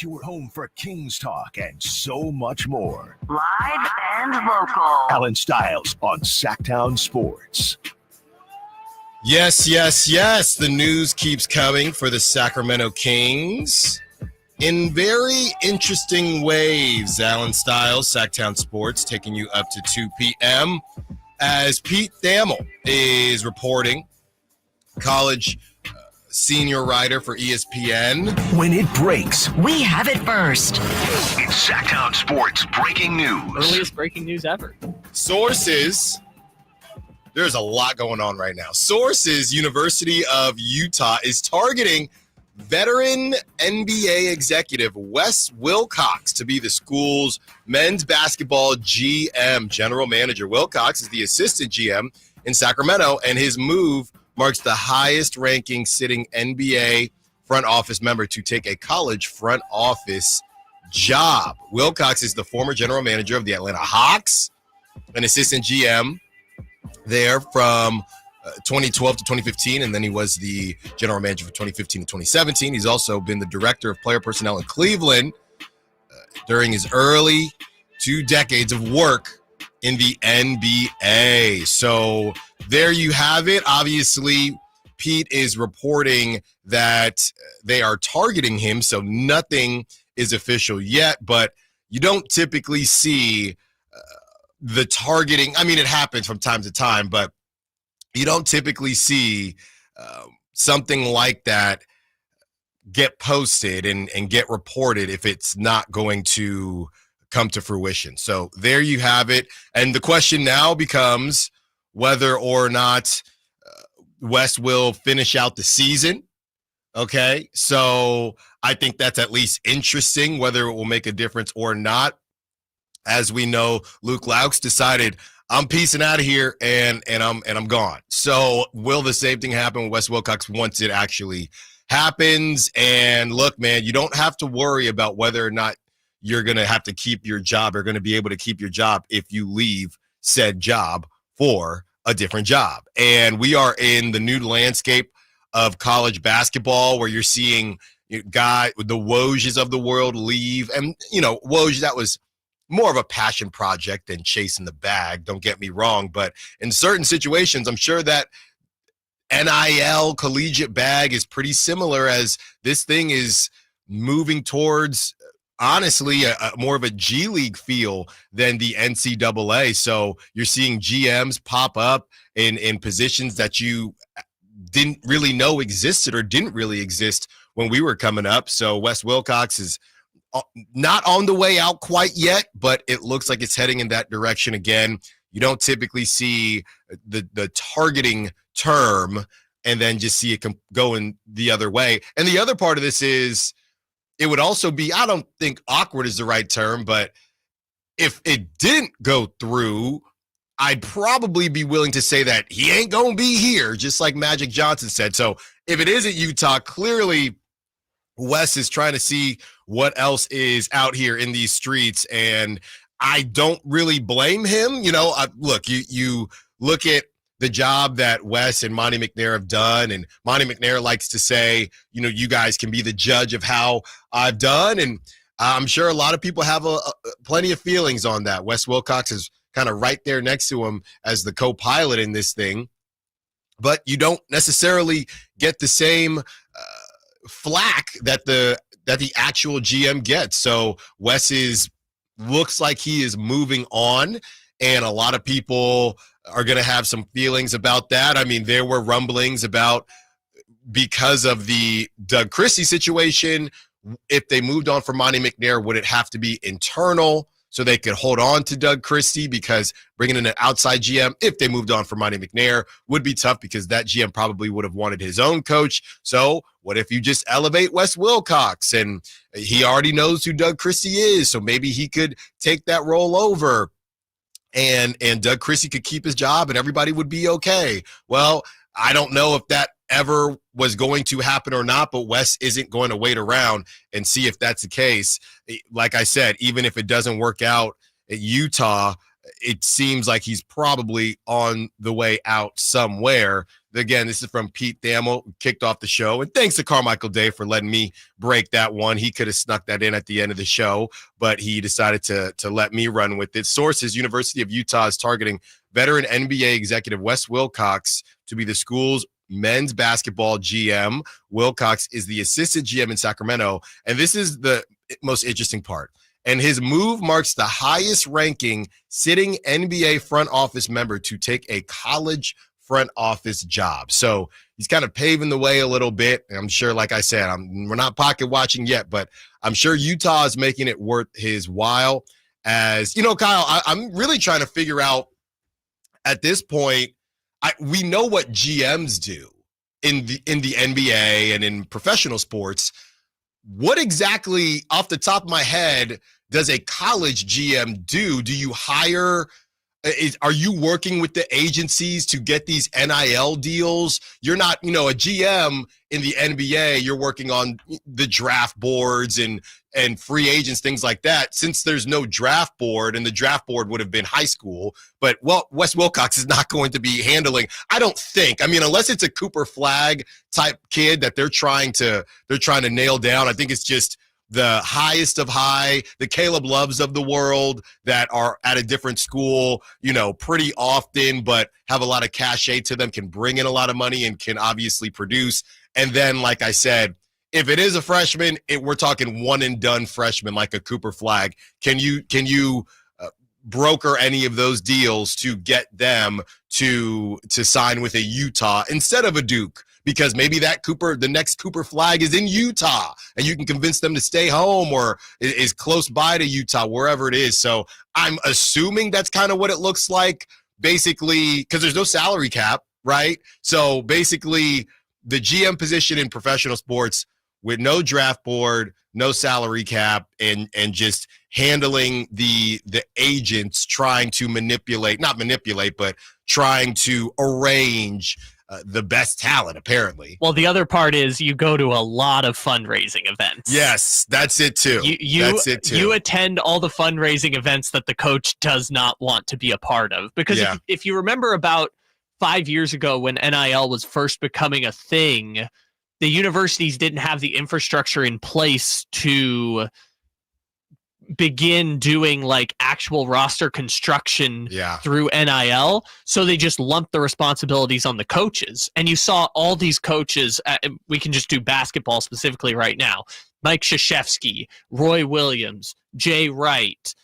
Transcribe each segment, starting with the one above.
your home for Kings talk and so much more. Live and local. Allen Stiles on Sacktown Sports. Yes. The news keeps coming for the Sacramento Kings in very interesting waves. Allen Stiles, Sacktown Sports, taking you up to 2 p.m. as Pete Thamel is reporting, college senior writer for ESPN. When it breaks, We have it first. it's Sacktown Sports breaking news. Earliest breaking news ever. Sources, there's a lot going on right now. Sources, University of Utah is targeting veteran NBA executive Wes Wilcox to be the school's men's basketball GM. General manager Wilcox is the assistant GM in Sacramento, and his move marks the highest-ranking sitting NBA front office member to take a college front office job. Wilcox is the former general manager of the Atlanta Hawks, an assistant GM there from 2012 to 2015, and then he was the general manager for 2015 to 2017. He's also been the director of player personnel in Cleveland during his early 2 decades of work in the NBA. So there you have it. Obviously, Pete is reporting that they are targeting him, so nothing is official yet, but you don't typically see the targeting. I mean, it happens from time to time, but you don't typically see something like that get posted and get reported if it's not going to come to fruition. So there you have it. And the question now becomes whether or not Wes will finish out the season. Okay, so I think that's at least interesting, whether it will make a difference or not. As we know, Luke Laux decided, I'm peacing out of here and I'm gone. So will the same thing happen with Wes Wilcox once it actually happens? And look, man, you don't have to worry about whether or not you're going to have to keep your job or going to be able to keep your job if you leave said job for a different job. And we are in the new landscape of college basketball where you're seeing the Wojs of the world leave. And, Woj, that was more of a passion project than chasing the bag. Don't get me wrong. But in certain situations, I'm sure that NIL collegiate bag is pretty similar, as this thing is moving towards, honestly, a more of a G League feel than the NCAA. So you're seeing GMs pop up in positions that you didn't really know existed or didn't really exist when we were coming up. So Wes Wilcox is not on the way out quite yet, but it looks like it's heading in that direction again. You don't typically see the targeting term and then just see it going the other way. And the other part of this is, it would also be, I don't think awkward is the right term, but if it didn't go through, I'd probably be willing to say that he ain't going to be here, just like Magic Johnson said. So if it isn't Utah, clearly Wes is trying to see what else is out here in these streets, and I don't really blame him. Look, you look at the job that Wes and Monty McNair have done, and Monty McNair likes to say, you guys can be the judge of how I've done, and I'm sure a lot of people have plenty of feelings on that. Wes Wilcox is kind of right there next to him as the co-pilot in this thing, but you don't necessarily get the same flack that the actual GM gets. So Wes looks like he is moving on, and a lot of people are going to have some feelings about that. I mean, there were rumblings about, because of the Doug Christie situation, if they moved on from Monty McNair, would it have to be internal so they could hold on to Doug Christie, because bringing in an outside GM, if they moved on from Monty McNair, would be tough because that GM probably would have wanted his own coach. So what if you just elevate Wes Wilcox, and he already knows who Doug Christie is, so maybe he could take that role over, and Doug Christie could keep his job and everybody would be okay. Well, I don't know if that ever was going to happen or not, but Wes isn't going to wait around and see if that's the case. Like I said, even if it doesn't work out at Utah, it seems like he's probably on the way out somewhere. Again, this is from Pete Thamel, kicked off the show. And thanks to Carmichael Day for letting me break that one. He could have snuck that in at the end of the show, but he decided to let me run with it. Sources, University of Utah is targeting veteran NBA executive Wes Wilcox to be the school's men's basketball GM. Wilcox is the assistant GM in Sacramento. And this is the most interesting part. And his move marks the highest ranking sitting NBA front office member to take a college front office job. So he's kind of paving the way a little bit. And I'm sure, like I said, we're not pocket watching yet, but I'm sure Utah is making it worth his while. As you know, Kyle, I'm really trying to figure out at this point, we know what GMs do in the NBA and in professional sports. What exactly, off the top of my head, does a college GM do? Do you hire? Are you working with the agencies to get these NIL deals? You're not, a GM in the NBA. You're working on the draft boards and free agents, things like that. Since there's no draft board, and the draft board would have been high school, but Wes Wilcox is not going to be handling. I don't think. I mean, unless it's a Cooper Flag type kid that they're trying to nail down. I think it's just the highest of high, the Caleb Loves of the world that are at a different school, pretty often, but have a lot of cachet to them, can bring in a lot of money and can obviously produce. And then, like I said, if it is a freshman, we're talking one and done freshman, like a Cooper Flag. Can you broker any of those deals to get them to sign with a Utah instead of a Duke? Because maybe the next Cooper Flag is in Utah and you can convince them to stay home or is close by to Utah, wherever it is. So I'm assuming that's kind of what it looks like, basically, because there's no salary cap, right? So basically the GM position in professional sports with no draft board, no salary cap, and just handling the agents trying to not manipulate, but trying to arrange the best talent, apparently. Well, the other part is you go to a lot of fundraising events. Yes, that's it too. That's it too. You attend all the fundraising events that the coach does not want to be a part of. Because if you remember about 5 years ago when NIL was first becoming a thing, the universities didn't have the infrastructure in place to begin doing like actual roster construction through NIL. So they just lumped the responsibilities on the coaches. And you saw all these coaches, we can just do basketball specifically right now, Mike Krzyzewski, Roy Williams, Jay Wright,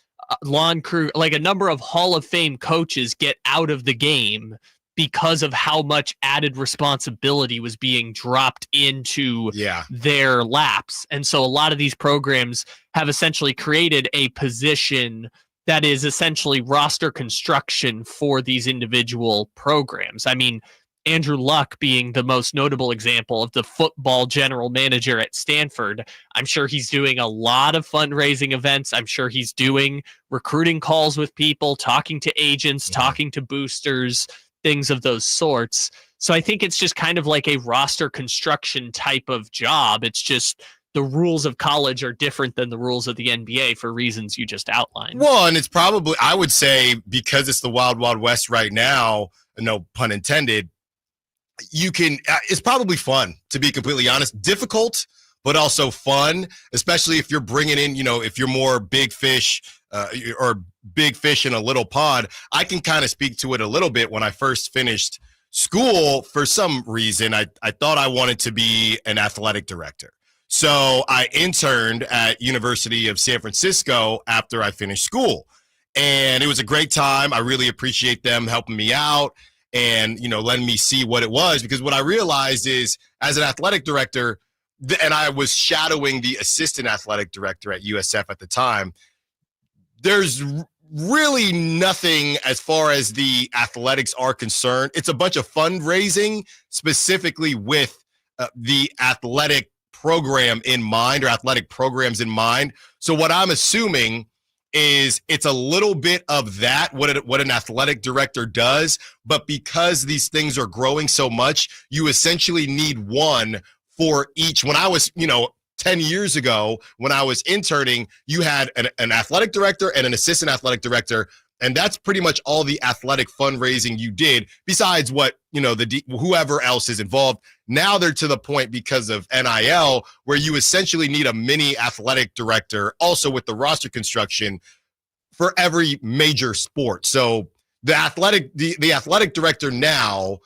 Lon Kruger, like a number of Hall of Fame coaches get out of the game because of how much added responsibility was being dropped into their laps. And so a lot of these programs have essentially created a position that is essentially roster construction for these individual programs. I mean, Andrew Luck being the most notable example of the football general manager at Stanford. I'm sure he's doing a lot of fundraising events. I'm sure he's doing recruiting calls with people, talking to agents, talking to boosters, things of those sorts. So I think it's just kind of like a roster construction type of job. It's just the rules of college are different than the rules of the NBA for reasons you just outlined. Well, and it's probably, I would say, because it's the wild, wild west right now, no pun intended, it's probably fun, to be completely honest. Difficult, but also fun, especially if you're bringing in, if you're more big fish or big fish in a little pond. I can kind of speak to it a little bit. When I first finished school, for some reason, I thought I wanted to be an athletic director. So I interned at University of San Francisco after I finished school. And it was a great time. I really appreciate them helping me out and, letting me see what it was. Because what I realized is, as an athletic director, and I was shadowing the assistant athletic director at USF at the time, there's really nothing as far as the athletics are concerned. It's a bunch of fundraising specifically with the athletic program in mind, or athletic programs in mind. So what I'm assuming is it's a little bit of that, what an athletic director does, but because these things are growing so much, you essentially need one for each. When I was, 10 years ago, when I was interning, you had an athletic director and an assistant athletic director. And that's pretty much all the athletic fundraising you did, besides what, whoever else is involved. Now they're to the point because of NIL where you essentially need a mini athletic director also with the roster construction for every major sport. So the athletic director now,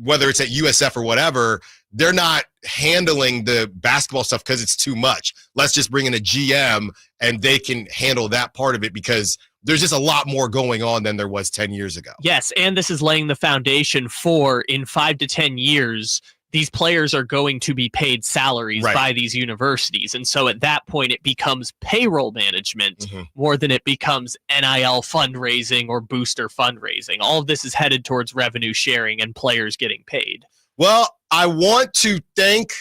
whether it's at USF or whatever, they're not handling the basketball stuff because it's too much. Let's just bring in a GM and they can handle that part of it because there's just a lot more going on than there was 10 years ago. Yes, and this is laying the foundation for, in 5 to 10 years, these players are going to be paid salaries by these universities. And so at that point, it becomes payroll management more than it becomes NIL fundraising or booster fundraising. All of this is headed towards revenue sharing and players getting paid. Well, I want to thank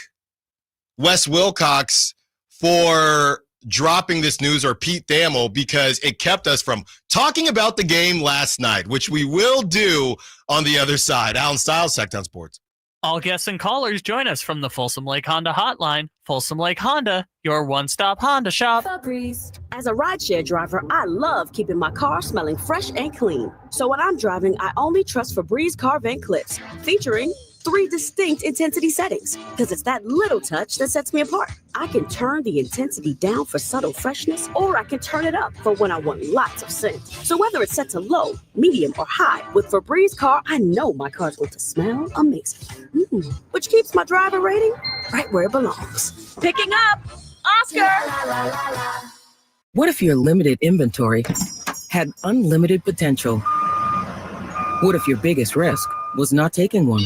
Wes Wilcox for dropping this news, or Pete Thamel, because it kept us from talking about the game last night, which we will do on the other side. Allen Stiles, Sacktown Sports. All guests and callers join us from the Folsom Lake Honda hotline. Folsom Lake Honda, your one-stop Honda shop. As a rideshare driver, I love keeping my car smelling fresh and clean. So when I'm driving, I only trust Febreze car vent clips, featuring 3 distinct intensity settings, because it's that little touch that sets me apart. I can turn the intensity down for subtle freshness, or I can turn it up for when I want lots of scent. So whether it's set to low, medium, or high, with Febreze car, I know my car's going to smell amazing. Which keeps my driver rating right where it belongs. Picking up, Oscar! What if your limited inventory had unlimited potential? What if your biggest risk was not taking one?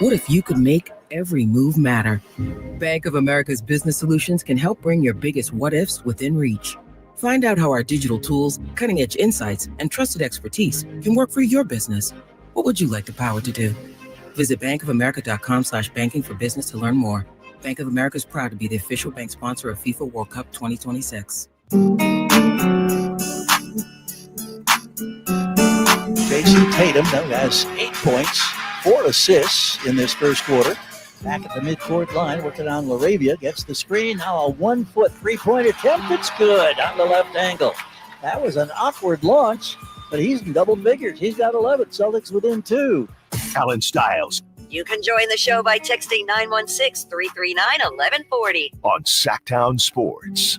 What if you could make every move matter? Bank of America's business solutions can help bring your biggest what-ifs within reach. Find out how our digital tools, cutting-edge insights, and trusted expertise can work for your business. What would you like the power to do? Visit bankofamerica.com/banking for business to learn more. Bank of America is proud to be the official bank sponsor of FIFA World Cup 2026. Jason Tatum now has 8 points, 4 assists in this first quarter. Back at the midcourt line, working on LaRavia, gets the screen. Now a 1-foot three-point attempt. It's good on the left angle. That was an awkward launch, but he's in double figures. He's got 11. Celtics within 2. Allen Stiles You can join the show by texting 916-339-1140 on Sacktown Sports.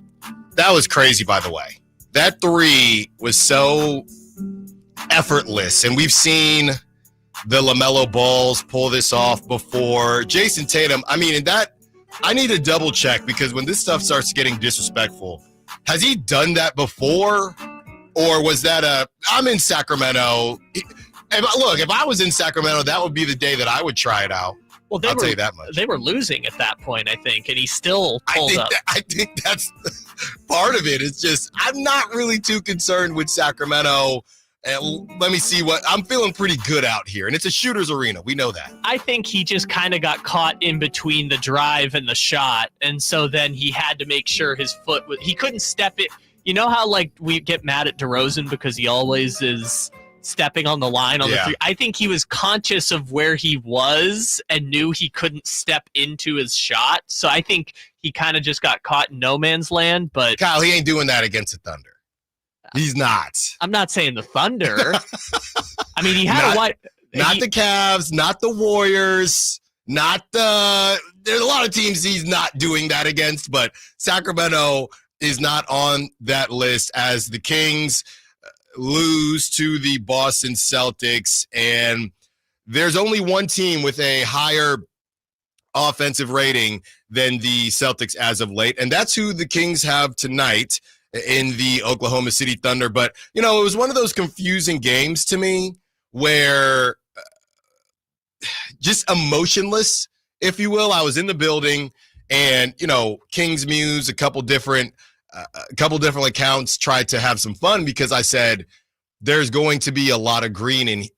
That was crazy, by the way. That 3 was so effortless, and we've seen the LaMelo Balls pull this off before. Jason Tatum, I need to double check, because when this stuff starts getting disrespectful, has he done that before? Or was that I'm in Sacramento. If I was in Sacramento, that would be the day that I would try it out. Well, I'll tell you that much. They were losing at that point, I think, and he still pulled up. I think that's part of it. It's just, I'm not really too concerned with Sacramento. And let me see I'm feeling pretty good out here. And it's a shooter's arena. We know that. I think he just kind of got caught in between the drive and the shot. And so then he had to make sure his foot he couldn't step it. You know how we get mad at DeRozan because he always is stepping on the line on the 3? I think he was conscious of where he was and knew he couldn't step into his shot. So I think he kind of just got caught in no man's land. But Kyle, he ain't doing that against the Thunder. He's not. I'm not saying the Thunder. He had Not the Cavs, not the Warriors, there's a lot of teams he's not doing that against, but Sacramento is not on that list as the Kings lose to the Boston Celtics. And there's only one team with a higher offensive rating than the Celtics as of late, and that's who the Kings have tonight in the Oklahoma City Thunder. But, it was one of those confusing games to me where just emotionless, if you will. I was in the building and, Kings Muse, a couple different accounts tried to have some fun because I said, there's going to be a lot of green and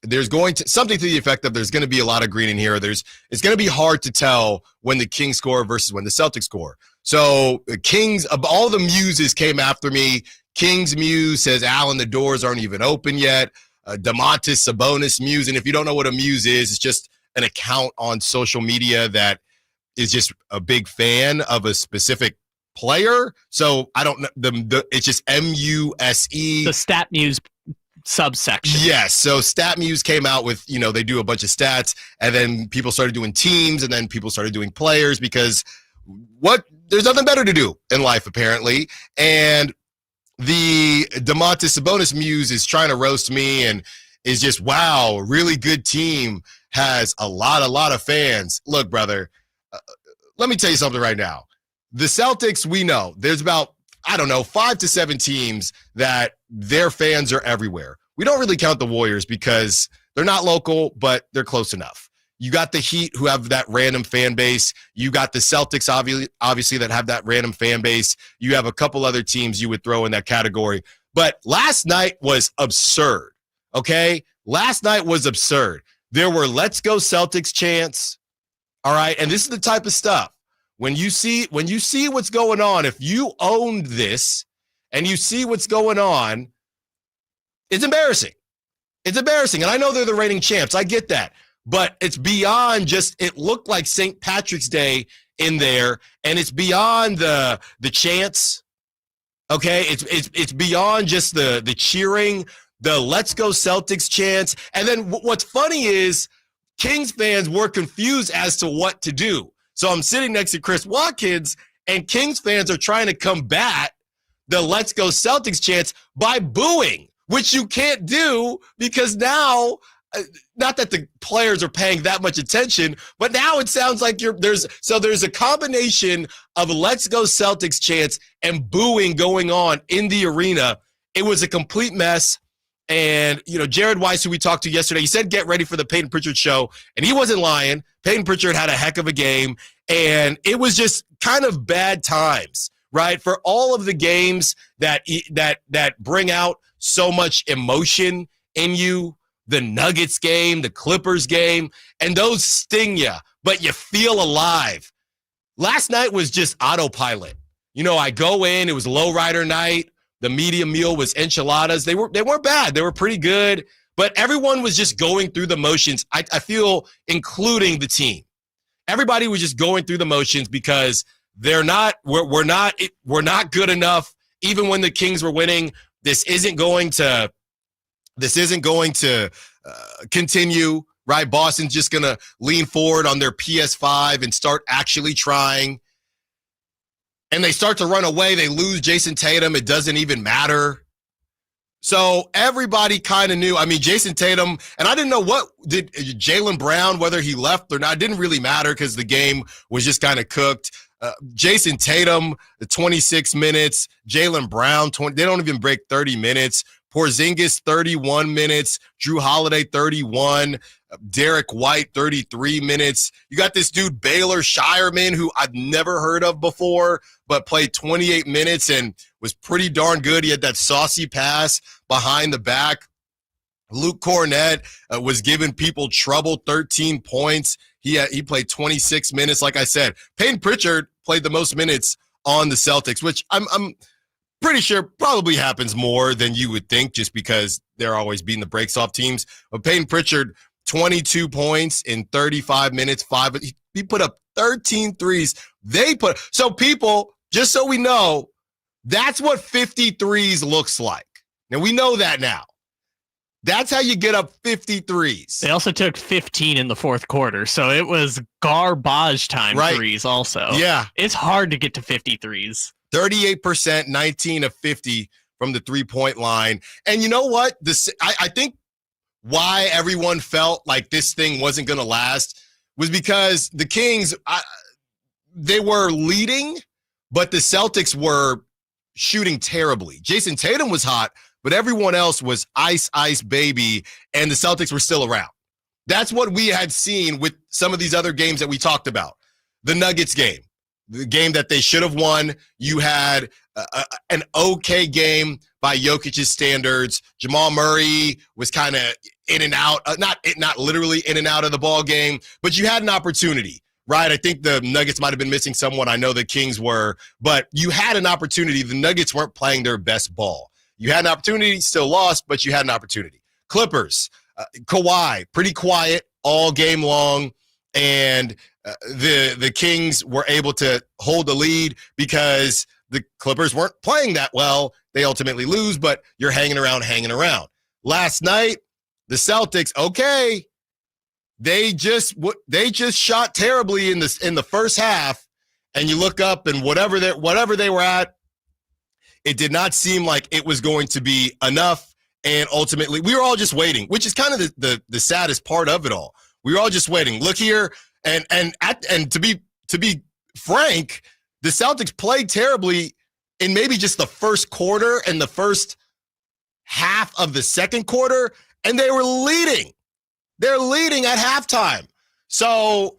something to the effect of there's going to be a lot of green in here. It's going to be hard to tell when the Kings score versus when the Celtics score. So Kings, of all the muses came after me. Kings Muse says, Allen, the doors aren't even open yet. Domantas Sabonis Muse. And if you don't know what a muse is, it's just an account on social media that is just a big fan of a specific player. So I don't know. It's just MUSE. The StatMuse subsection. Yes. So StatMuse came out with, they do a bunch of stats, and then people started doing teams, and then people started doing players because there's nothing better to do in life, apparently. And the Domantas Sabonis Muse is trying to roast me and is just, wow, really good team, has a lot of fans. Look, brother, let me tell you something right now. The Celtics, we know there's about, 5 to 7 teams that their fans are everywhere. We don't really count the Warriors because they're not local, but they're close enough. You got the Heat, who have that random fan base. You got the Celtics, obviously, that have that random fan base. You have a couple other teams you would throw in that category. But last night was absurd, okay? Last night was absurd. There were "Let's Go Celtics" chants, all right? And this is the type of stuff. When you see what's going on, if you owned this and you see what's going on, it's embarrassing. It's embarrassing. And I know they're the reigning champs. I get that. But it's beyond just, it looked like St. Patrick's Day in there, and it's beyond the chants. Okay? It's beyond just the cheering, the "Let's Go Celtics" chants. And then what's funny is Kings fans were confused as to what to do. So I'm sitting next to Chris Watkins, and Kings fans are trying to combat the "Let's Go Celtics" chants by booing, which you can't do because now, not that the players are paying that much attention, but now it sounds like there's a combination of "Let's Go Celtics" chants and booing going on in the arena. It was a complete mess. And, Jared Weiss, who we talked to yesterday, he said, get ready for the Peyton Pritchard show. And he wasn't lying. Peyton Pritchard had a heck of a game. And it was just kind of bad times, right? For all of the games that bring out so much emotion in you, the Nuggets game, the Clippers game, and those sting you, but you feel alive. Last night was just autopilot. I go in, it was lowrider night. The media meal was enchiladas. They weren't bad. They were pretty good, but everyone was just going through the motions. I feel, including the team. Everybody was just going through the motions because we're not good enough. Even when the Kings were winning, this isn't going to continue, right? Boston's just going to lean forward on their PS5 and start actually trying. And they start to run away. They lose Jason Tatum. It doesn't even matter. So everybody kind of knew. I mean, Jason Tatum, and I didn't know what did Jaylen Brown, whether he left or not. It didn't really matter because the game was just kind of cooked. Jason Tatum, the 26 minutes. Jaylen Brown, 20. They don't even break 30 minutes. Porzingis, 31 minutes. Drew Holiday, 31. Derek White, 33 minutes. You got this dude, Baylor Shireman, who I've never heard of before, but played 28 minutes and was pretty darn good. He had that saucy pass behind the back. Luke Cornett was giving people trouble, 13 points. He played 26 minutes. Like I said, Peyton Pritchard played the most minutes on the Celtics, which I'm pretty sure probably happens more than you would think just because they're always beating the brakes off teams. But Peyton Pritchard, 22 points in 35 minutes, he put up 13 threes. So people, just so we know, that's what 50 threes looks like. Now we know that now. That's how you get up 50 threes. They also took 15 in the fourth quarter, so it was garbage time threes also. Yeah. It's hard to get to 50 threes. 38%, 19 of 50 from the three-point line. And you know what? I think why everyone felt like this thing wasn't going to last was because the Kings, they were leading, but the Celtics were shooting terribly. Jason Tatum was hot, but everyone else was ice, baby, and the Celtics were still around. That's what we had seen with some of these other games that we talked about. The Nuggets game, the game that they should have won. You had an okay game by Jokic's standards. Jamal Murray was kind of in and out, not literally in and out of the ball game, but you had an opportunity, right? I think the Nuggets might have been missing someone. I know the Kings were, but you had an opportunity. The Nuggets weren't playing their best ball. You had an opportunity, still lost, but you had an opportunity. Clippers, Kawhi, pretty quiet all game long. and the Kings were able to hold the lead because the Clippers weren't playing that well. They ultimately lose, but you're hanging around. Last night, the Celtics, okay, they just shot terribly in the first half, and you look up and whatever they were at, it did not seem like it was going to be enough. And ultimately, we were all just waiting, which is kind of the saddest part of it all. We were all just waiting. Look here, and to be frank, the Celtics played terribly in maybe just the first quarter and the first half of the second quarter, and they were leading. They're leading at halftime. So,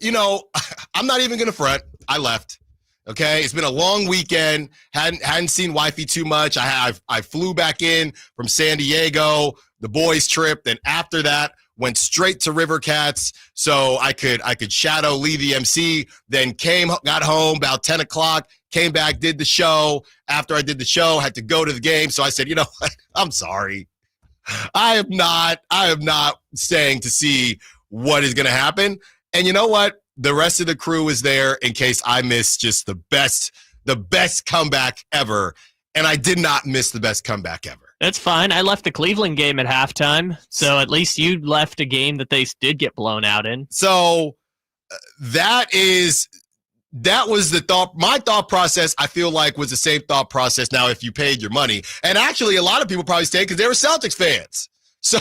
I'm not even going to front. I left. Okay, it's been a long weekend. Hadn't seen wifey too much. I flew back in from San Diego, the boys' trip. Then after that, went straight to River Cats so I could shadow Lee the MC. Then got home about 10 o'clock. Came back, did the show. After I did the show, had to go to the game. So I said, I'm sorry. I am not staying to see what is going to happen. And you know what? The rest of the crew is there in case I miss just the best comeback ever. And I did not miss the best comeback ever. That's fine. I left the Cleveland game at halftime. So at least you left a game that they did get blown out in. So that was the thought. My thought process, I feel like, was the same thought process now if you paid your money. And actually, a lot of people probably stayed because they were Celtics fans. So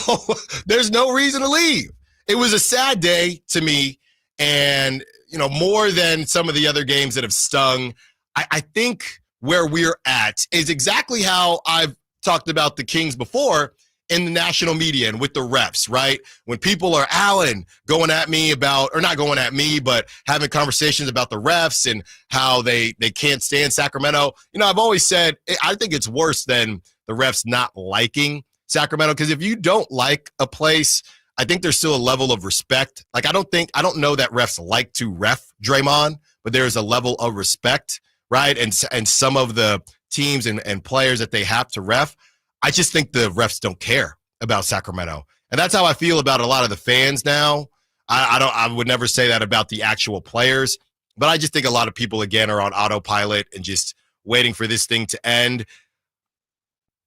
there's no reason to leave. It was a sad day to me. And, more than some of the other games that have stung, I think where we're at is exactly how I've talked about the Kings before in the national media and with the refs, right? When people are, Allen, going at me about, or not going at me, but having conversations about the refs and how they can't stand Sacramento. I've always said, I think it's worse than the refs not liking Sacramento, because if you don't like a place, I think there's still a level of respect. Like, I don't know that refs like to ref Draymond, but there's a level of respect, right? And some of the teams and players that they have to ref, I just think the refs don't care about Sacramento. And that's how I feel about a lot of the fans now. I would never say that about the actual players, but I just think a lot of people, again, are on autopilot and just waiting for this thing to end.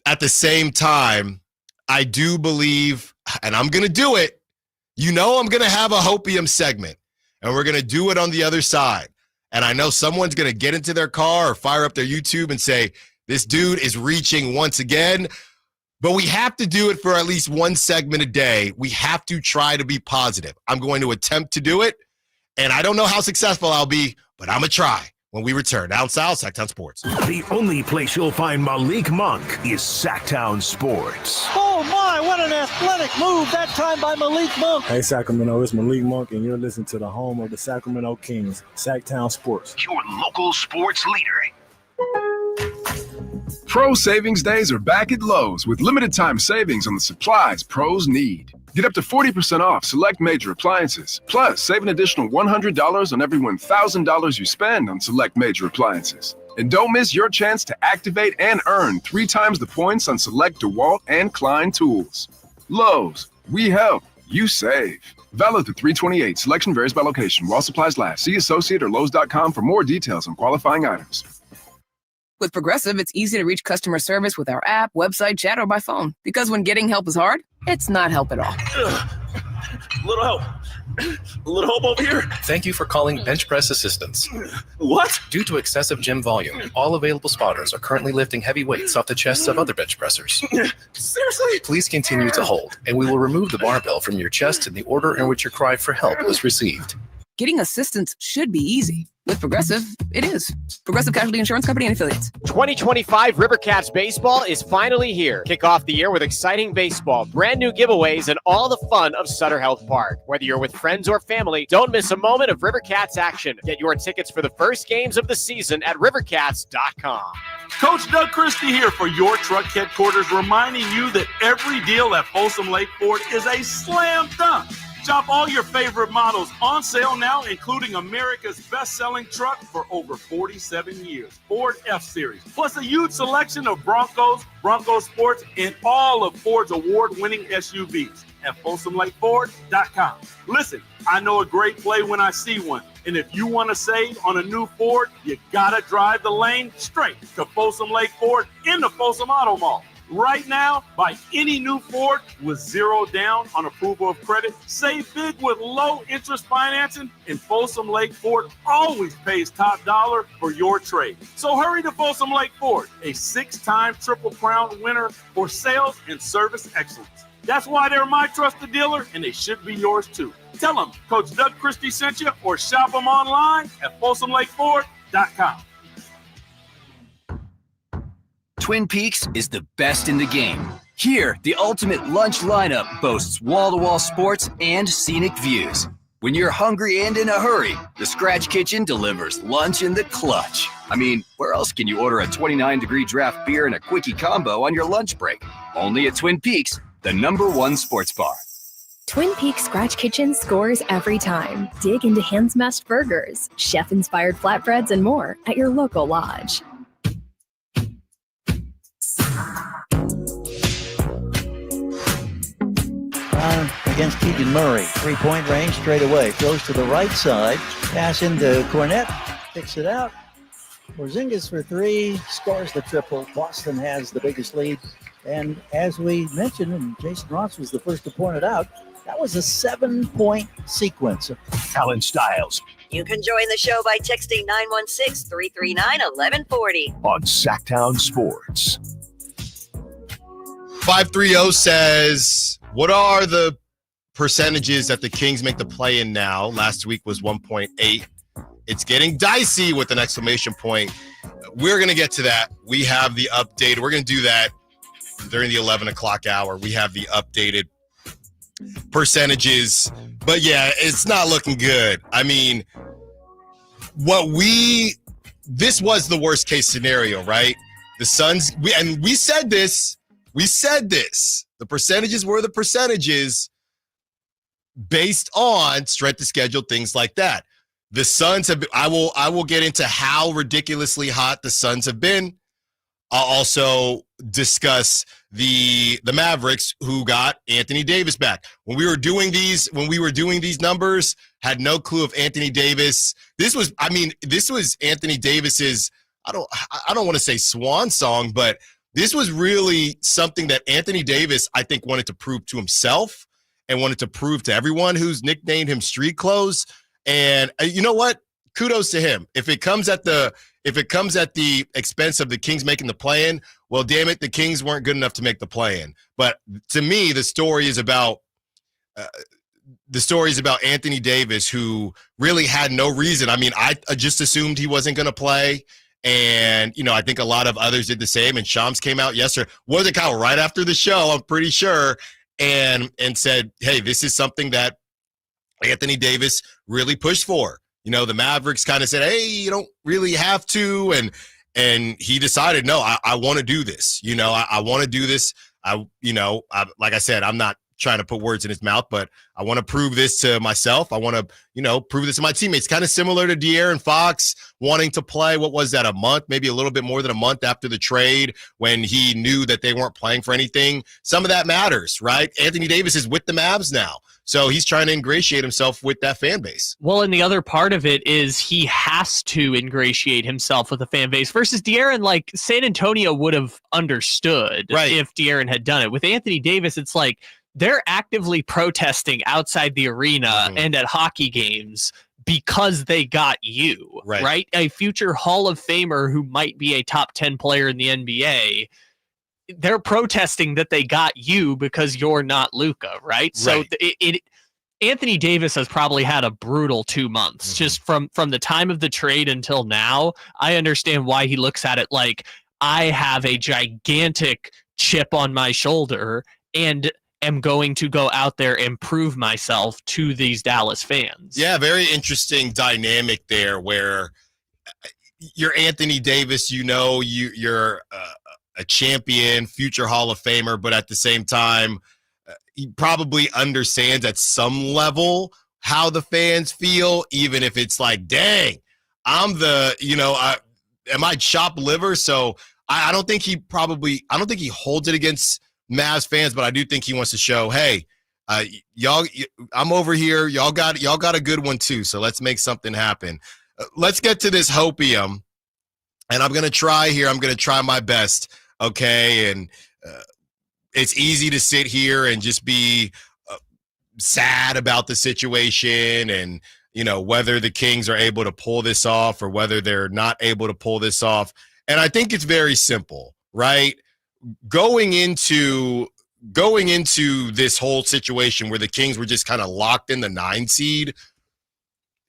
At the same time, I do believe, and I'm going to do it, I'm going to have a Hopium segment, and we're going to do it on the other side. And I know someone's going to get into their car or fire up their YouTube and say, this dude is reaching once again. But we have to do it for at least one segment a day. We have to try to be positive. I'm going to attempt to do it, and I don't know how successful I'll be, but I'm going to try when we return. Allen Stiles, Sacktown Sports. The only place you'll find Malik Monk is Sacktown Sports. Oh my, what an athletic move that time by Malik Monk. Hey Sacramento, it's Malik Monk, and you're listening to the home of the Sacramento Kings, Sacktown Sports. Your local sports leader. Pro Savings Days are back at Lowe's with limited time savings on the supplies pros need. Get up to 40% off select major appliances. Plus, save an additional $100 on every $1,000 you spend on select major appliances. And don't miss your chance to activate and earn 3 times the points on select DeWalt and Klein tools. Lowe's, we help, you save. Valid through 3/28. Selection varies by location. While supplies last. See associate or Lowe's.com for more details on qualifying items. With Progressive, it's easy to reach customer service with our app, website, chat, or by phone. Because when getting help is hard, it's not help at all. Little help. A little help over here. Thank you for calling Bench Press Assistance. What? Due to excessive gym volume, all available spotters are currently lifting heavy weights off the chests of other bench pressers. Seriously? Please continue to hold, and we will remove the barbell from your chest in the order in which your cry for help was received. Getting assistance should be easy. With Progressive, it is. Progressive Casualty Insurance Company and Affiliates. 2025 River Cats baseball is finally here. Kick off the year with exciting baseball, brand new giveaways, and all the fun of Sutter Health Park. Whether you're with friends or family, don't miss a moment of River Cats action. Get your tickets for the first games of the season at rivercats.com. Coach Doug Christie here for your truck headquarters, reminding you that every deal at Folsom Lake Ford is a slam dunk. Shop all your favorite models on sale now, including America's best-selling truck for over 47 years, Ford F-Series, plus a huge selection of Broncos, Bronco Sports, and all of Ford's award-winning SUVs. at FolsomLakeFord.com. Listen, I know a great play when I see one. And if you want to save on a new Ford, you got to drive the lane straight to Folsom Lake Ford in the Folsom Auto Mall. Right now, buy any new Ford with 0 down on approval of credit. Save big with low interest financing, and Folsom Lake Ford always pays top dollar for your trade. So hurry to Folsom Lake Ford, a 6-time Triple Crown winner for sales and service excellence. That's why they're my trusted dealer, and they should be yours too. Tell them Coach Doug Christie sent you, or shop them online at FolsomLakeFord.com. Twin Peaks is the best in the game. Here, the ultimate lunch lineup boasts wall-to-wall sports and scenic views. When you're hungry and in a hurry, the Scratch Kitchen delivers lunch in the clutch. I mean, where else can you order a 29-degree draft beer and a quickie combo on your lunch break? Only at Twin Peaks, the #1 sports bar. Twin Peaks Scratch Kitchen scores every time. Dig into hand-smashed burgers, chef-inspired flatbreads, and more at your local lodge. Against Keegan Murray. 3-point range straight away. Throws to the right side. Pass into Cornette. Kicks it out. Porzingis for 3. Scores the triple. Boston has the biggest lead. And as we mentioned, and Jason Ross was the first to point it out, that was a 7-point sequence. Allen Stiles You can join the show by texting 916-339-1140. on Sacktown Sports. 530 says, what are the percentages that the Kings make the play-in now? Last week was 1.8. It's getting dicey with an exclamation point. We're going to get to that. We have the update. We're going to do that during the 11 o'clock hour. We have the updated percentages. But, yeah, it's not looking good. I mean, this was the worst-case scenario, right? The Suns, we said this. We said this. The percentages were the percentages based on strength of schedule, things like that. The Suns have been, I will get into how ridiculously hot the Suns have been. I'll also discuss the Mavericks, who got Anthony Davis back. When we were doing these numbers, had no clue of Anthony Davis. This was Anthony Davis's, I don't want to say swan song, but this was really something that Anthony Davis, I think, wanted to prove to himself and wanted to prove to everyone who's nicknamed him Street Clothes. And you know what? Kudos to him. If it comes at the expense of the Kings making the play-in, well, damn it, the Kings weren't good enough to make the play-in. But to me, the story is about Anthony Davis, who really had no reason. I mean, I just assumed he wasn't going to play. And, I think a lot of others did the same. And Shams came out yesterday, was it Kyle, right after the show, I'm pretty sure, and said, hey, this is something that Anthony Davis really pushed for. The Mavericks kind of said, hey, you don't really have to. And he decided, no, I want to do this. I want to do this. Like I said, I'm not trying to put words in his mouth, but I want to prove this to myself. I want to, prove this to my teammates. Kind of similar to De'Aaron Fox wanting to play, what was that, a month, maybe a little bit more than a month after the trade when he knew that they weren't playing for anything. Some of that matters, right? Anthony Davis is with the Mavs now. So he's trying to ingratiate himself with that fan base. Well, and the other part of it is he has to ingratiate himself with the fan base versus De'Aaron. Like, San Antonio would have understood if De'Aaron had done it. With Anthony Davis, it's like they're actively protesting outside the arena and at hockey games because they got you, right? A future Hall of Famer who might be a top 10 player in the NBA. They're protesting that they got you because you're not Luka, right? So Anthony Davis has probably had a brutal 2 months just from the time of the trade until now. I understand why he looks at it like, I have a gigantic chip on my shoulder and am going to go out there and prove myself to these Dallas fans. Yeah, very interesting dynamic there where you're Anthony Davis, you're a champion, future Hall of Famer, but at the same time, he probably understands at some level how the fans feel, even if it's like, dang, I'm am I chopped liver? So I don't think he holds it against Mavs fans, but I do think he wants to show, hey, Y'all, I'm over here. Y'all got a good one too. So let's make something happen. Let's get to this hopium, and I'm gonna try here. I'm gonna try my best. Okay, and it's easy to sit here and just be sad about the situation, and whether the Kings are able to pull this off or whether they're not able to pull this off. And I think it's very simple, right? Going into this whole situation where the Kings were just kind of locked in the 9 seed,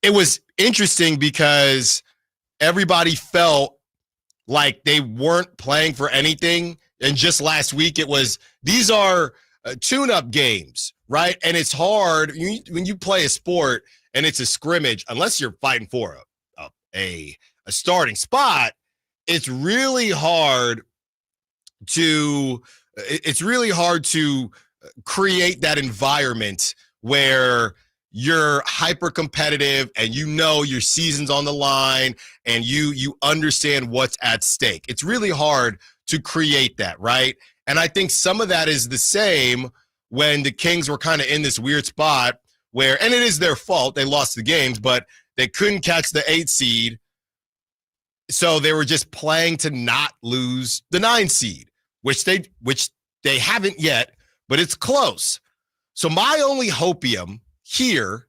it was interesting because everybody felt like they weren't playing for anything. And just last week, these are tune-up games, right? And it's hard when you play a sport and it's a scrimmage, unless you're fighting for a starting spot. It's really hard to create that environment where you're hyper competitive and your season's on the line and you understand what's at stake. It's really hard to create that, right? And I think some of that is the same when the Kings were kind of in this weird spot where, and it is their fault, they lost the games, but they couldn't catch the 8 seed. So they were just playing to not lose the 9 seed, which they haven't yet, but it's close. So my only hopium here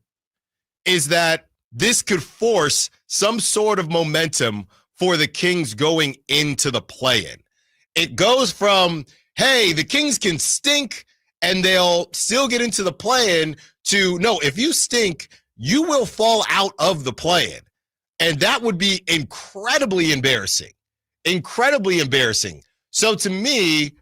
is that this could force some sort of momentum for the Kings going into the play-in. It goes from, hey, the Kings can stink and they'll still get into the play-in to, no, if you stink, you will fall out of the play-in. And that would be incredibly embarrassing. Incredibly embarrassing. So to me,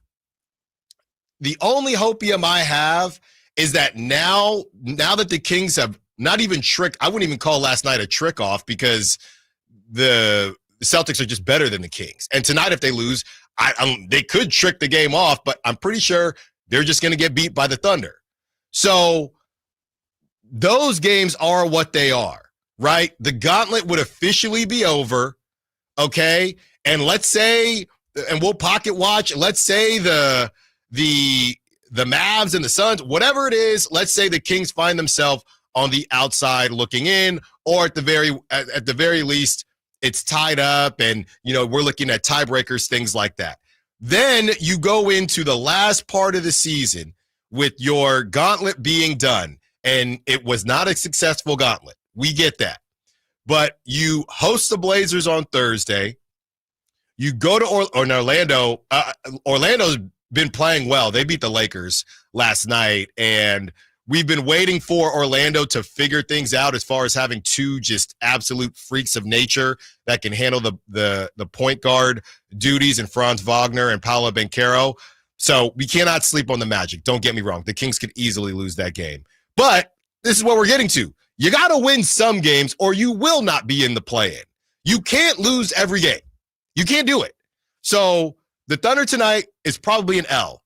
the only hopium I have is that now that the Kings have not even I wouldn't even call last night a trick off because the Celtics are just better than the Kings. And tonight, if they lose, they could trick the game off, but I'm pretty sure they're just going to get beat by the Thunder. So those games are what they are, right? The gauntlet would officially be over, okay? And let's say, and we'll pocket watch, let's say the Mavs and the Suns, whatever it is, let's say the Kings find themselves on the outside looking in, or at the very least, it's tied up and, we're looking at tiebreakers, things like that. Then you go into the last part of the season with your gauntlet being done, and it was not a successful gauntlet. We get that. But you host the Blazers on Thursday. You go to Orlando. Orlando's been playing well. They beat the Lakers last night, and we've been waiting for Orlando to figure things out as far as having 2 just absolute freaks of nature that can handle the point guard duties in Franz Wagner and Paolo Banchero. So we cannot sleep on the Magic. Don't get me wrong. The Kings could easily lose that game. But this is what we're getting to. You got to win some games or you will not be in the play-in. You can't lose every game. You can't do it. So the Thunder tonight is probably an L.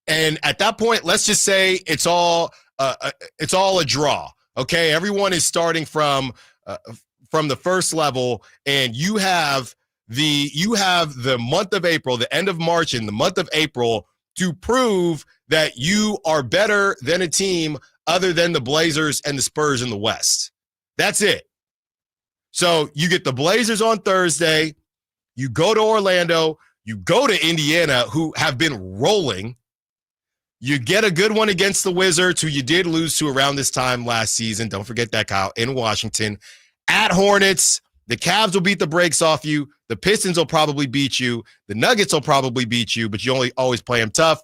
And at that point, let's just say it's all a draw. Okay, everyone is starting from the first level, and you have the month of April, the end of March, and the month of April to prove that you are better than a team other than the Blazers and the Spurs in the West. That's it. So you get the Blazers on Thursday. You go to Orlando. You go to Indiana, who have been rolling. You get a good one against the Wizards, who you did lose to around this time last season. Don't forget that, Kyle, in Washington. At Hornets, the Cavs will beat the brakes off you. The Pistons will probably beat you. The Nuggets will probably beat you, but you always play them tough.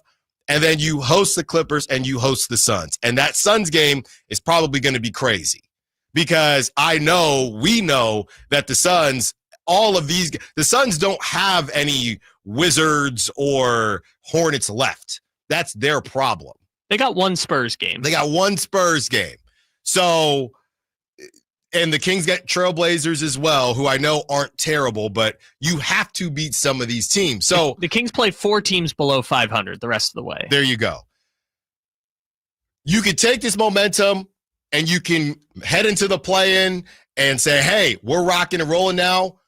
And then you host the Clippers and you host the Suns. And that Suns game is probably going to be crazy because we know that the Suns, the Suns don't have any Wizards or Hornets left. That's their problem. They got one Spurs game. So, and the Kings get Trailblazers as well, who I know aren't terrible, but you have to beat some of these teams. So the Kings play 4 teams below 500 the rest of the way. There you go. You could take this momentum and you can head into the play-in and say, hey, we're rocking and rolling now.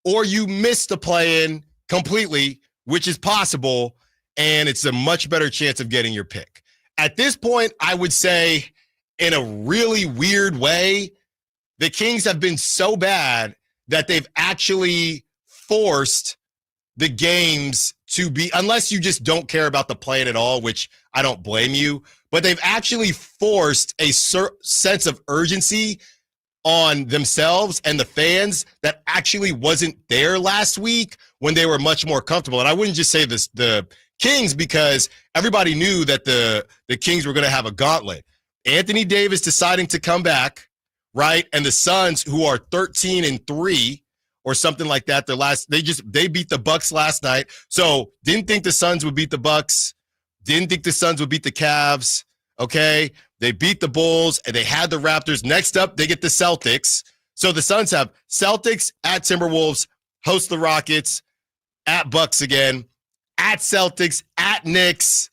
Or you miss the play-in completely, which is possible, and it's a much better chance of getting your pick. at this point, I would say in a really weird way, the Kings have been so bad that they've actually forced the games to be, unless you just don't care about the play at all, which I don't blame you, but they've actually forced a sense of urgency on themselves and the fans that actually wasn't there last week when they were much more comfortable. And I wouldn't just say this, the Kings, because everybody knew that the Kings were going to have a gauntlet. Anthony Davis deciding to come back, right? And the Suns, who are 13-3 or something like that, they beat the Bucks last night. So didn't think the Suns would beat the Bucks. Didn't think the Suns would beat the Cavs. Okay. They beat the Bulls and they had the Raptors. Next up, they get the Celtics. So the Suns have Celtics at Timberwolves, host the Rockets, at Bucks again, at Celtics, at Knicks,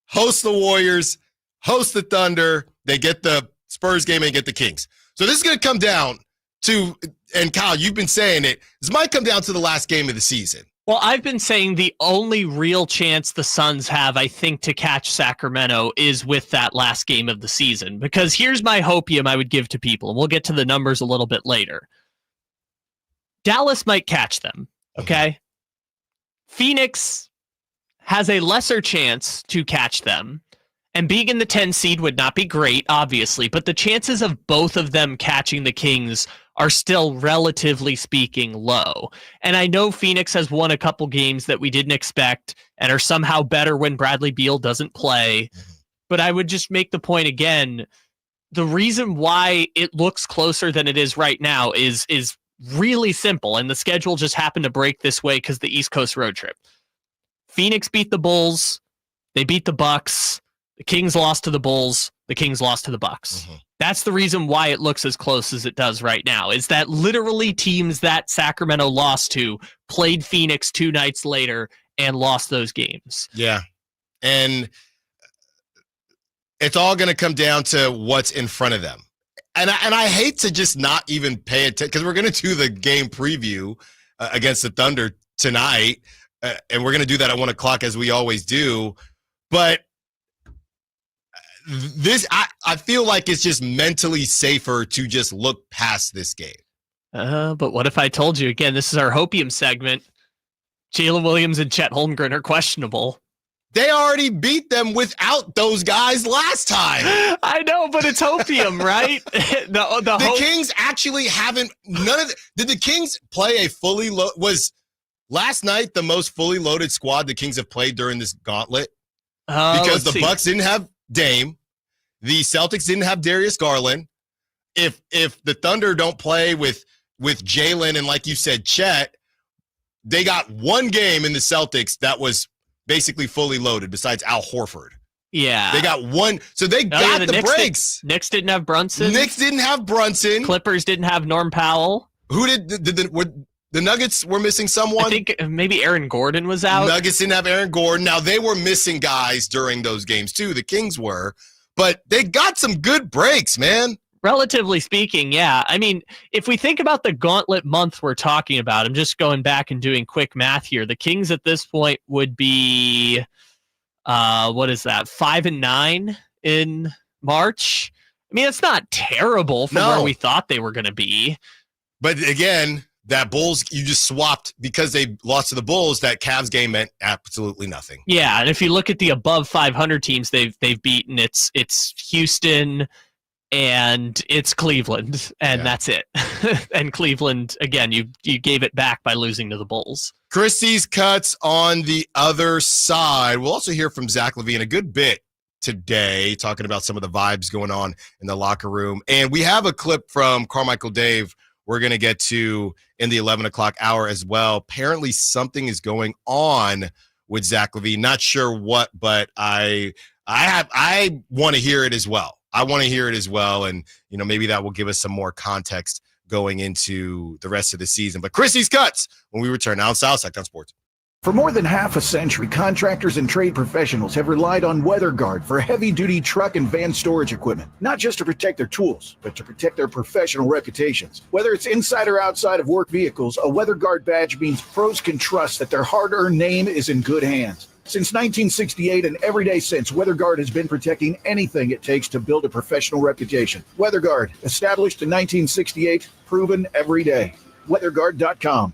host the Warriors, host the Thunder. They get the Spurs game and get the Kings. So this is going to come down to, and Kyle, you've been saying it, this might come down to the last game of the season. Well, I've been saying the only real chance the Suns have, I think, to catch Sacramento is with that last game of the season. Because here's my hopium I would give to people, and we'll get to the numbers a little bit later. Dallas might catch them, okay? Phoenix has a lesser chance to catch them. And being in the 10 seed would not be great, obviously, but the chances of both of them catching the Kings are still, relatively speaking, low. And I know Phoenix has won a couple games that we didn't expect and are somehow better when Bradley Beal doesn't play. But I would just make the point again, the reason why it looks closer than it is right now is really simple, and the schedule just happened to break this way because the East Coast road trip. Phoenix beat the Bulls, they beat the Bucks, the Kings lost to the Bulls, the Kings lost to the Bucks. That's the reason why it looks as close as it does right now, is that literally teams that Sacramento lost to played Phoenix 2 nights later and lost those games. Yeah. And it's all going to come down to what's in front of them. And I hate to just not even pay attention, because we're going to do the game preview against the Thunder tonight, and we're going to do that at 1 o'clock as we always do. But this, I feel like it's just mentally safer to just look past this game. But what if I told you, again, this is our hopium segment, Jalen Williams and Chet Holmgren are questionable. They already beat them without those guys last time. I know, but it's hopium, right? The Kings actually haven't, did the Kings play a fully was last night the most fully loaded squad the Kings have played during this gauntlet? Because the Bucks didn't have Dame. The Celtics didn't have Darius Garland. If the Thunder don't play with Jalen and, like you said, Chet, they got one game in the Celtics that was basically fully loaded besides Al Horford. Yeah. They got one. So they got the Knicks breaks. Knicks didn't have Brunson. Knicks didn't have Brunson. Clippers didn't have Norm Powell. Who did the Nuggets were missing someone? I think maybe Aaron Gordon was out. Nuggets didn't have Aaron Gordon. Now, they were missing guys during those games too. The Kings were. But they got some good breaks, man. Relatively speaking, yeah. I mean, if we think about the gauntlet month we're talking about, I'm just going back and doing quick math here. The Kings at this point would be, 5-9 in March. I mean, it's not terrible from where we thought they were going to be. But again, that Bulls, you just swapped because they lost to the Bulls. That Cavs game meant absolutely nothing. Yeah, and if you look at the above 500 teams they've beaten, it's Houston and it's Cleveland, and that's it. And Cleveland, again, you gave it back by losing to the Bulls. Christie's cuts on the other side. We'll also hear from Zach LaVine a good bit today, talking about some of the vibes going on in the locker room. And we have a clip from Carmichael Dave we're going to get to in the 11 o'clock hour as well. Apparently something is going on with Zach LaVine. Not sure what, but I want to hear it as well. I want to hear it as well. And, maybe that will give us some more context going into the rest of the season. But Christie's Cuts when we return now on Sacktown Sports. For more than half a century, contractors and trade professionals have relied on WeatherGuard for heavy-duty truck and van storage equipment, not just to protect their tools, but to protect their professional reputations. Whether it's inside or outside of work vehicles, a WeatherGuard badge means pros can trust that their hard-earned name is in good hands. Since 1968 and every day since, WeatherGuard has been protecting anything it takes to build a professional reputation. WeatherGuard, established in 1968, proven every day. WeatherGuard.com.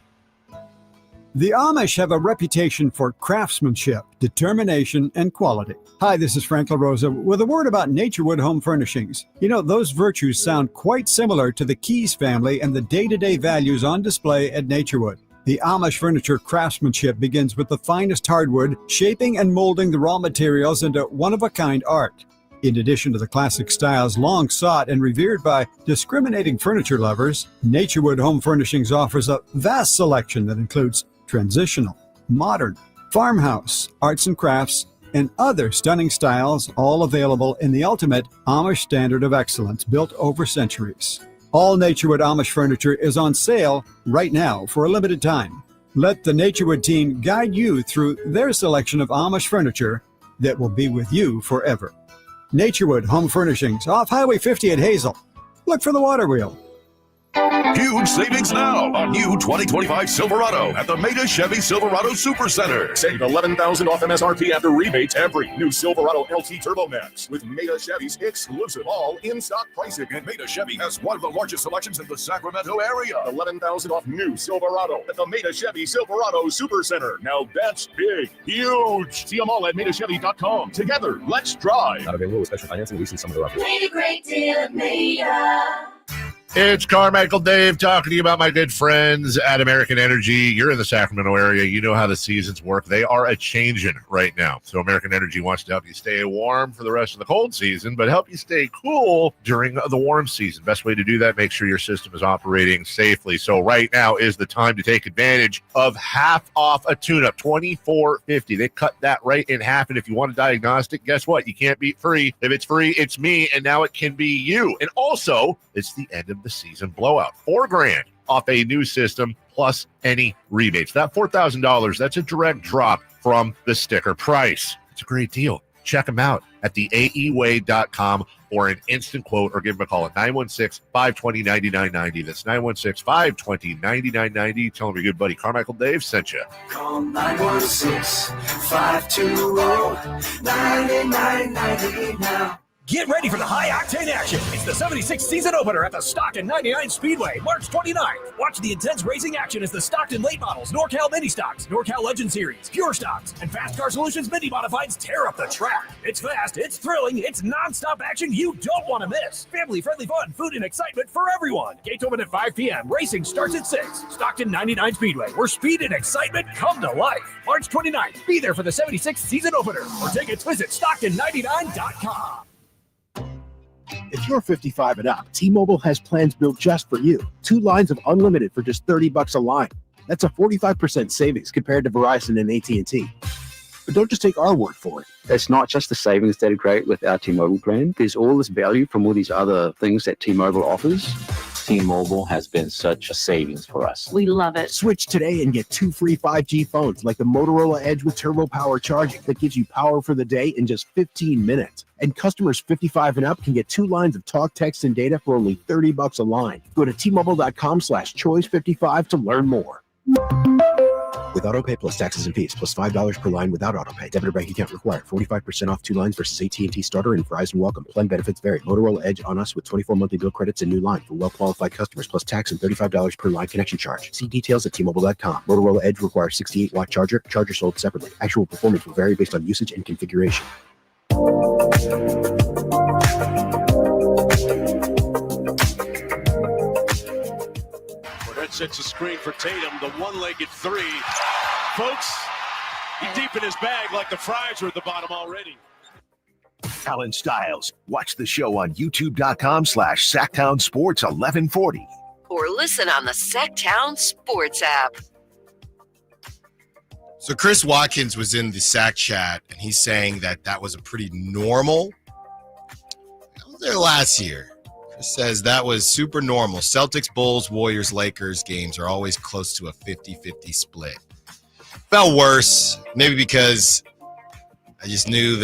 The Amish have a reputation for craftsmanship, determination, and quality. Hi, this is Frank LaRosa with a word about Naturewood Home Furnishings. You know, those virtues sound quite similar to the Keys family and the day-to-day values on display at Naturewood. The Amish furniture craftsmanship begins with the finest hardwood, shaping and molding the raw materials into one-of-a-kind art. In addition to the classic styles long sought and revered by discriminating furniture lovers, Naturewood Home Furnishings offers a vast selection that includes transitional, modern, farmhouse, arts and crafts, and other stunning styles, all available in the ultimate Amish standard of excellence built over centuries. All Naturewood Amish furniture is on sale right now for a limited time. Let the Naturewood team guide you through their selection of Amish furniture that will be with you forever. Naturewood Home Furnishings, off Highway 50 at Hazel. Look for the water wheel. Huge savings now on new 2025 Silverado at the Meta Chevy Silverado Supercenter. Save $11,000 off MSRP after rebates every new Silverado LT Turbo Max with Meta Chevy's exclusive all-in-stock pricing. And Meta Chevy has one of the largest selections in the Sacramento area. $11,000 off new Silverado at the Meta Chevy Silverado Supercenter. Now that's big, huge. See them all at MetaChevy.com. Together, let's drive. Not available with special financing. We see some of the rough. Made a great deal at Meta. It's Carmichael Dave talking to you about my good friends at American Energy. You're in the Sacramento area. You know how the seasons work. They are a-changing right now. So American Energy wants to help you stay warm for the rest of the cold season, but help you stay cool during the warm season. Best way to do that, make sure your system is operating safely. So right now is the time to take advantage of half off a tune-up, $24.50. They cut that right in half, and if you want a diagnostic, guess what? You can't beat free. If it's free, it's me, and now it can be you. And also, it's the end of the season blowout. $4,000 off a new system plus any rebates. That $4,000, that's a direct drop from the sticker price. It's a great deal. Check them out at theaeway.com or an instant quote, or give them a call at 916-520-9990. That's 916-520-9990. Tell them your good buddy Carmichael Dave sent you. Call 916-520-9990 now. Get ready for the high-octane action. It's the 76th season opener at the Stockton 99 Speedway, March 29th. Watch the intense racing action as the Stockton Late Models, NorCal Mini Stocks, NorCal Legend Series, Pure Stocks, and Fast Car Solutions Mini Modifieds tear up the track. It's fast, it's thrilling, it's non-stop action you don't want to miss. Family-friendly fun, food, and excitement for everyone. Gates open at 5 p.m. Racing starts at 6. Stockton 99 Speedway, where speed and excitement come to life. March 29th. Be there for the 76th season opener. For tickets, visit Stockton99.com. If you're 55 and up, T-Mobile has plans built just for you. 2 lines of unlimited for just $30 a line. That's a 45% savings compared to Verizon and AT&T. But don't just take our word for it. It's not just the savings that are great with our T-Mobile plan. There's all this value from all these other things that T-Mobile offers. T-Mobile has been such a savings for us. We love it. Switch today and get 2 free 5G phones like the Motorola Edge with Turbo Power charging that gives you power for the day in just 15 minutes. And customers 55 and up can get 2 lines of talk, text, and data for only $30 a line. Go to T-Mobile.com/choice55 to learn more. With AutoPay plus taxes and fees, plus $5 per line without AutoPay. Debit or bank account required. 45% off 2 lines versus AT&T Starter and Verizon Welcome. Plan benefits vary. Motorola Edge on us with 24 monthly bill credits and new line for well-qualified customers, plus tax and $35 per line connection charge. See details at T-Mobile.com. Motorola Edge requires 68-watt charger. Charger sold separately. Actual performance will vary based on usage and configuration. Sets a screen for Tatum, the one-legged three. Folks, he's deep in his bag like the fries are at the bottom already. Allen Stiles. Watch the show on youtube.com/Sacktown Sports 1140. Or listen on the Sacktown Sports app. So Chris Watkins was in the Sack chat, and he's saying that was a pretty normal. I was there last year. Says that was super normal. Celtics, Bulls, Warriors, Lakers games are always close to a 50-50 split. Felt worse, maybe because I just knew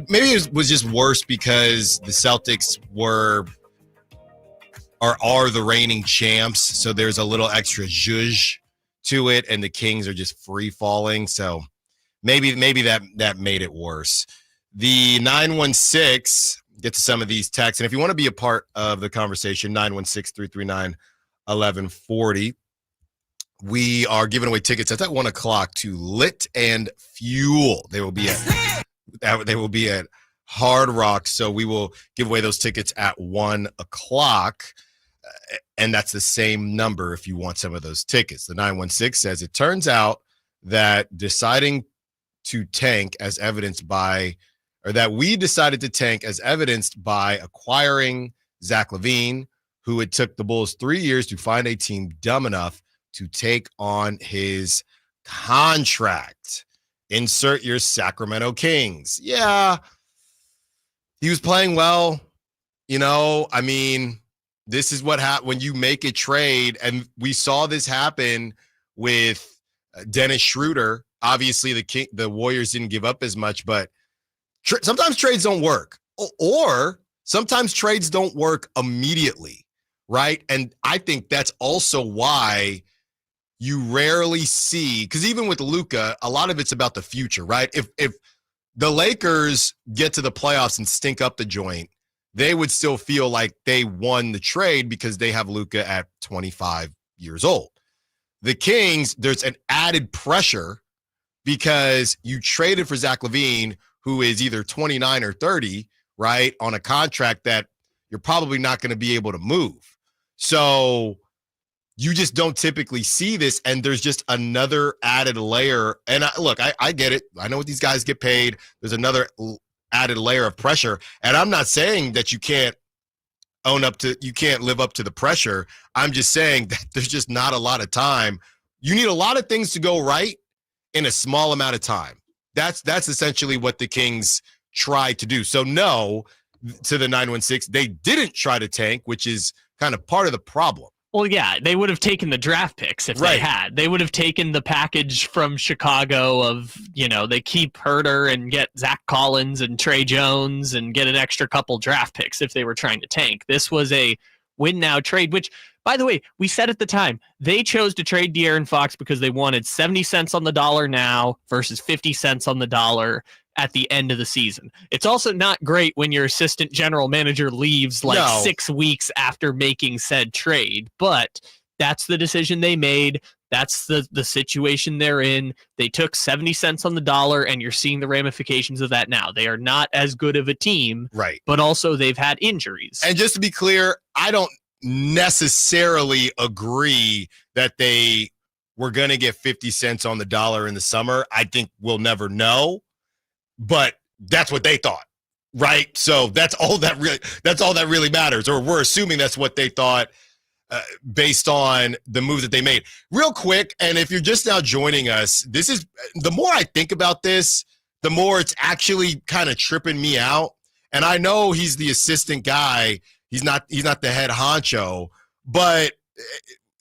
maybe it was just worse because the Celtics are the reigning champs, so there's a little extra zhuzh to it, and the Kings are just free falling. So maybe that made it worse. The 916, get to some of these texts. And if you want to be a part of the conversation, 916-339-1140. We are giving away tickets at 1 o'clock to Lit and Fuel. They will be at Hard Rock. So we will give away those tickets at 1 o'clock. And that's the same number if you want some of those tickets. The 916 says it turns out that deciding to tank as evidenced by, or that we decided to tank as evidenced by acquiring Zach LaVine, who it took the Bulls 3 years to find a team dumb enough to take on his contract. Insert your Sacramento Kings. Yeah, he was playing well. I mean, this is what happens when you make a trade, and we saw this happen with Dennis Schroeder. Obviously, the Warriors didn't give up as much, but sometimes trades don't work, or sometimes trades don't work immediately, right? And I think that's also why you rarely see, because even with Luka, a lot of it's about the future, right? If the Lakers get to the playoffs and stink up the joint, they would still feel like they won the trade because they have Luka at 25 years old. The Kings, there's an added pressure because you traded for Zach LaVine, who is either 29 or 30, right, on a contract that you're probably not going to be able to move. So you just don't typically see this, and there's just another added layer. And I get it. I know what these guys get paid. There's another added layer of pressure, and I'm not saying that you can't live up to the pressure. I'm just saying that there's just not a lot of time. You need a lot of things to go right in a small amount of time. That's essentially what the Kings tried to do. So no, to the 916, they didn't try to tank, which is kind of part of the problem. Well, yeah, they would have taken the draft picks if they had. They would have taken the package from Chicago of, they keep Herter and get Zach Collins and Trey Jones and get an extra couple draft picks if they were trying to tank. This was a win-now trade, which, by the way, we said at the time, they chose to trade De'Aaron Fox because they wanted 70 cents on the dollar now versus 50 cents on the dollar at the end of the season. It's also not great when your assistant general manager leaves 6 weeks after making said trade, but that's the decision they made. That's the situation they're in. They took 70 cents on the dollar, and you're seeing the ramifications of that now. They are not as good of a team, right? But also they've had injuries. And just to be clear, I don't necessarily agree that they were going to get 50 cents on the dollar in the summer. I think we'll never know. But that's what they thought, right? So that's all that really matters. Or we're assuming that's what they thought based on the move that they made. Real quick, and if you're just now joining us, this is the more I think about this, the more it's actually kind of tripping me out. And I know he's the assistant guy. He's not the head honcho. But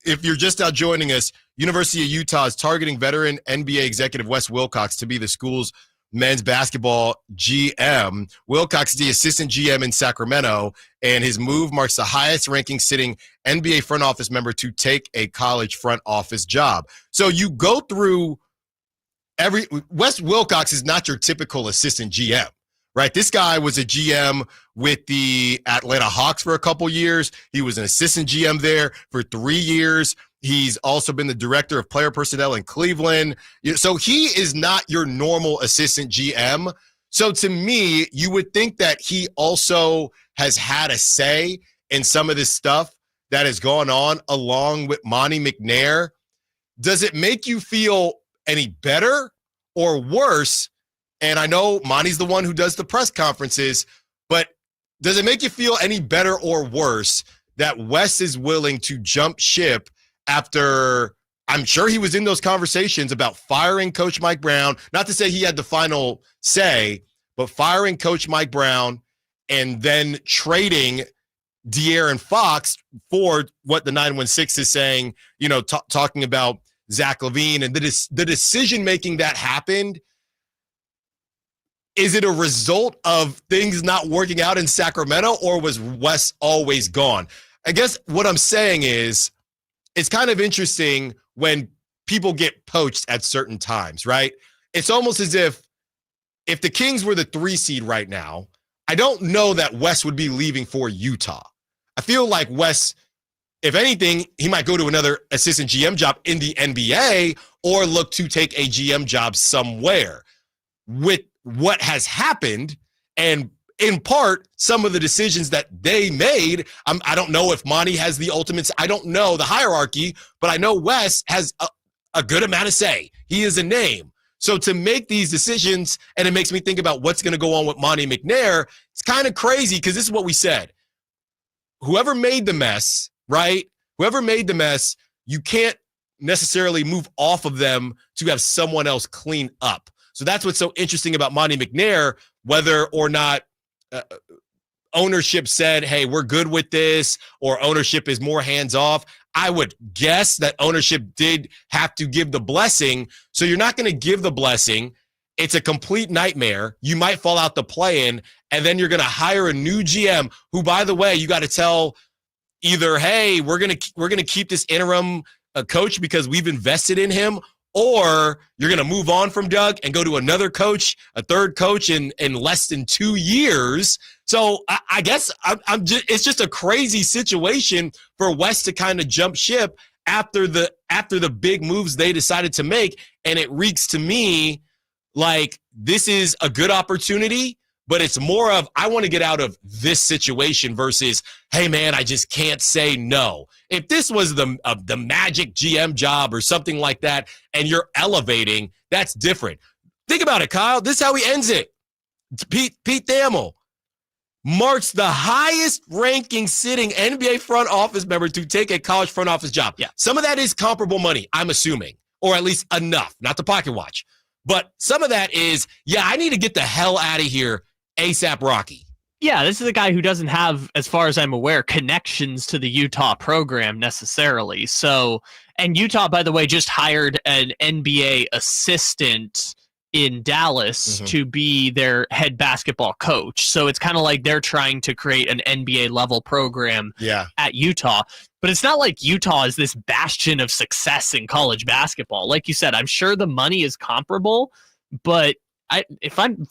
if you're just now joining us, University of Utah is targeting veteran NBA executive Wes Wilcox to be the school's men's basketball GM. Wilcox is the assistant GM in Sacramento, and his move marks the highest ranking sitting NBA front office member to take a college front office job. So you go through Wes Wilcox is not your typical assistant GM, right? This guy was a GM with the Atlanta Hawks for a couple years. He was an assistant GM there for 3 years. He's also been the director of player personnel in Cleveland. So he is not your normal assistant GM. So to me, you would think that he also has had a say in some of this stuff that has gone on along with Monty McNair. Does it make you feel any better or worse? And I know Monty's the one who does the press conferences, but does it make you feel any better or worse that Wes is willing to jump ship after, I'm sure he was in those conversations about firing Coach Mike Brown, not to say he had the final say, but firing Coach Mike Brown and then trading De'Aaron Fox for what the 916 is saying, talking about Zach LaVine and the decision-making that happened. Is it a result of things not working out in Sacramento, or was Wes always gone? I guess what I'm saying is, it's kind of interesting when people get poached at certain times, right? it's almost as if the Kings were the 3 seed right now, I don't know that Wes would be leaving for Utah. I feel like Wes, if anything, he might go to another assistant GM job in the NBA or look to take a GM job somewhere. With what has happened, and in part, some of the decisions that they made, I don't know if Monty has the ultimates. I don't know the hierarchy, but I know Wes has a good amount of say. He is a name. So to make these decisions, and it makes me think about what's going to go on with Monty McNair, it's kind of crazy because this is what we said. Whoever made the mess, right? Whoever made the mess, you can't necessarily move off of them to have someone else clean up. So that's what's so interesting about Monty McNair, whether or not ownership said, hey, we're good with this, or ownership is more hands-off. I would guess that ownership did have to give the blessing. So you're not going to give the blessing. It's a complete nightmare. You might fall out the play-in, and then you're going to hire a new GM who, by the way, you got to tell either, hey, we're going to keep this interim coach because we've invested in him, or you're going to move on from Doug and go to another coach, a third coach in less than 2 years. So I guess it's just a crazy situation for West to kind of jump ship after the big moves they decided to make. And it reeks to me like this is a good opportunity, but it's more of, I want to get out of this situation versus, hey man, I just can't say no. If this was the magic GM job or something like that, and you're elevating, that's different. Think about it, Kyle. This is how he ends it. Pete Thamel marks the highest ranking sitting NBA front office member to take a college front office job. Yeah. Some of that is comparable money, I'm assuming, or at least enough, not the pocket watch. But some of that is, yeah, I need to get the hell out of here ASAP Rocky. Yeah, this is a guy who doesn't have, as far as I'm aware, connections to the Utah program necessarily. So, and Utah, by the way, just hired an NBA assistant in Dallas to be their head basketball coach. So it's kind of like they're trying to create an NBA level program at Utah. But it's not like Utah is this bastion of success in college basketball. Like you said, I'm sure the money is comparable, but if I'm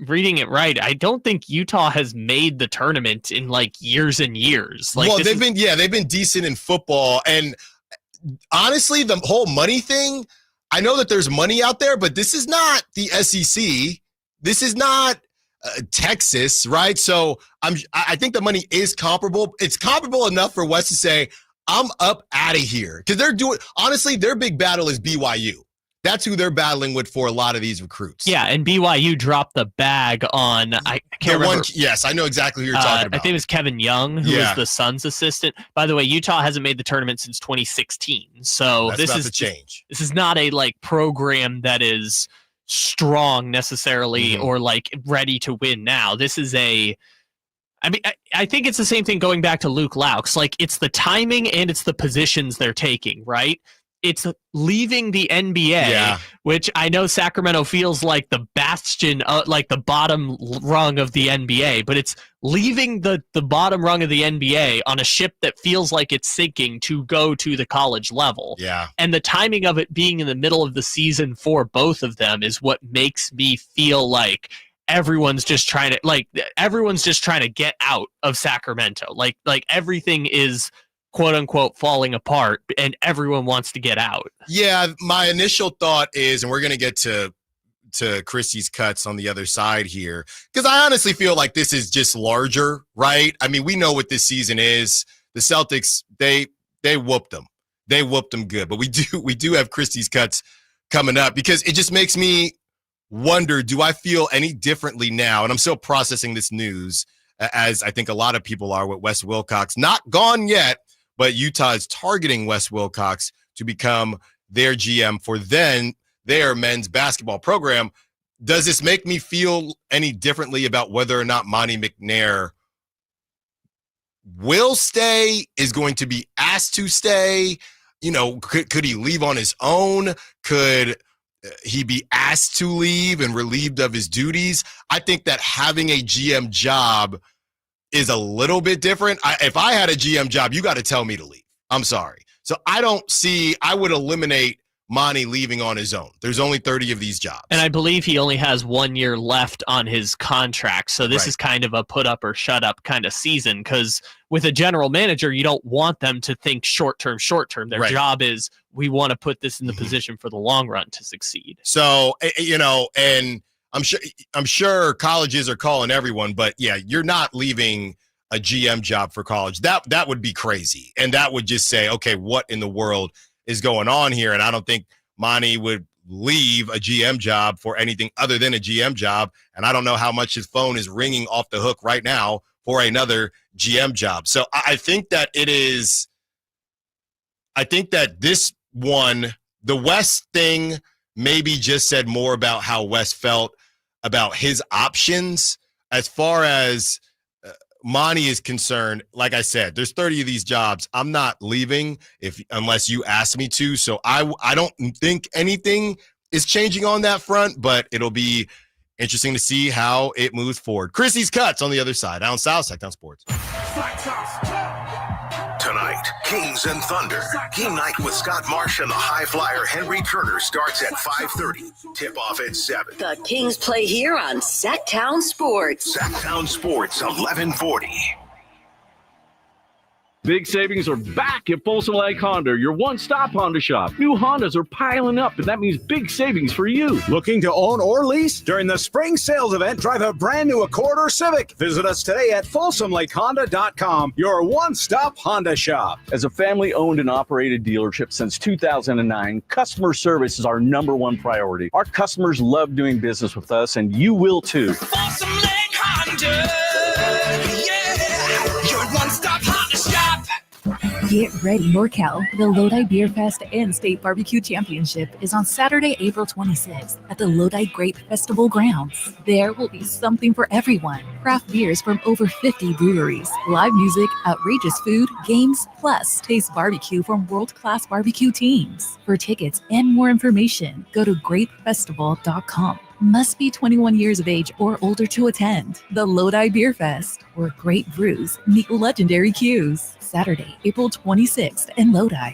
reading it right, I don't think Utah has made the tournament in like years and years. Like, well, they've been decent in football. And honestly, the whole money thing, I know that there's money out there, but this is not the SEC. This is not Texas, right? So I think the money is comparable. It's comparable enough for West to say, I'm up out of here. Because honestly, their big battle is BYU. That's who they're battling with for a lot of these recruits. Yeah, and BYU dropped the bag on, I can't remember. Yes, I know exactly who you're talking about. I think it was Kevin Young, who was the Suns assistant. By the way, Utah hasn't made the tournament since 2016. So this is change. This is not a program that is strong necessarily or ready to win now. This is I think it's the same thing going back to Luke Laux. It's the timing and it's the positions they're taking, right? It's leaving the NBA, which I know Sacramento feels like the bastion, like the bottom rung of the NBA, but it's leaving the bottom rung of the NBA on a ship that feels like it's sinking to go to the college level. Yeah. And the timing of it being in the middle of the season for both of them is what makes me feel like everyone's just trying to get out of Sacramento. Like everything is quote unquote falling apart and everyone wants to get out. Yeah, my initial thought is, and we're going to get to Christie's cuts on the other side here, because I honestly feel like this is just larger, right? I mean, we know what this season is. The Celtics, they whooped them. They whooped them good. But we do have Christie's cuts coming up, because it just makes me wonder, do I feel any differently now? And I'm still processing this news, as I think a lot of people are, with Wes Wilcox. Not gone yet, but Utah is targeting Wes Wilcox to become their GM for their men's basketball program. Does this make me feel any differently about whether or not Monty McNair will stay, is going to be asked to stay? You know, could he leave on his own? Could he be asked to leave and relieved of his duties? I think that having a GM job is a little bit different. If I had a GM job, you got to tell me to leave. I'm sorry. So I would eliminate Monty leaving on his own. There's only 30 of these jobs. And I believe he only has 1 year left on his contract. So this is kind of a put up or shut up kind of season, because with a general manager, you don't want them to think short term. Their job is, we want to put this in the position for the long run to succeed. So, and I'm sure colleges are calling everyone, but yeah, you're not leaving a GM job for college. That would be crazy. And that would just say, okay, what in the world is going on here? And I don't think Monty would leave a GM job for anything other than a GM job. And I don't know how much his phone is ringing off the hook right now for another GM job. So I think that this one, the West thing, maybe just said more about how West felt about his options. As far as Monty is concerned, like I said, there's 30 of these jobs. I'm not leaving unless you ask me to. So I don't think anything is changing on that front, but it'll be interesting to see how it moves forward. Chrissy's Cuts on the other side. Allen Stiles, Sacktown Sports. Tonight, Kings and Thunder. Game night with Scott Marsh and the high flyer Henry Turner starts at 5:30. Tip-off at 7. The Kings play here on Sacktown Sports. Sacktown Sports, 1140. Big savings are back at Folsom Lake Honda, your one-stop Honda shop. New Hondas are piling up, and that means big savings for you. Looking to own or lease? During the spring sales event, drive a brand new Accord or Civic. Visit us today at folsomlakehonda.com, your one-stop Honda shop. As a family-owned and operated dealership since 2009, customer service is our number one priority. Our customers love doing business with us, and you will too. Folsom Lake Honda, yeah, your one-stop Honda shop. Get ready, NorCal. The Lodi Beer Fest and State Barbecue Championship is on Saturday, April 26th at the Lodi Grape Festival grounds. There will be something for everyone. Craft beers from over 50 breweries, live music, outrageous food, games, plus taste barbecue from world-class barbecue teams. For tickets and more information, go to grapefestival.com. Must be 21 years of age or older to attend. The Lodi Beer Fest, where great brews meet legendary cues. Saturday, April 26th in Lodi.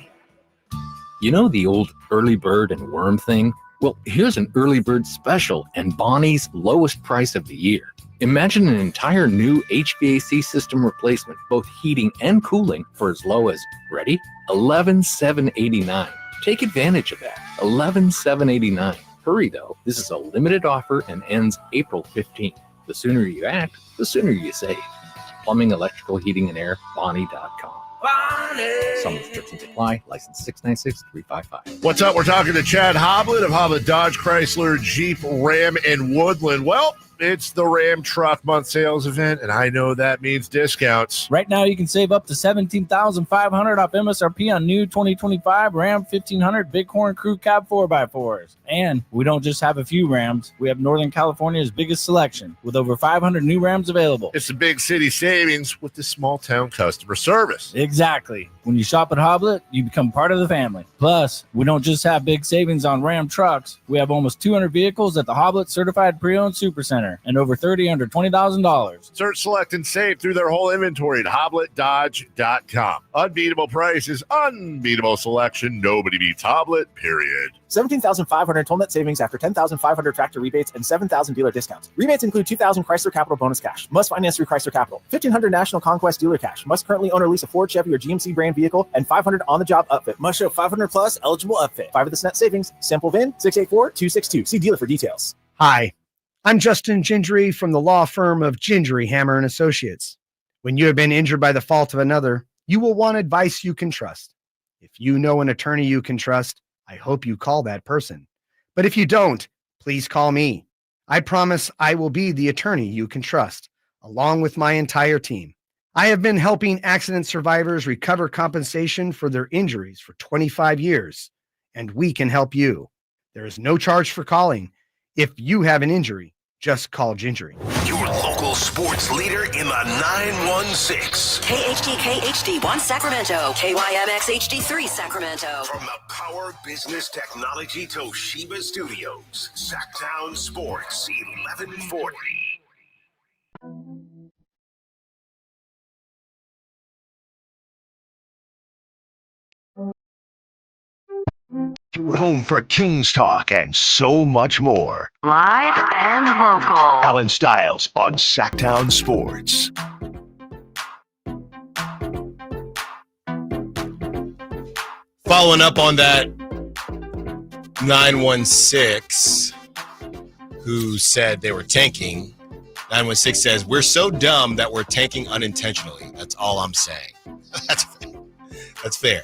You know the old early bird and worm thing? Well, here's an early bird special and Bonnie's lowest price of the year. Imagine an entire new HVAC system replacement, both heating and cooling, for as low as, ready? $11,789. Take advantage of that. $11,789. Hurry though, this is a limited offer and ends April 15th. The sooner you act, the sooner you save. Plumbing, electrical, heating, and air, Bonnie.com. Some restrictions apply. License 696-355. What's up? We're talking to Chad Hoblet of Hoblet Dodge Chrysler Jeep Ram in Woodland. Well, it's the Ram Truck Month sales event, and I know that means discounts. Right now, you can save up to $17,500 off MSRP on new 2025 Ram 1500 Bighorn Crew Cab 4x4s. And we don't just have a few Rams. We have Northern California's biggest selection, with over 500 new Rams available. It's the big city savings with the small town customer service. Exactly. When you shop at Hoblet, you become part of the family. Plus, we don't just have big savings on Ram trucks. We have almost 200 vehicles at the Hoblet Certified Pre-Owned Super Center and over 30 under $20,000. Search, select, and save through their whole inventory at HobletDodge.com. Unbeatable prices, unbeatable selection. Nobody beats Hoblet, period. $17,500 total net savings after $10,500 tractor rebates and $7,000 dealer discounts. Rebates include $2,000 Chrysler Capital bonus cash. Must finance through Chrysler Capital. $1,500 National Conquest dealer cash. Must currently own or lease a Ford, Chevy, or GMC brand vehicle. And $500 on-the-job upfit. Must show 500 plus eligible upfit. 5 of this net savings. Sample VIN 684-262. See dealer for details. Hi, I'm Justin Gingery from the law firm of Gingery, Hammer & Associates. When you have been injured by the fault of another, you will want advice you can trust. If you know an attorney you can trust, I hope you call that person. But if you don't, please call me. I promise I will be the attorney you can trust, along with my entire team. I have been helping accident survivors recover compensation for their injuries for 25 years, and we can help you. There is no charge for calling. If you have an injury, just call Gingery. Your local sports leader in the 916. KHD HD1 Sacramento. KYMX HD3 Sacramento. From the Power Business Technology Toshiba Studios. Sacktown Sports 1140. Your home for Kings talk and so much more. Live and local. Allen Stiles on Sacktown Sports. Following up on that 916 who said they were tanking, 916 says, we're so dumb that we're tanking unintentionally. That's all I'm saying. That's fair.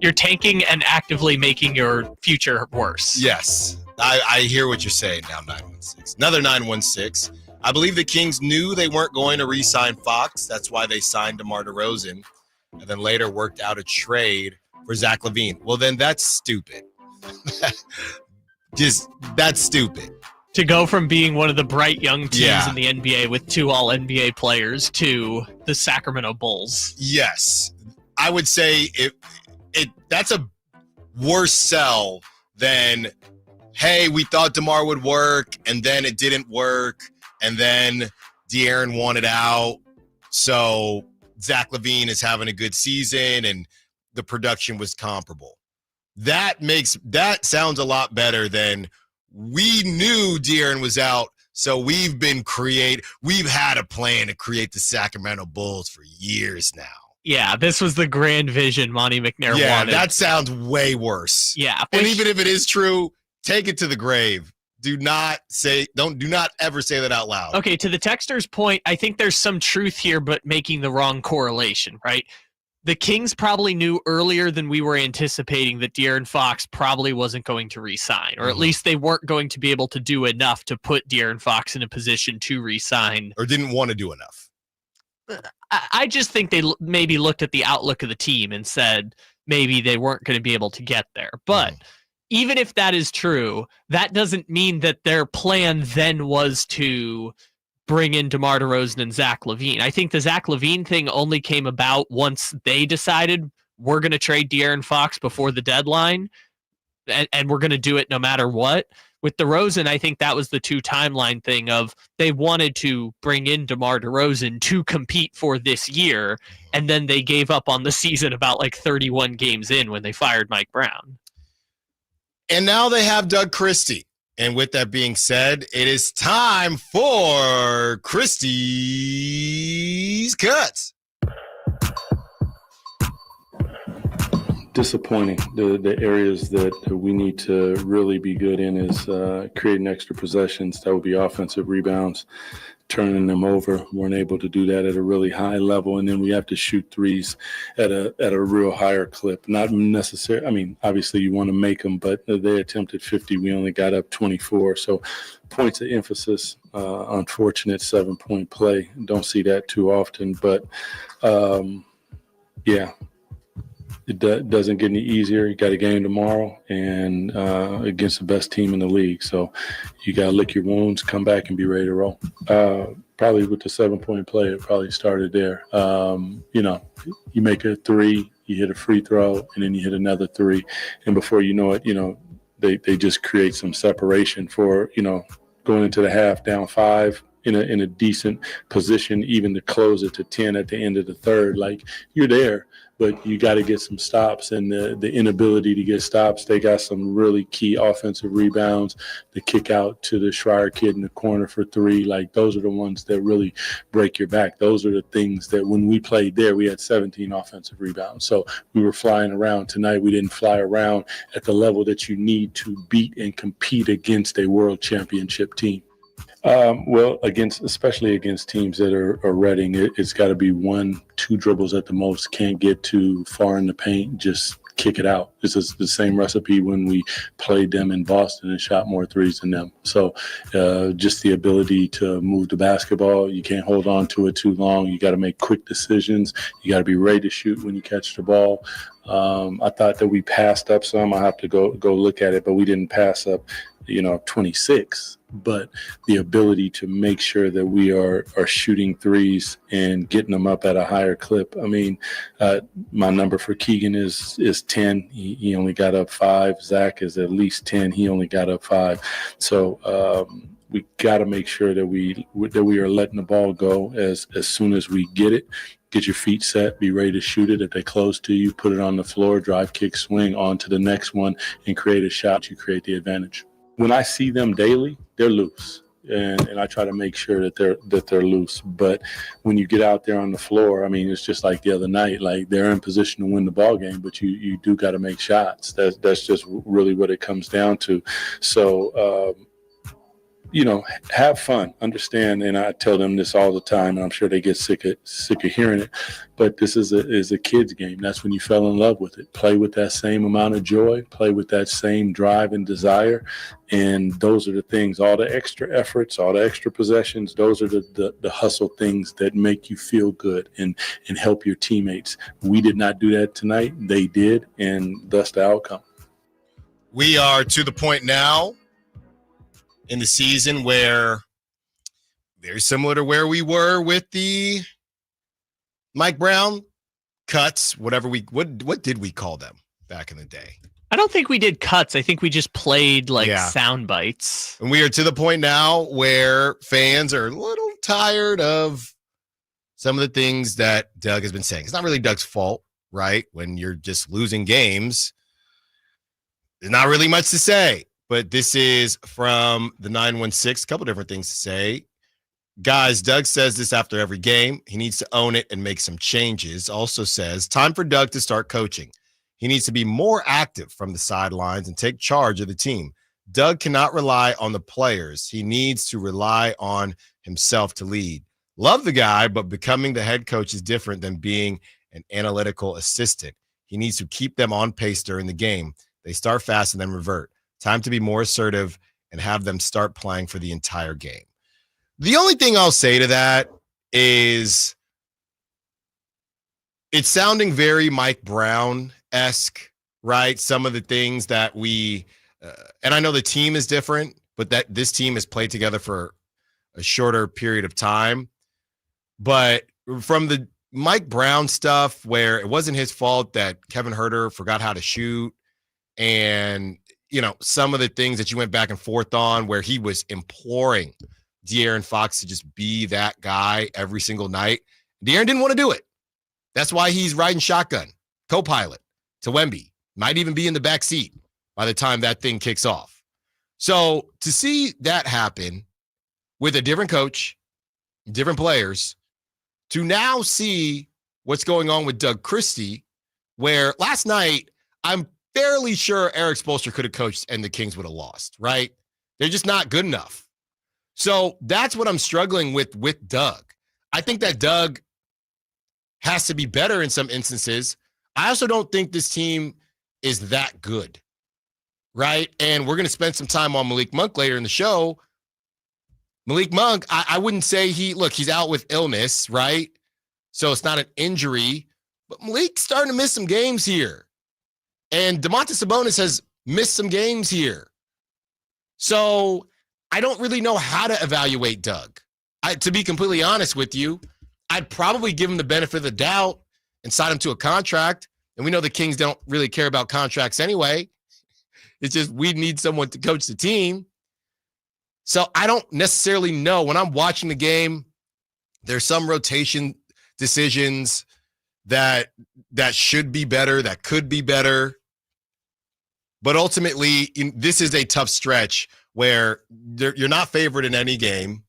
You're tanking and actively making your future worse. Yes. I hear what you're saying now, 916. Another 916. I believe the Kings knew they weren't going to re-sign Fox. That's why they signed DeMar DeRozan and then later worked out a trade for Zach LaVine. Well, then that's stupid. That's stupid. To go from being one of the bright young teams in the NBA with 2 All-NBA players to the Sacramento Bulls. Yes. I would say that's a worse sell than, hey, we thought DeMar would work, and then it didn't work, and then De'Aaron wanted out, so Zach LaVine is having a good season, and the production was comparable. That sounds a lot better than we knew De'Aaron was out, so we've had a plan to create the Sacramento Bulls for years now. Yeah, this was the grand vision Monty McNair wanted. Yeah, that sounds way worse. Yeah. And even if it is true, take it to the grave. Do not ever say that out loud. Okay, to the texter's point, I think there's some truth here, but making the wrong correlation, right? The Kings probably knew earlier than we were anticipating that De'Aaron Fox probably wasn't going to re-sign, or at least they weren't going to be able to do enough to put De'Aaron Fox in a position to re-sign. Or didn't want to do enough. I just think they maybe looked at the outlook of the team and said maybe they weren't going to be able to get there. But even if that is true, that doesn't mean that their plan then was to bring in DeMar DeRozan and Zach LaVine. I think the Zach LaVine thing only came about once they decided we're going to trade De'Aaron Fox before the deadline, and we're going to do it no matter what. With DeRozan, I think that was the 2 timeline thing of they wanted to bring in DeMar DeRozan to compete for this year, and then they gave up on the season about 31 games in when they fired Mike Brown. And now they have Doug Christie. And with that being said, it is time for Christie's Cuts. Disappointing. The areas that we need to really be good in is creating extra possessions. That would be offensive rebounds, turning them over. Weren't able to do that at a really high level, and then we have to shoot threes at a real higher clip. Not necessarily. I mean, obviously you want to make them, but they attempted 50. We only got up 24. So points of emphasis. Unfortunate 7-point play. Don't see that too often, but yeah. It doesn't get any easier. You got a game tomorrow and against the best team in the league. So you got to lick your wounds, come back, and be ready to roll. Probably with the 7-point play, it probably started there. You make a 3, you hit a free throw, and then you hit another 3. And before you know it, they just create some separation for, going into the half down 5 in a decent position, even to close it to 10 at the end of the third. Like, you're there. But you got to get some stops, and the inability to get stops. They got some really key offensive rebounds. The kick out to the Schreier kid in the corner for 3. Like, those are the ones that really break your back. Those are the things that when we played there, we had 17 offensive rebounds. So we were flying around. Tonight, we didn't fly around at the level that you need to beat and compete against a world championship team. Well, especially against teams that are Reading, it's got to be 1-2 dribbles at the most. Can't get too far in the paint. Just kick it out. This is the same recipe when we played them in Boston and shot more threes than them. So just the ability to move the basketball. You can't hold on to it too long. You got to make quick decisions. You got to be ready to shoot when you catch the ball. I thought that we passed up some. I have to go look at it, but we didn't pass up 26. But the ability to make sure that we are shooting threes and getting them up at a higher clip. I mean, my number for Keegan is 10. He only got up 5. Zach is at least 10. He only got up 5. So we got to make sure that we are letting the ball go as soon as we get it. get your feet set, be ready to shoot it. If they close to you, put it on the floor, drive, kick, swing on to the next one, and create a shot. You create the advantage. When I see them daily, they're loose. And I try to make sure that they're loose. But when you get out there on the floor, I mean, it's just like the other night. Like, they're in position to win the ball game, but you do got to make shots. That's just really what it comes down to. So, have fun, understand, and I tell them this all the time, and I'm sure they get sick of hearing it, but this is a kid's game. That's when you fell in love with it. Play with that same amount of joy, play with that same drive and desire, and those are the things, all the extra efforts, all the extra possessions, those are the hustle things that make you feel good and help your teammates. We did not do that tonight. They did, and thus the outcome. We are to the point now in the season where, very similar to where we were with the Mike Brown cuts, what did we call them back in the day? I don't think we did cuts. I think we just played sound bites. And we are to the point now where fans are a little tired of some of the things that Doug has been saying. It's not really Doug's fault, right? When you're just losing games, there's not really much to say. But this is from the 916, a couple different things to say. Guys, Doug says this after every game. He needs to own it and make some changes. Also says, time for Doug to start coaching. He needs to be more active from the sidelines and take charge of the team. Doug cannot rely on the players. He needs to rely on himself to lead. Love the guy, but becoming the head coach is different than being an analytical assistant. He needs to keep them on pace during the game. They start fast and then revert. Time to be more assertive and have them start playing for the entire game. The only thing I'll say to that is it's sounding very Mike Brown-esque, right? Some of the things that we and I know the team is different, but that this team has played together for a shorter period of time. But from the Mike Brown stuff, where it wasn't his fault that Kevin Huerter forgot how to shoot, and some of the things that you went back and forth on, where he was imploring De'Aaron Fox to just be that guy every single night. De'Aaron didn't want to do it. That's why he's riding shotgun, co-pilot to Wemby. Might even be in the back seat by the time that thing kicks off. So to see that happen with a different coach, different players, to now see what's going on with Doug Christie, where last night I'm fairly sure Eric Spoelstra could have coached and the Kings would have lost, right? They're just not good enough. So that's what I'm struggling with Doug. I think that Doug has to be better in some instances. I also don't think this team is that good, right? And we're going to spend some time on Malik Monk later in the show. Malik Monk, I wouldn't say he's out with illness, right? So it's not an injury, but Malik's starting to miss some games here. And Domantas Sabonis has missed some games here. So I don't really know how to evaluate Doug. To be completely honest with you, I'd probably give him the benefit of the doubt and sign him to a contract. And we know the Kings don't really care about contracts anyway. It's just we need someone to coach the team. So I don't necessarily know. When I'm watching the game, there's some rotation decisions that should be better, that could be better. But ultimately, this is a tough stretch where you're not favored in any game.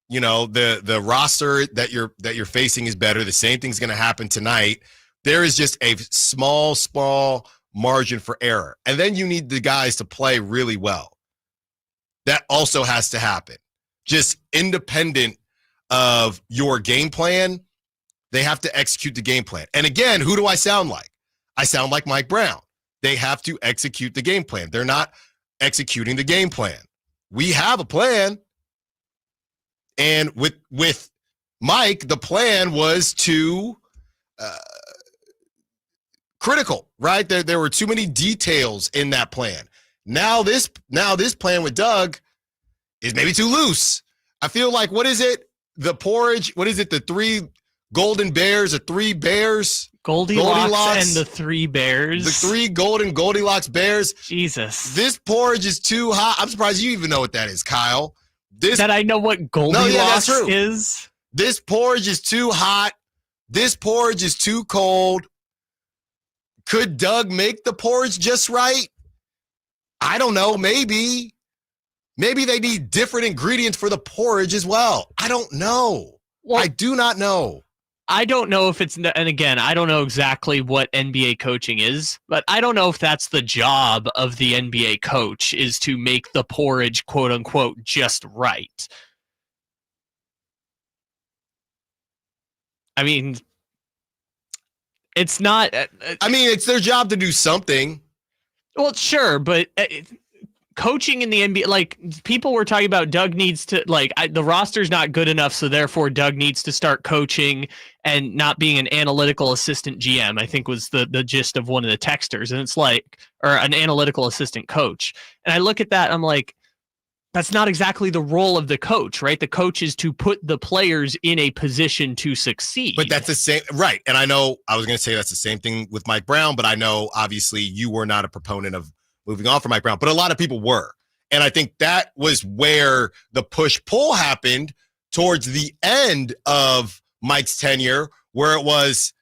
The roster that you're facing is better. The same thing's going to happen tonight. There is just a small margin for error. And then you need the guys to play really well. That also has to happen. Just independent of your game plan, they have to execute the game plan. And again, who do I sound like? I sound like Mike Brown. They have to execute the game plan. They're not executing the game plan. We have a plan. And with Mike, the plan was too critical, right? There were too many details in that plan. Now this plan with Doug is maybe too loose. I feel like, what is it? The porridge, what is it? The three golden bears or three bears? Goldilocks and the three bears. The three golden Goldilocks bears. Jesus. This porridge is too hot. I'm surprised you even know what that is, Kyle. That I know what Goldilocks is. This porridge is too hot This porridge is too cold. Could Doug make the porridge just right? I don't know. Maybe they need different ingredients for the porridge as well. I don't know. I do not know. I don't know if it's, and again, I don't know exactly what NBA coaching is, but I don't know if that's the job of the NBA coach, is to make the porridge, quote unquote, just right. I mean, it's not. I mean, it's their job to do something. Well, sure, but coaching in the NBA, like, people were talking about Doug needs to, the roster's not good enough, so therefore Doug needs to start coaching and not being an analytical assistant GM, I think was the gist of one of the texters. And it's like, or an analytical assistant coach. And I look at that, I'm like, that's not exactly the role of the coach, right? The coach is to put the players in a position to succeed. But that's the same, right? And I know I was going to say that's the same thing with Mike Brown, but I know obviously you were not a proponent of moving on from Mike Brown, but a lot of people were. And I think that was where the push-pull happened towards the end of Mike's tenure, where it was,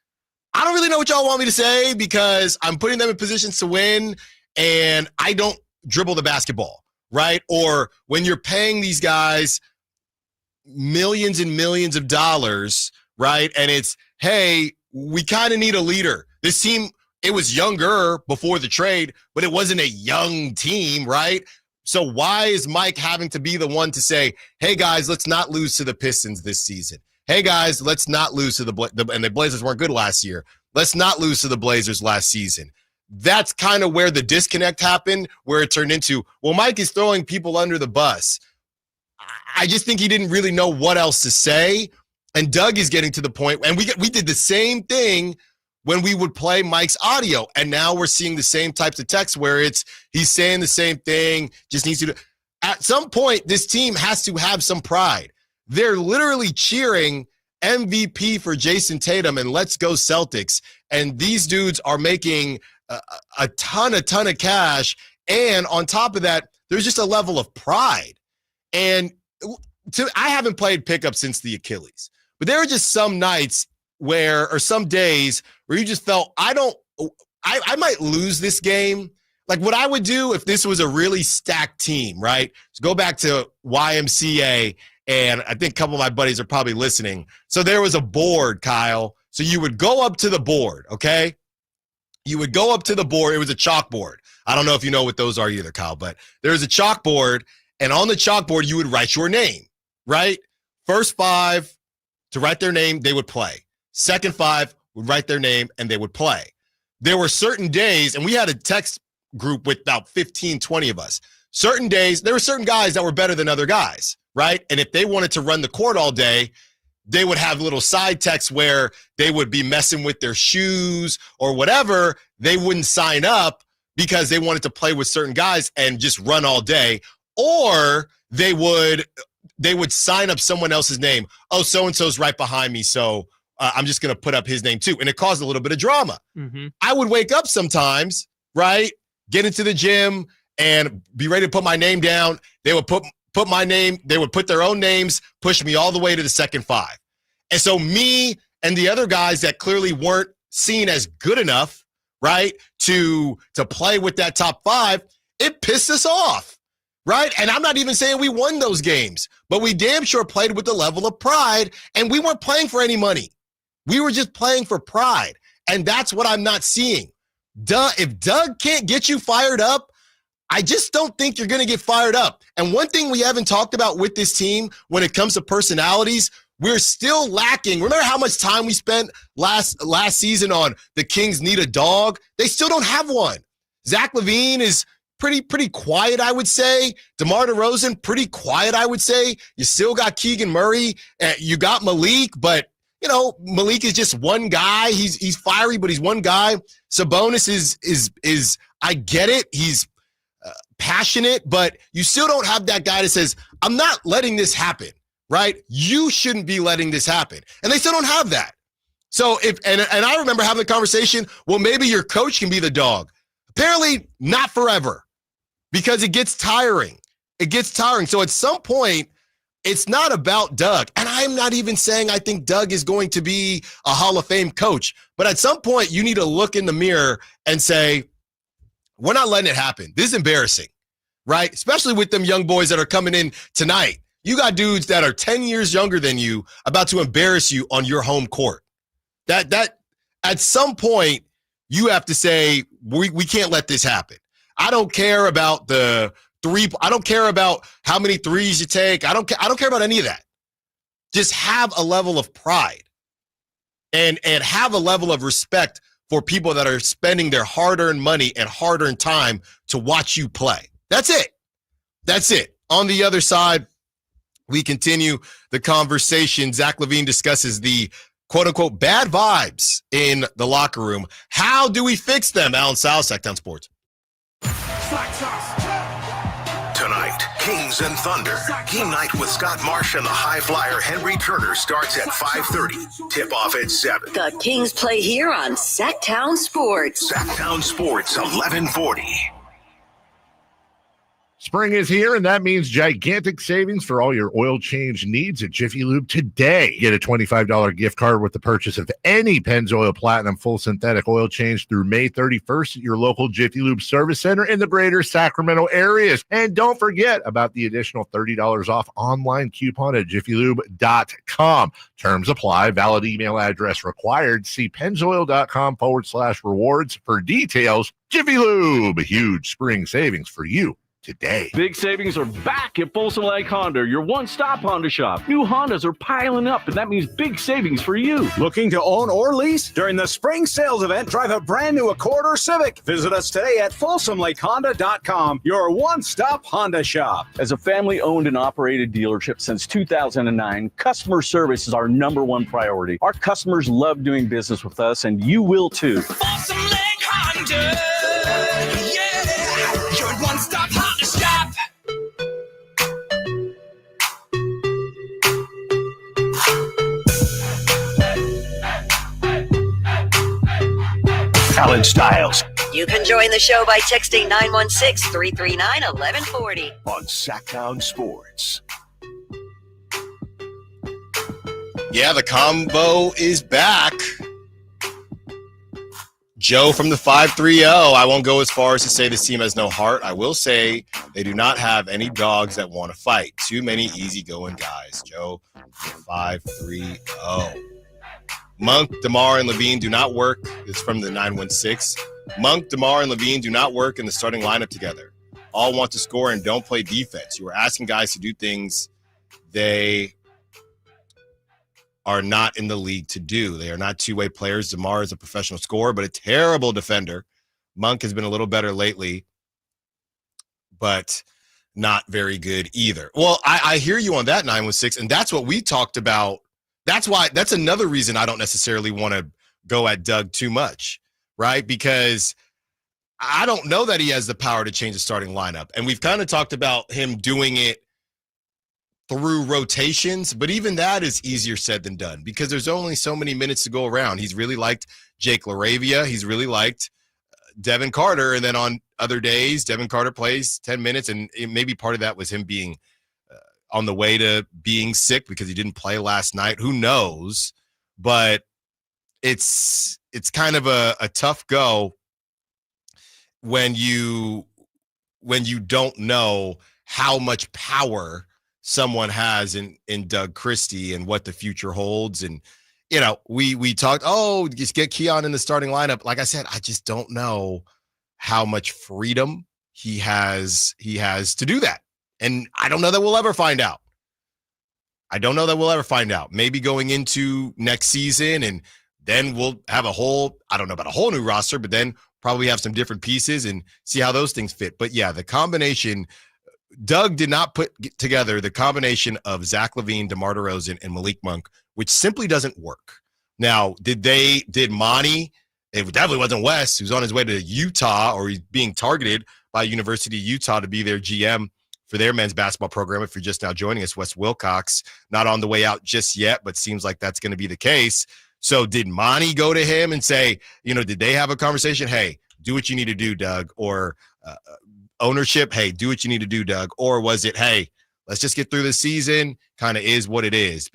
I don't really know what y'all want me to say because I'm putting them in positions to win and I don't dribble the basketball, right? Or when you're paying these guys millions and millions of dollars, right? And it's, hey, we kind of need a leader. This team, it was younger before the trade, but it wasn't a young team, right? So why is Mike having to be the one to say, hey, guys, let's not lose to the Pistons this season? Hey, guys, let's not lose to and the Blazers weren't good last year. Let's not lose to the Blazers last season. That's kind of where the disconnect happened, where it turned into, well, Mike is throwing people under the bus. I just think he didn't really know what else to say. And Doug is getting to the point, and we did the same thing when we would play Mike's audio. And now we're seeing the same types of texts where he's saying the same thing, just needs to. At some point, this team has to have some pride. They're literally cheering MVP for Jason Tatum and let's go Celtics. And these dudes are making a ton of cash. And on top of that, there's just a level of pride. And I haven't played pickup since the Achilles, but there are just some nights or some days where you just felt, I might lose this game. Like what I would do if this was a really stacked team, right? So go back to YMCA, and I think a couple of my buddies are probably listening. So there was a board, Kyle. So you would go up to the board, okay? You would go up to the board. It was a chalkboard. I don't know if you know what those are either, Kyle, but there's a chalkboard, and on the chalkboard, you would write your name, right? First five to write their name, they would play. Second five would write their name, and they would play. There were certain days, and we had a text group with about 15, 20 of us. Certain days, there were certain guys that were better than other guys, right? And if they wanted to run the court all day, they would have little side texts where they would be messing with their shoes or whatever. They wouldn't sign up because they wanted to play with certain guys and just run all day. Or they would sign up someone else's name. Oh, so-and-so's right behind me, so I'm just going to put up his name too. And it caused a little bit of drama. Mm-hmm. I would wake up sometimes, right, get into the gym and be ready to put my name down. They would put my name, they would put their own names, push me all the way to the second five. And so me and the other guys that clearly weren't seen as good enough, right, to play with that top five, it pissed us off, right? And I'm not even saying we won those games, but we damn sure played with the level of pride, and we weren't playing for any money. We were just playing for pride, and that's what I'm not seeing. If Doug can't get you fired up, I just don't think you're going to get fired up. And one thing we haven't talked about with this team when it comes to personalities, we're still lacking. Remember how much time we spent last season on the Kings need a dog? They still don't have one. Zach LaVine is pretty quiet, I would say. DeMar DeRozan, pretty quiet, I would say. You still got Keegan Murray. You got Malik, but you know, Malik is just one guy. He's fiery, but he's one guy. Sabonis is I get it. He's passionate, but you still don't have that guy that says, I'm not letting this happen, right? You shouldn't be letting this happen. And they still don't have that. So and I remember having a conversation, well, maybe your coach can be the dog. Apparently not forever, because it gets tiring. It gets tiring. So at some point, It's not about Doug. And I'm not even saying I think Doug is going to be a Hall of Fame coach. But at some point, you need to look in the mirror and say, we're not letting it happen. This is embarrassing, right? Especially with them young boys that are coming in tonight. You got dudes that are 10 years younger than you about to embarrass you on your home court. That at some point, you have to say, we can't let this happen. I don't care about the three. I don't care about how many threes you take. I don't care about any of that. Just have a level of pride and have a level of respect for people that are spending their hard-earned money and hard-earned time to watch you play. That's it. That's it. On the other side, we continue the conversation. Zach LaVine discusses the quote-unquote bad vibes in the locker room. How do we fix them? Allen Stiles, Sacktown Sports. Tonight, Kings and Thunder. Game night with Scott Marsh and the high flyer Henry Turner starts at 5:30. Tip-off at 7. The Kings play here on Sacktown Sports. Sacktown Sports, 1140. Spring is here, and that means gigantic savings for all your oil change needs at Jiffy Lube today. Get a $25 gift card with the purchase of any Pennzoil Platinum full synthetic oil change through May 31st at your local Jiffy Lube service center in the greater Sacramento areas. And don't forget about the additional $30 off online coupon at jiffylube.com. Terms apply. Valid email address required. See pennzoil.com/rewards for details. Jiffy Lube, huge spring savings for you today. Big savings are back at Folsom Lake Honda, your one-stop Honda shop. New Hondas are piling up, and that means big savings for you. Looking to own or lease? During the spring sales event, drive a brand new Accord or Civic. Visit us today at FolsomLakeHonda.com, your one-stop Honda shop. As a family-owned and operated dealership since 2009, customer service is our number one priority. Our customers love doing business with us, and you will too. Folsom Lake Honda. Yeah, your one-stop Honda shop. Allen Stiles You can join the show by texting 916-339-1140. on Sacktown Sports. Yeah, the combo is back. Joe from the 530. I won't go as far as to say this team has no heart. I will say they do not have any dogs that want to fight. Too many easygoing guys. Joe, 530. Monk, DeMar, and LaVine do not work. It's from the 916. Monk, DeMar, and LaVine do not work in the starting lineup together. All want to score and don't play defense. You are asking guys to do things they are not in the league to do. They are not two-way players. DeMar is a professional scorer, but a terrible defender. Monk has been a little better lately, but not very good either. Well, I hear you on that, 916, and that's what we talked about. That's another reason I don't necessarily want to go at Doug too much, right? Because I don't know that he has the power to change the starting lineup. And we've kind of talked about him doing it through rotations, but even that is easier said than done because there's only so many minutes to go around. He's really liked Jake LaRavia. He's really liked Devin Carter. And then on other days, Devin Carter plays 10 minutes. And maybe part of that was him being on the way to being sick because he didn't play last night. Who knows? But it's kind of a tough go when you don't know how much power someone has in Doug Christie and what the future holds. And, you know, we talked, just get Keon in the starting lineup. Like I said, I just don't know how much freedom he has to do that. And I don't know that we'll ever find out. Maybe going into next season, and then we'll have I don't know about a whole new roster, but then probably have some different pieces and see how those things fit. But yeah, the combination, Doug did not put together the combination of Zach LaVine, DeMar DeRozan, and Malik Monk, which simply doesn't work. Now, did Monty? It definitely wasn't Wes, who's on his way to Utah, or he's being targeted by University of Utah to be their GM for their men's basketball program. If you're just now joining us, Wes Wilcox, not on the way out just yet, but seems like that's going to be the case. So did Monty go to him and say, did they have a conversation? Hey, do what you need to do, Doug. Or ownership, hey, do what you need to do, Doug. Or was it, hey, let's just get through the season, kind of is what it is.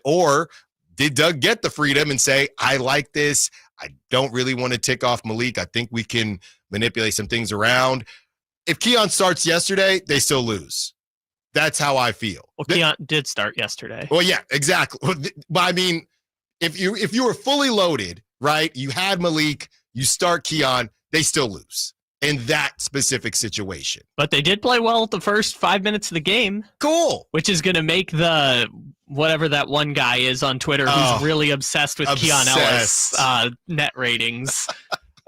Or did Doug get the freedom and say, I like this. I don't really want to tick off Malik. I think we can manipulate some things around. If Keon starts yesterday, they still lose. That's how I feel. Well, Keon did start yesterday. Well, yeah, exactly. But I mean, if you were fully loaded, right, you had Malik, you start Keon, they still lose in that specific situation. But they did play well the first 5 minutes of the game. Cool. Which is going to make the whatever that one guy is on Twitter who's really obsessed with Keon Ellis net ratings.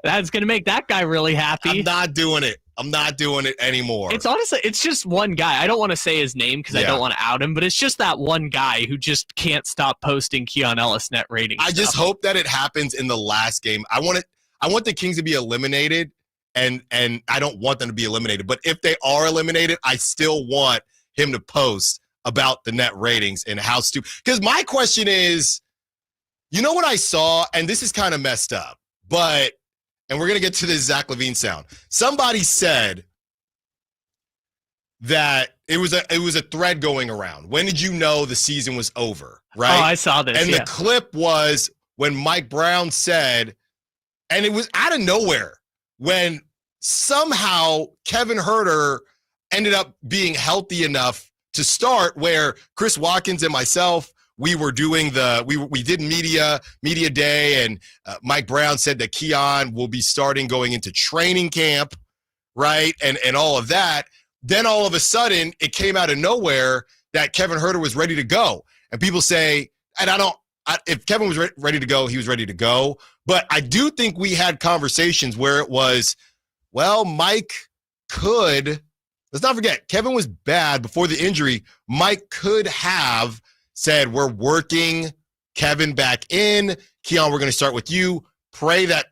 That's going to make that guy really happy. I'm not doing it anymore. It's honestly, it's just one guy. I don't want to say his name because I don't want to out him, but it's just that one guy who just can't stop posting Keon Ellis net ratings. I just hope that it happens in the last game. I want the Kings to be eliminated, and I don't want them to be eliminated. But if they are eliminated, I still want him to post about the net ratings and how stupid. Because my question is, you know what I saw, and this is kind of messed up, but. And we're going to get to this Zach LaVine sound. Somebody said that it was a thread going around. When did you know the season was over, right? Oh, I saw this, And the clip was when Mike Brown said, and it was out of nowhere, when somehow Kevin Huerter ended up being healthy enough to start, where Chris Watkins and myself, we were doing we did media day, and Mike Brown said that Keon will be starting going into training camp, right? And all of that. Then all of a sudden, it came out of nowhere that Kevin Huerter was ready to go. And people say, and if Kevin was ready to go, he was ready to go. But I do think we had conversations where it was, well, Mike could, let's not forget, Kevin was bad before the injury. Mike could have said, we're working Kevin back in. Keon, we're going to start with you. Pray that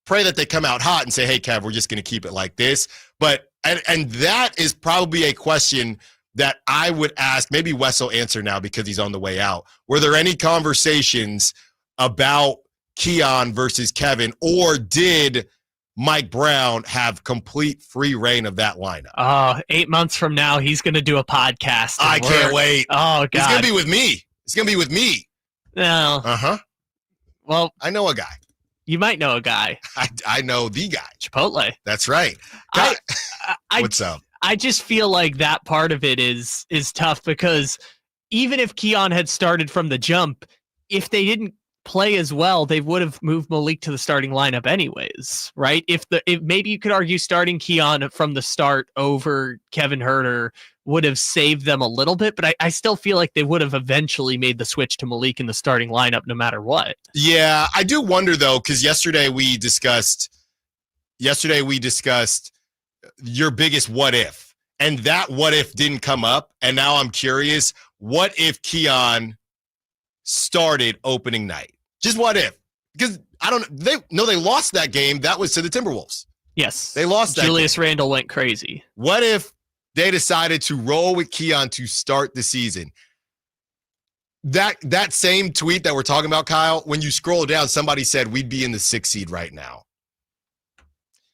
they come out hot and say, hey, Kev, we're just going to keep it like this. But, and that is probably a question that I would ask. Maybe Wes will answer now because he's on the way out. Were there any conversations about Keon versus Kevin, or did Mike Brown have complete free reign of that lineup? 8 months from now, he's going to do a podcast. I can't wait. Oh, God. He's going to be with me. No. Uh-huh. Well, I know a guy. You might know a guy. I know the guy. Chipotle. That's right. What's up? I just feel like that part of it is tough, because even if Keon had started from the jump, if they didn't play as well, they would have moved Malik to the starting lineup anyways, right? If maybe you could argue starting Keon from the start over Kevin Huerter would have saved them a little bit, but I still feel like they would have eventually made the switch to Malik in the starting lineup no matter what. Yeah, I do wonder though, because yesterday we discussed your biggest what if, and that what if didn't come up, and now I'm curious, what if Keon started opening night? Just what if? Because they lost that game. That was to the Timberwolves. Yes. They lost that Julius game. Randle went crazy. What if they decided to roll with Keon to start the season? That same tweet that we're talking about, Kyle, when you scroll down, somebody said we'd be in the 6th seed right now.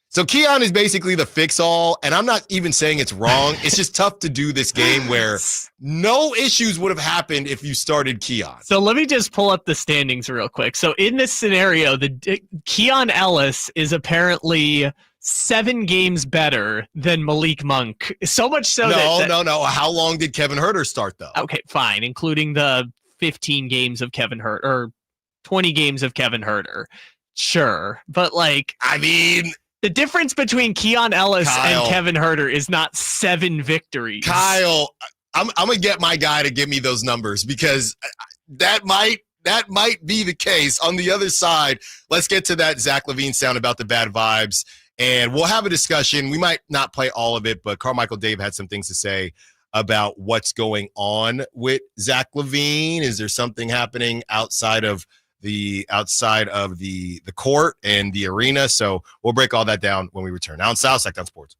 So Keon is basically the fix-all, and I'm not even saying it's wrong. It's just tough to do this game where no issues would have happened if you started Keon. So let me just pull up the standings real quick. So in this scenario, Keon Ellis is apparently 7 games better than Malik Monk. So much so No. How long did Kevin Huerter start, though? Okay, fine, including the 15 games of Kevin Huerter, or 20 games of Kevin Huerter. Sure, but the difference between Keon Ellis and Kevin Huerter is not 7 victories. Kyle, I'm going to get my guy to give me those numbers, because that might be the case. On the other side, let's get to that Zach LaVine sound about the bad vibes, and we'll have a discussion. We might not play all of it, but Carmichael Dave had some things to say about what's going on with Zach LaVine. Is there something happening outside of the court and the arena? So we'll break all that down when we return. Now on South Sacktown Sports.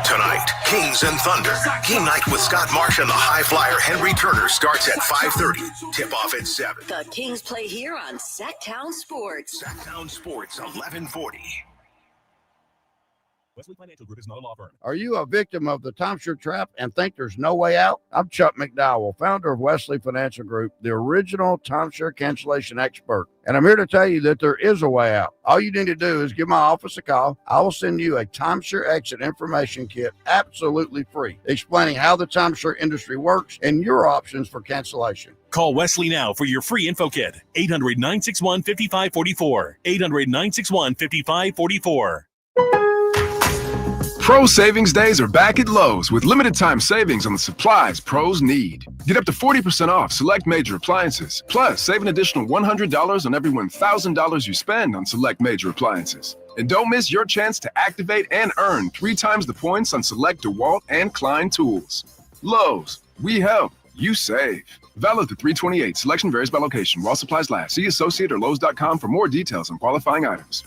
Tonight, Kings and Thunder. Game night with Scott Marsh and the high flyer Henry Turner starts at 5:30. Tip off at 7. The Kings play here on Sacktown Sports. Sacktown Sports, 1140. Wesley Financial Group is not a law firm. Are you a victim of the timeshare trap and think there's no way out? I'm Chuck McDowell, founder of Wesley Financial Group, the original timeshare cancellation expert. And I'm here to tell you that there is a way out. All you need to do is give my office a call. I will send you a timeshare exit information kit absolutely free, explaining how the timeshare industry works and your options for cancellation. Call Wesley now for your free info kit. 800-961-5544. 800-961-5544. Pro Savings Days are back at Lowe's with limited time savings on the supplies pros need. Get up to 40% off select major appliances. Plus, save an additional $100 on every $1,000 you spend on select major appliances. And don't miss your chance to activate and earn 3 times the points on select DeWalt and Klein tools. Lowe's, we help, you save. Valid to 3/28. Selection varies by location. While supplies last. See associate or Lowe's.com for more details on qualifying items.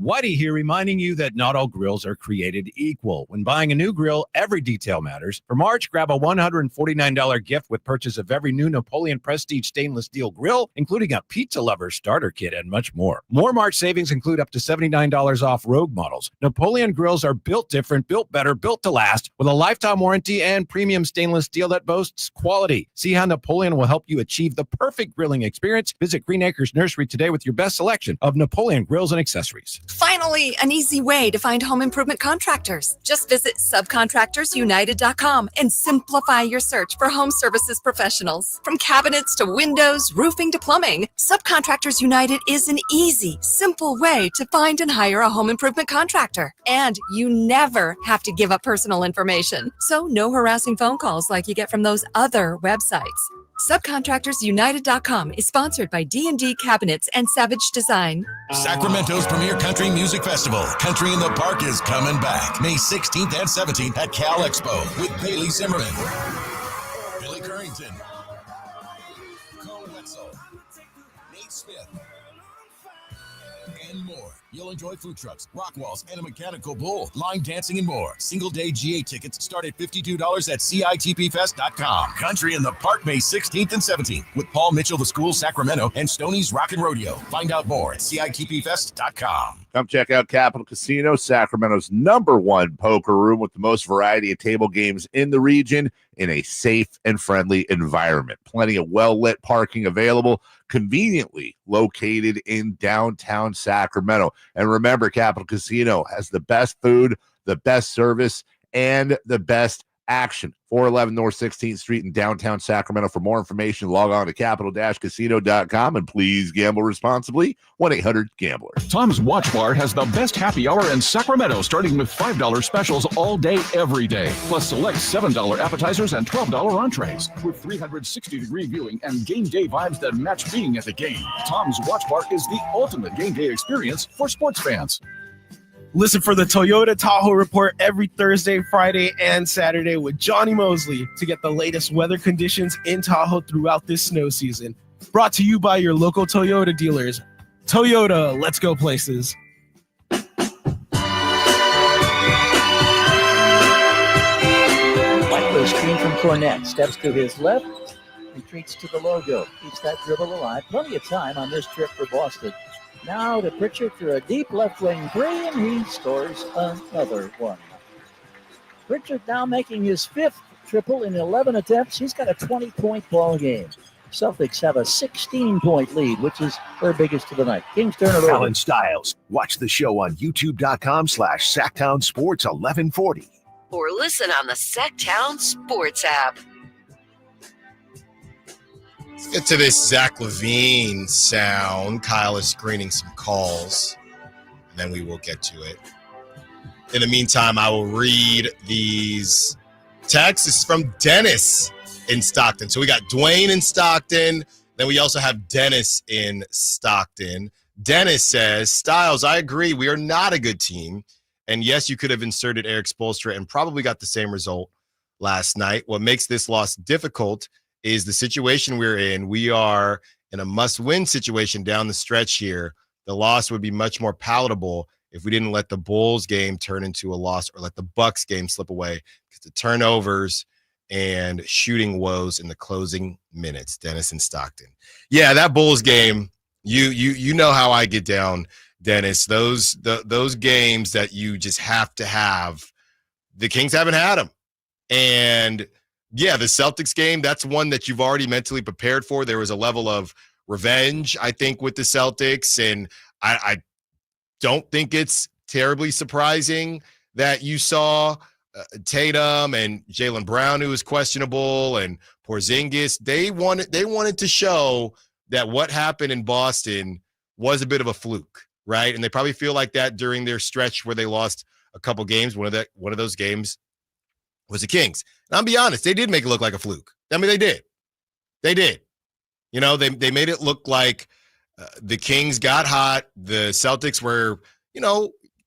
Whitey here reminding you that not all grills are created equal. When buying a new grill, every detail matters. For March, grab a $149 gift with purchase of every new Napoleon Prestige stainless steel grill, including a pizza lover starter kit and much more. More March savings include up to $79 off Rogue models. Napoleon grills are built different, built better, built to last, with a lifetime warranty and premium stainless steel that boasts quality. See how Napoleon will help you achieve the perfect grilling experience. Visit Green Acres Nursery today with your best selection of Napoleon grills and accessories. Finally, an easy way to find home improvement contractors. Just visit subcontractorsunited.com and simplify your search for home services professionals. From cabinets to windows, roofing to plumbing, Subcontractors United is an easy, simple way to find and hire a home improvement contractor. And you never have to give up personal information. So no harassing phone calls like you get from those other websites. SubcontractorsUnited.com is sponsored by D&D Cabinets and Savage Design. Sacramento's premier country music festival, Country in the Park, is coming back May 16th and 17th at Cal Expo with Bailey Zimmerman, Billy Currington, Cole Wetzel, Nate Smith, and more. You'll enjoy food trucks, rock walls, and a mechanical bull, line dancing, and more. Single-day GA tickets start at $52 at CITPFest.com. Country in the Park, May 16th and 17th with Paul Mitchell, The School, Sacramento, and Stoney's Rock and Rodeo. Find out more at CITPFest.com. Come check out Capital Casino, Sacramento's #1 poker room with the most variety of table games in the region in a safe and friendly environment. Plenty of well-lit parking available, conveniently located in downtown Sacramento. And remember, Capital Casino has the best food, the best service, and the best action. 411 North 16th Street in downtown Sacramento. For more information, log on to capital-casino.com, and please gamble responsibly. 1-800-GAMBLER. Tom's Watch Bar has the best happy hour in Sacramento, starting with $5 specials all day, every day. Plus select $7 appetizers and $12 entrees. With 360-degree viewing and game day vibes that match being at the game. Tom's Watch Bar is the ultimate game day experience for sports fans. Listen for the Toyota Tahoe Report every Thursday, Friday, and Saturday with Johnny Mosley to get the latest weather conditions in Tahoe throughout this snow season. Brought to you by your local Toyota dealers. Toyota, let's go places. Michael screen from Cornette. Steps to his left. Retreats to the logo. Keeps that dribble alive. Plenty of time on this trip for Boston. Now to Pritchard for a deep left wing three, and he scores another one. Pritchard now making his 5th triple in 11 attempts. He's got a 20-point ball game. Celtics have a 16-point lead, which is their biggest of the night. Kings turn it over. Allen Stiles. Watch the show on youtube.com/Sacktown Sports 1140. Or listen on the Sacktown Sports app. Let's get to this Zach LaVine sound. Kyle is screening some calls, and then we will get to it. In the meantime, I will read these texts. This is from Dennis in Stockton. So we got Dwayne in Stockton. Then we also have Dennis in Stockton. Dennis says, Stiles, I agree. We are not a good team. And yes, you could have inserted Eric Spoelstra and probably got the same result last night. What makes this loss difficult is the situation we're in. We are in a must-win situation down the stretch here. The loss would be much more palatable if we didn't let the Bulls game turn into a loss or let the Bucks game slip away, because the turnovers and shooting woes in the closing minutes. Dennis in Stockton. Yeah, that Bulls game You know how I get down, Dennis. Those games that you just have to have, the Kings haven't had them. And yeah, the Celtics game, that's one that you've already mentally prepared for. There was a level of revenge, I think, with the Celtics, and I don't think it's terribly surprising that you saw Tatum and Jaylen Brown, who was questionable, and Porzingis. They wanted to show that what happened in Boston was a bit of a fluke, right? And they probably feel like that during their stretch where they lost a couple games. One of those games was the Kings. And I'll be honest, they did make it look like a fluke. I mean, they did. They did. You know, they made it look like the Kings got hot. The Celtics were,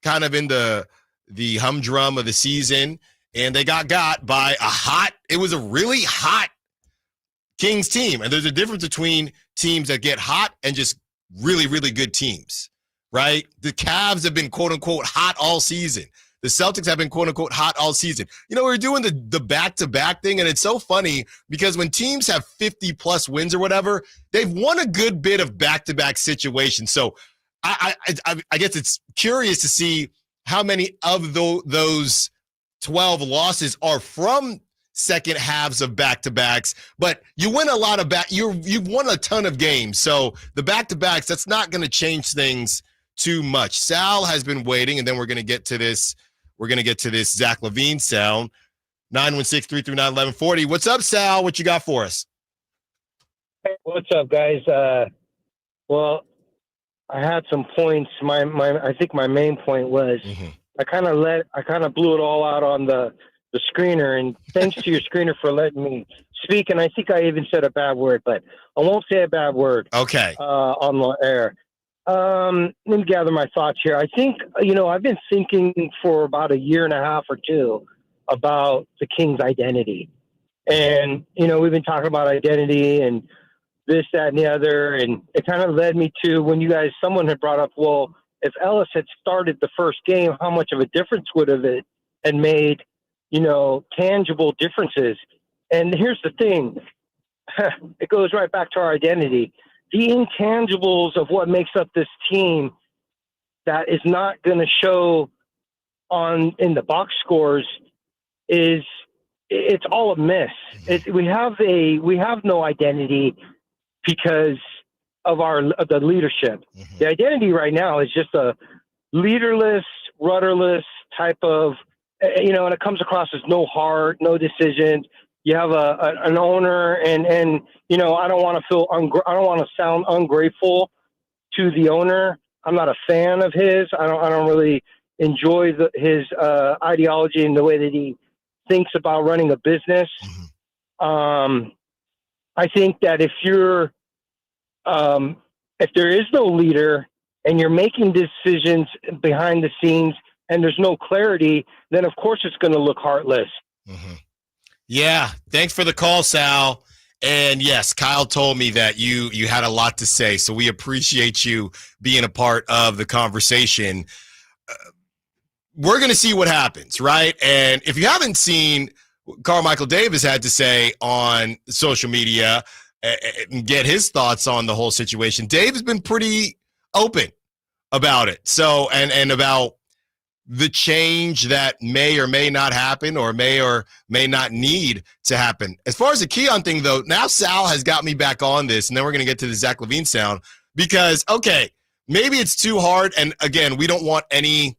kind of in the humdrum of the season, and they got by it was a really hot Kings team. And there's a difference between teams that get hot and just really, really good teams, right? The Cavs have been, quote unquote, hot all season. The Celtics have been, quote unquote, hot all season. We're doing the back-to-back thing, and it's so funny because when teams have 50-plus wins or whatever, they've won a good bit of back-to-back situations. So I guess it's curious to see how many of those 12 losses are from second halves of back-to-backs, but you win a lot of you've won a ton of games. So the back-to-backs, that's not going to change things too much. Sal has been waiting, and then we're going to get to this. We're going to get to this Zach LaVine sound. 916-339-1140. What's up, Sal? What you got for us? Hey, what's up, guys? Well, I had some points. I think my main point was I kind of blew it all out on the screener, and thanks to your screener for letting me speak. And I think I even said a bad word, but I won't say a bad word. Okay. On the air. Let me gather my thoughts here. I think, I've been thinking for about a year and a half or two about the Kings' identity. And, we've been talking about identity and this, that, and the other. And it kind of led me to when someone had brought up, well, if Ellis had started the first game, how much of a difference would have it and made, tangible differences? And here's the thing. It goes right back to our identity. The intangibles of what makes up this team that is not going to show in the box scores it's all a miss. We have no identity because of the leadership. The identity right now is just a leaderless, rudderless type of, and it comes across as no heart, no decisions. You have an owner, and I don't want to sound ungrateful to the owner. I'm not a fan of his. I don't really enjoy his ideology and the way that he thinks about running a business. I think that if there is no leader and you're making decisions behind the scenes and there's no clarity, then of course it's going to look heartless. Yeah, thanks for the call, Sal. And yes, Kyle told me that you had a lot to say, so we appreciate you being a part of the conversation. We're going to see what happens, right? And if you haven't seen what Carmichael Davis had to say on social media and get his thoughts on the whole situation, Dave has been pretty open about it. So, and about the change that may or may not happen or may not need to happen. As far as the Keon thing, though, now Sal has got me back on this, and then we're going to get to the Zach LaVine sound because, okay, maybe it's too hard, and again, we don't want anything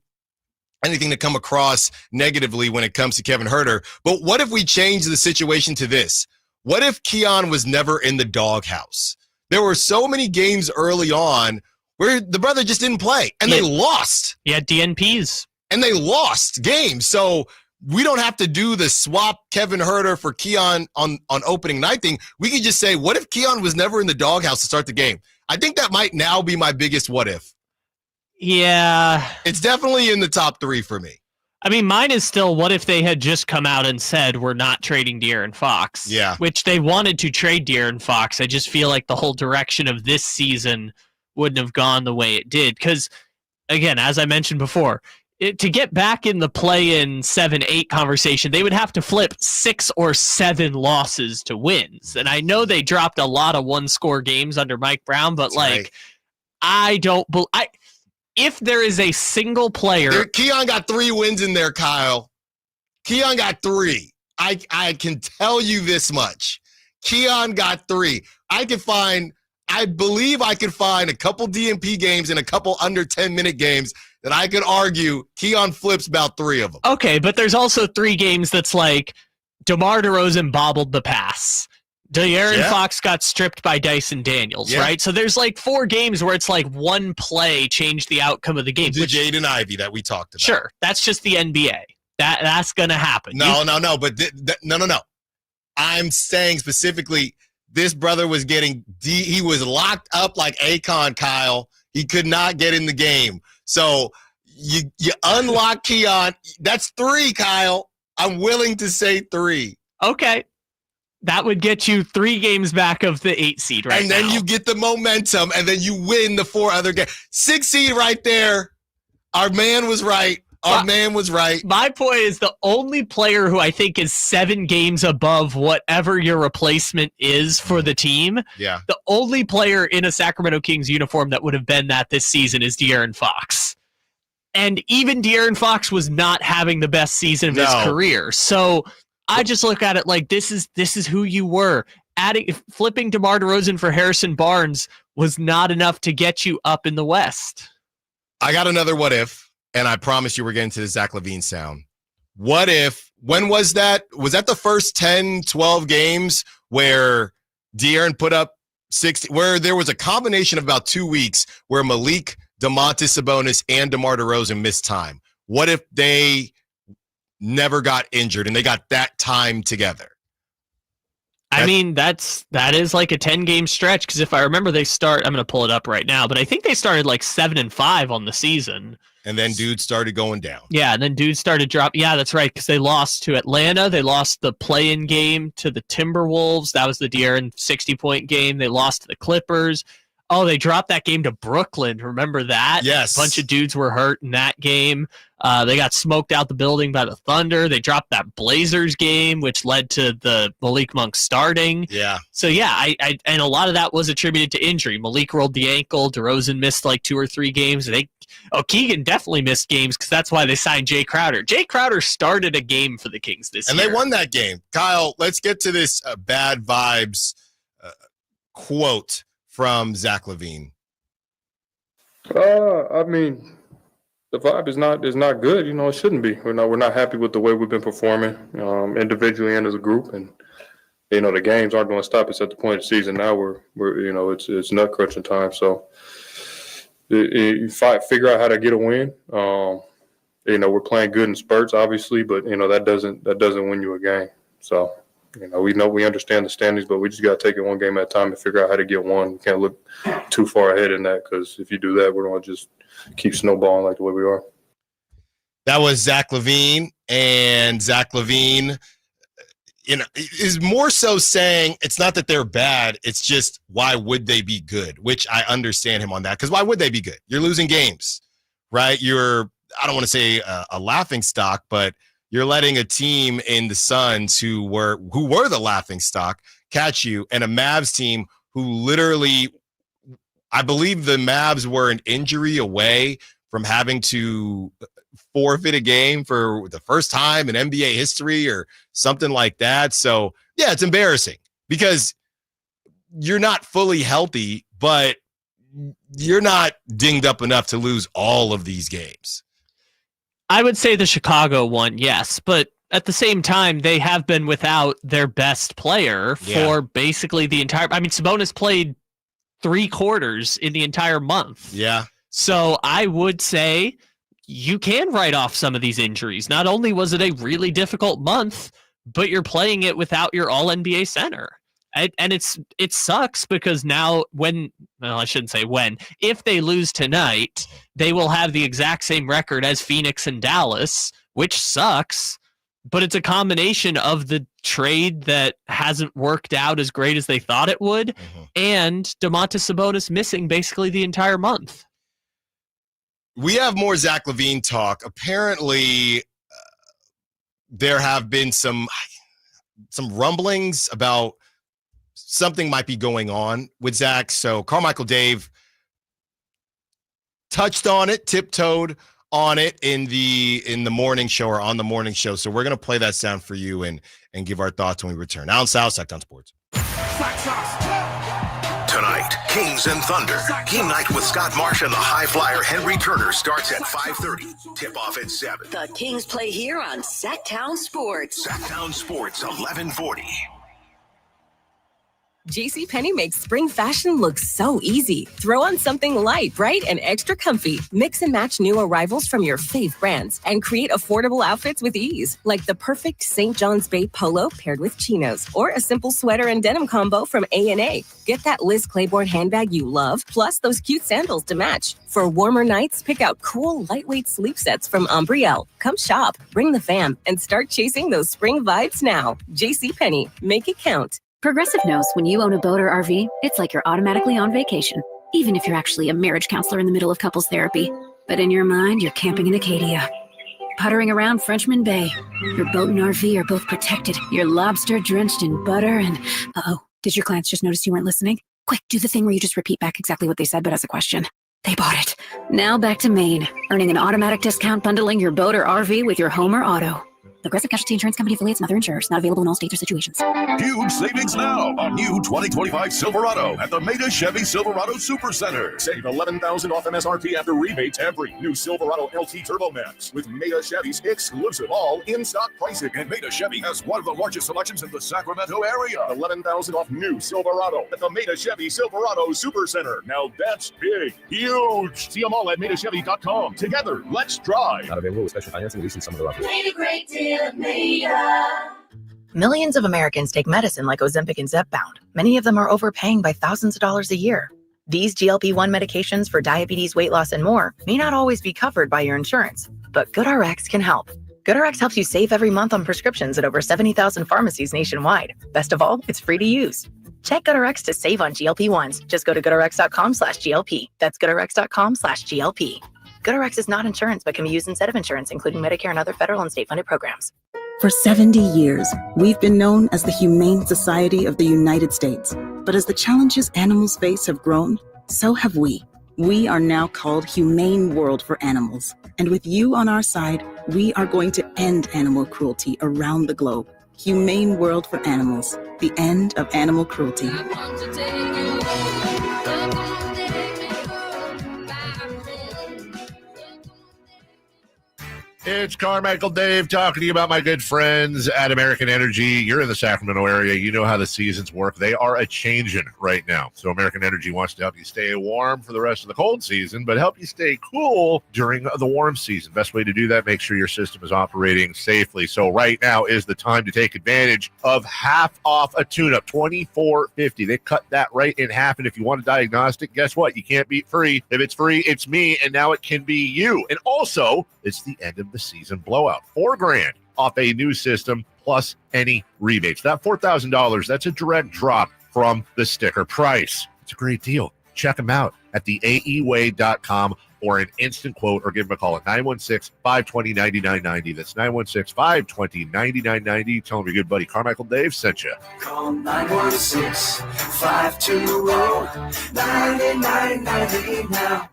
to come across negatively when it comes to Kevin Huerter, but what if we change the situation to this? What if Keon was never in the doghouse? There were so many games early on where the brother just didn't play, and they lost. He had DNPs. And they lost games. So we don't have to do the swap Kevin Huerter for Keon on opening night thing. We could just say, what if Keon was never in the doghouse to start the game? I think that might now be my biggest what if. Yeah. It's definitely in the top 3 for me. I mean, mine is still, what if they had just come out and said, we're not trading De'Aaron Fox? Yeah. Which they wanted to trade De'Aaron Fox. I just feel like the whole direction of this season wouldn't have gone the way it did. Because, again, as I mentioned before, to get back in the play-in 7-8 conversation, they would have to flip 6 or 7 losses to wins. And I know they dropped a lot of one-score games under Mike Brown, but I don't believe. If there is a single player, Keon got 3 wins in there, Kyle. Keon got 3. I can tell you this much. Keon got 3. I believe I could find a couple DNP games and a couple under 10-minute games that I could argue Keon flips about 3 of them. Okay, but there's also 3 games that's like DeMar DeRozan bobbled the pass. De'Aaron Fox got stripped by Dyson Daniels, right? So there's like 4 games where it's like one play changed the outcome of the game. The Jaden Ivey that we talked about. Sure, that's just the NBA. That's going to happen. No. But no. I'm saying specifically, this brother was he was locked up like Akon, Kyle. He could not get in the game. So you unlock Keon. That's 3, Kyle. I'm willing to say 3. Okay. That would get you 3 games back of the 8 seed right now. And then you get the momentum, and then you win the 4 other games. 6 seed right there. Our man was right. My point is the only player who I think is 7 games above whatever your replacement is for the team. Yeah. The only player in a Sacramento Kings uniform that would have been that this season is De'Aaron Fox. And even De'Aaron Fox was not having the best season of his career. So I just look at it like this is who you were. Flipping DeMar DeRozan for Harrison Barnes was not enough to get you up in the West. I got another what if. And I promise you we're getting to the Zach LaVine sound. What if, when was that? Was that the first 10, 12 games where De'Aaron put up 60, where there was a combination of about 2 weeks where Malik, Domantas Sabonis, and DeMar DeRozan missed time? What if they never got injured and they got that time together? I mean, that is like a 10-game stretch, because if I remember, I'm going to pull it up right now, but I think they started like 7-5 on the season. And then dudes started going down. Yeah, and then dudes started dropping. Yeah, that's right, because they lost to Atlanta. They lost the play-in game to the Timberwolves. That was the De'Aaron 60-point game. They lost to the Clippers. Oh, they dropped that game to Brooklyn. Remember that? Yes. A bunch of dudes were hurt in that game. They got smoked out the building by the Thunder. They dropped that Blazers game, which led to the Malik Monk starting. Yeah. So, yeah, I and a lot of that was attributed to injury. Malik rolled the ankle. DeRozan missed like 2 or 3 games. Keegan definitely missed games because that's why they signed Jay Crowder. Jay Crowder started a game for the Kings this year. And they won that game. Kyle, let's get to this bad vibes quote from Zach LaVine. I mean, the vibe is not good. It shouldn't be. We're not happy with the way we've been performing, individually and as a group. And the games aren't going to stop us at the point of the season. Now we're it's nut crunching time. So you figure out how to get a win. We're playing good in spurts, obviously, but that doesn't win you a game. So. We understand the standings, but we just got to take it one game at a time and figure out how to get one. We can't look too far ahead in that, because if you do that, we're going to just keep snowballing like the way we are. That was Zach LaVine, and Zach LaVine is more so saying it's not that they're bad, it's just why would they be good, which I understand him on that, because why would they be good? You're losing games, right? I don't want to say a laughing stock, but you're letting a team in the Suns who were the laughing stock catch you, and a Mavs team who literally, I believe the Mavs were an injury away from having to forfeit a game for the first time in NBA history or something like that. So, yeah, it's embarrassing because you're not fully healthy, but you're not dinged up enough to lose all of these games. I would say the Chicago one, yes, but at the same time, they have been without their best player for basically the entire. I mean, Sabonis played 3 quarters in the entire month. Yeah. So I would say you can write off some of these injuries. Not only was it a really difficult month, but you're playing it without your All-NBA center. And it sucks because now if they lose tonight, they will have the exact same record as Phoenix and Dallas, which sucks. But it's a combination of the trade that hasn't worked out as great as they thought it would, and Domantas Sabonis missing basically the entire month. We have more Zach LaVine talk. Apparently, there have been some rumblings about something might be going on with Zach. So Carmichael Dave touched on it, tiptoed on it in the morning show or on the morning show. So we're going to play that sound for you and give our thoughts when we return. Allen Stiles, Sacktown Sports. Tonight, Kings and Thunder. Game night with Scott Marsh and the high flyer Henry Turner starts at 5:30. Tip-off at 7. The Kings play here on Sactown Sports. Sactown Sports, 1140. JCPenney makes spring fashion look so easy. Throw on something light, bright, and extra comfy. Mix and match new arrivals from your fave brands and create affordable outfits with ease, like the perfect St. John's Bay polo paired with chinos, or a simple sweater and denim combo from A&A. Get that Liz Claiborne handbag you love, plus those cute sandals to match. For warmer nights, pick out cool, lightweight sleep sets from Umbriel. Come shop, bring the fam, and start chasing those spring vibes now. JCPenney, make it count. Progressive knows when you own a boat or RV, it's like you're automatically on vacation, even if you're actually a marriage counselor in the middle of couples therapy. But in your mind, you're camping in Acadia, puttering around Frenchman Bay. Your boat and RV are both protected. You're lobster drenched in butter and... Uh-oh, did your clients just notice you weren't listening? Quick, do the thing where you just repeat back exactly what they said, but as a question. They bought it. Now back to Maine, earning an automatic discount bundling your boat or RV with your home or auto. Progressive Casualty Insurance Company affiliates and other insurers. Not available in all states or situations. Huge savings now on new 2025 Silverado at the Meta Chevy Silverado Supercenter. Save $11,000 off MSRP after rebates every new Silverado LT Turbo Max with Meta Chevy's exclusive all in-stock pricing. And Meta Chevy has one of the largest selections in the Sacramento area. $11,000 off new Silverado at the Meta Chevy Silverado Supercenter. Now that's big, huge. See them all at MetaChevy.com. Together, let's drive. Not available with special financing, leasing, some of the offers. Made a great deal. Millions of Americans take medicine like Ozempic and Zepbound. Many of them are overpaying by thousands of dollars a year. These GLP-1 medications for diabetes, weight loss, and more may not always be covered by your insurance, but GoodRx can help. GoodRx helps you save every month on prescriptions at over 70,000 pharmacies nationwide. Best of all, it's free to use. Check GoodRx to save on GLP-1s. Just go to GoodRx.com/GLP. That's GoodRx.com/GLP. GoodRx is not insurance, but can be used instead of insurance, including Medicare and other federal and state-funded programs. For 70 years, we've been known as the Humane Society of the United States. But as the challenges animals face have grown, so have we. We are now called Humane World for Animals. And with you on our side, we are going to end animal cruelty around the globe. Humane World for Animals, the end of animal cruelty. It's Carmichael Dave talking to you about my good friends at American Energy. You're in the Sacramento area. You know how the seasons work. They are a-changing right now. So American Energy wants to help you stay warm for the rest of the cold season, but help you stay cool during the warm season. Best way to do that, make sure your system is operating safely. So right now is the time to take advantage of half off a tune-up, $24.50. They cut that right in half, and if you want a diagnostic, guess what? You can't beat free. If it's free, it's me, and now it can be you. And also, it's the end of the season blowout. $4,000 off a new system plus any rebates. That $4,000, that's a direct drop from the sticker price. It's a great deal. Check them out at theaeway.com or an instant quote, or give them a call at 916-520-9990. That's 916-520-9990. Tell them your good buddy Carmichael Dave sent you. Call 916-520-9990 now.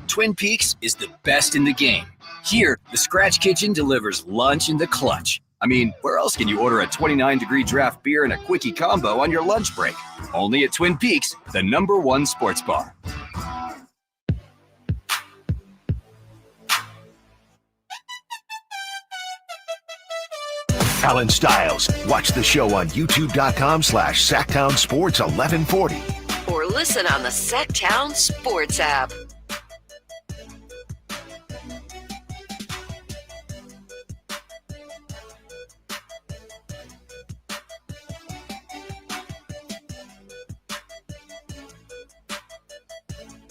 Twin Peaks is the best in the game. Here, the Scratch Kitchen delivers lunch in the clutch. I mean, where else can you order a 29-degree draft beer and a quickie combo on your lunch break? Only at Twin Peaks, the #1 sports bar. Allen Stiles. Watch the show on youtube.com/Sactown Sports 1140. Or listen on the Sactown Sports app.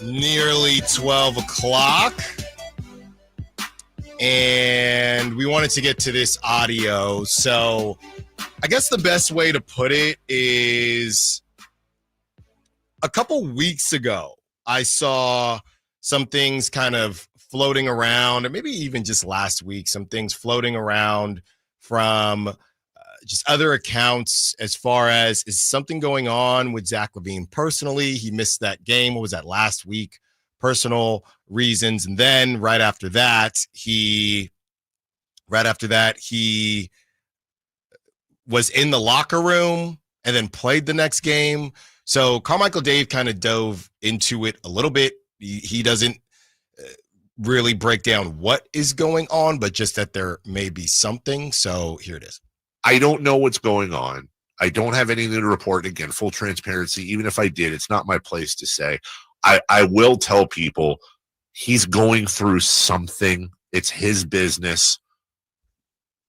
Nearly 12 o'clock. And we wanted to get to this audio. So I guess the best way to put it is a couple weeks ago, I saw some things kind of floating around, or maybe even just last week, some things floating around from just other accounts as far as, is something going on with Zach LaVine personally? He missed that game. What was that, last week? personal reasons. And then right after that, he was in the locker room and then played the next game. So Carmichael Dave kind of dove into it a little bit. He doesn't really break down what is going on, but just that there may be something. So here it is. I don't know what's going on. I don't have anything to report. Again, full transparency. Even if I did, it's not my place to say. I will tell people he's going through something. It's his business.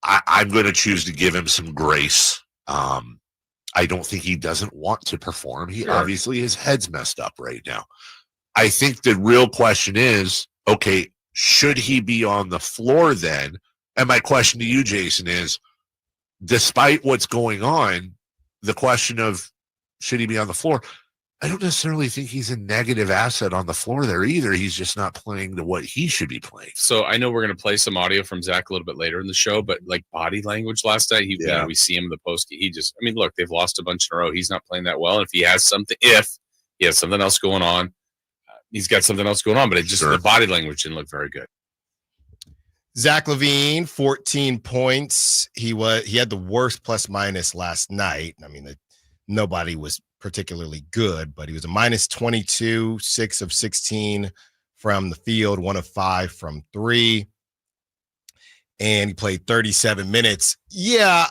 I'm going to choose to give him some grace. I don't think he doesn't want to perform. He obviously, his head's messed up right now. I think the real question is, okay, should he be on the floor then? And my question to you, Jason, is, despite what's going on, the question of should he be on the floor, I don't necessarily think he's a negative asset on the floor there either. He's just not playing to what he should be playing. So I know we're going to play some audio from Zach a little bit later in the show, but like body language last night, we see him in the post. Look, they've lost a bunch in a row. He's not playing that well. And if he has something else going on, he's got something else going on, but the body language didn't look very good. Zach LaVine, 14 points. He had the worst plus minus last night. I mean, nobody was particularly good, but he was a minus 22, 6 of 16 from the field, 1 of 5 from 3. And he played 37 minutes. Yeah,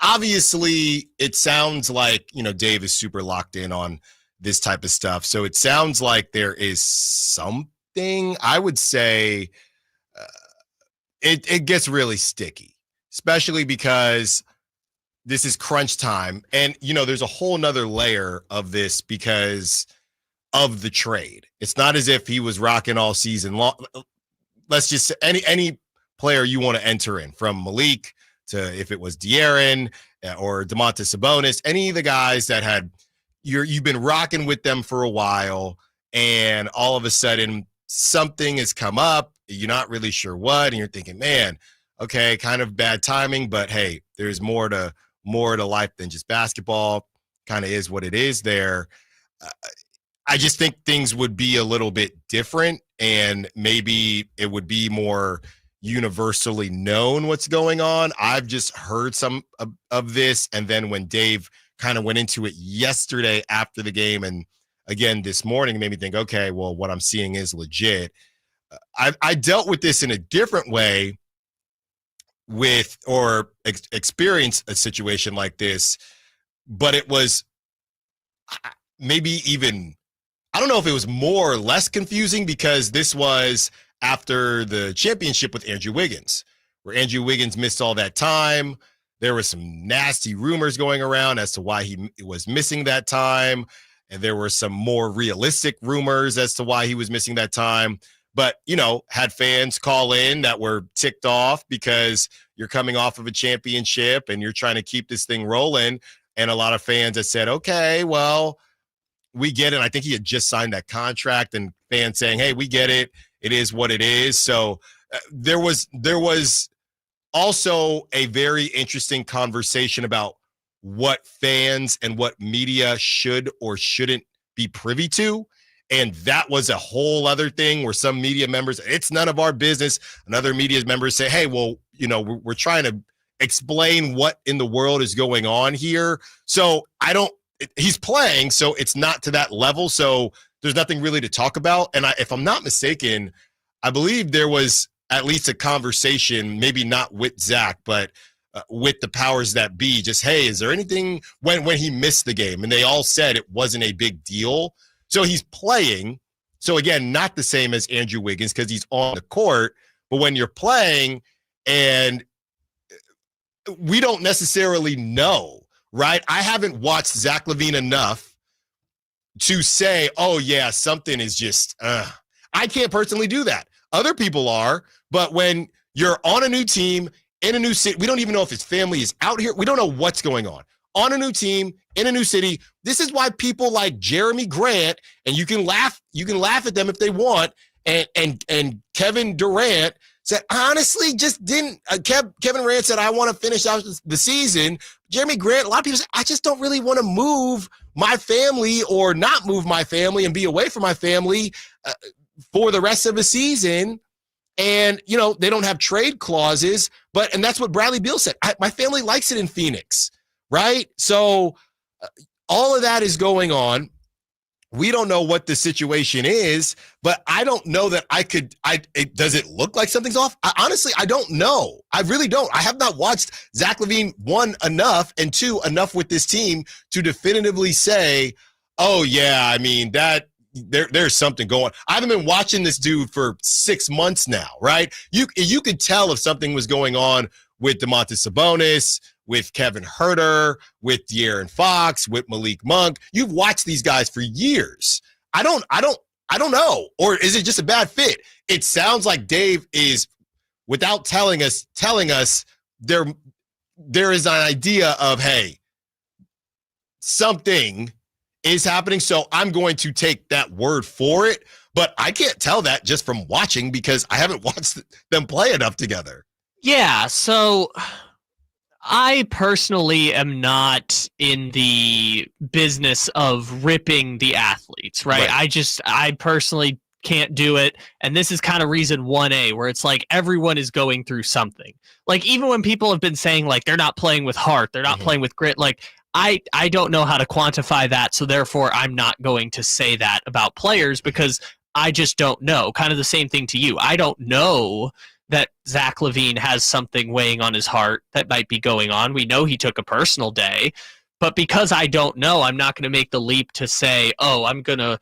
obviously it sounds like, Dave is super locked in on this type of stuff. So it sounds like there is something. I would say it gets really sticky, especially because this is crunch time. And, there's a whole nother layer of this because of the trade. It's not as if he was rocking all season long. Let's just say any player you want to enter in, from Malik to if it was De'Aaron or Domantas Sabonis, any of the guys that you've been rocking with them for a while, and all of a sudden something has come up. You're not really sure what, and you're thinking, man, okay, kind of bad timing, but hey, there's more to life than just basketball. Kind of is what it is there. I just think things would be a little bit different, and maybe it would be more universally known what's going on. I've just heard some of this, and then when Dave kind of went into it yesterday after the game, and again this morning, it made me think, okay, well, what I'm seeing is legit. I dealt with this in a different way experienced a situation like this, but it was maybe even, I don't know if it was more or less confusing, because this was after the championship with Andrew Wiggins, where Andrew Wiggins missed all that time. There were some nasty rumors going around as to why he was missing that time, and there were some more realistic rumors as to why he was missing that time. But, had fans call in that were ticked off because you're coming off of a championship and you're trying to keep this thing rolling. And a lot of fans that said, okay, well, we get it. I think he had just signed that contract, and fans saying, hey, we get it. It is what it is. So there was also a very interesting conversation about what fans and what media should or shouldn't be privy to. And that was a whole other thing where some media members, it's none of our business. And other media members say, hey, well, we're trying to explain what in the world is going on here. So he's playing, so it's not to that level. So there's nothing really to talk about. And if I'm not mistaken, I believe there was at least a conversation, maybe not with Zach, but with the powers that be, just, hey, is there anything when he missed the game? And they all said it wasn't a big deal. So he's playing. So again, not the same as Andrew Wiggins because he's on the court. But when you're playing, and we don't necessarily know, right? I haven't watched Zach LaVine enough to say, oh, yeah, something is just, I can't personally do that. Other people are. But when you're on a new team, in a new city, we don't even know if his family is out here. We don't know what's going on. On a new team, in a new city. This is why people like Jeremy Grant, and you can laugh at them if they want, and Kevin Durant said, honestly, just didn't. Kevin Durant said, I want to finish out the season. Jeremy Grant, a lot of people say, I just don't really want to move my family or not move my family and be away from my family for the rest of the season. And, they don't have trade clauses, and that's what Bradley Beal said. My family likes it in Phoenix, right? So all of that is going on. We don't know what the situation is, but I don't know that does it look like something's off? Honestly, I don't know. I really don't. I have not watched Zach LaVine, 1, enough, and 2, enough with this team to definitively say, oh yeah, I mean, that there's something going. I haven't been watching this dude for 6 months now, right? You could tell if something was going on with Domantas Sabonis, with Kevin Huerter, with De'Aaron Fox, with Malik Monk. You've watched these guys for years. I don't know. Or is it just a bad fit? It sounds like Dave is, without telling us there is an idea of, hey, something is happening. So I'm going to take that word for it, but I can't tell that just from watching because I haven't watched them play enough together. Yeah. So I personally am not in the business of ripping the athletes, right? I personally can't do it. And this is kind of reason 1A, where it's like everyone is going through something. Like, even when people have been saying like they're not playing with heart, they're not playing with grit, like I don't know how to quantify that. So therefore I'm not going to say that about players because I just don't know. Kind of the same thing to you. I don't know that Zach LaVine has something weighing on his heart that might be going on. We know he took a personal day, but because I don't know, I'm not going to make the leap to say, oh, I'm going to,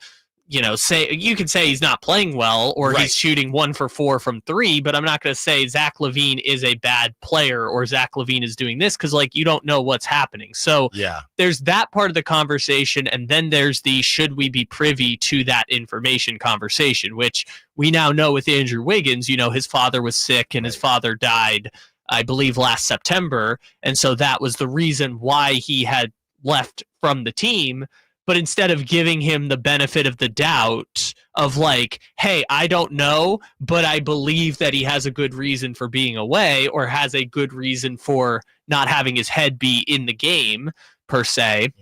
say, you can say he's not playing well or he's shooting 1 for 4 from 3, but I'm not going to say Zach LaVine is a bad player or Zach LaVine is doing this because, you don't know what's happening. So there's that part of the conversation, and then there's the should we be privy to that information conversation, which we now know with Andrew Wiggins, his father was sick and his father died, I believe, last September, and so that was the reason why he had left from the team. But instead of giving him the benefit of the doubt of like, hey, I don't know, but I believe that he has a good reason for being away or has a good reason for not having his head be in the game, per se,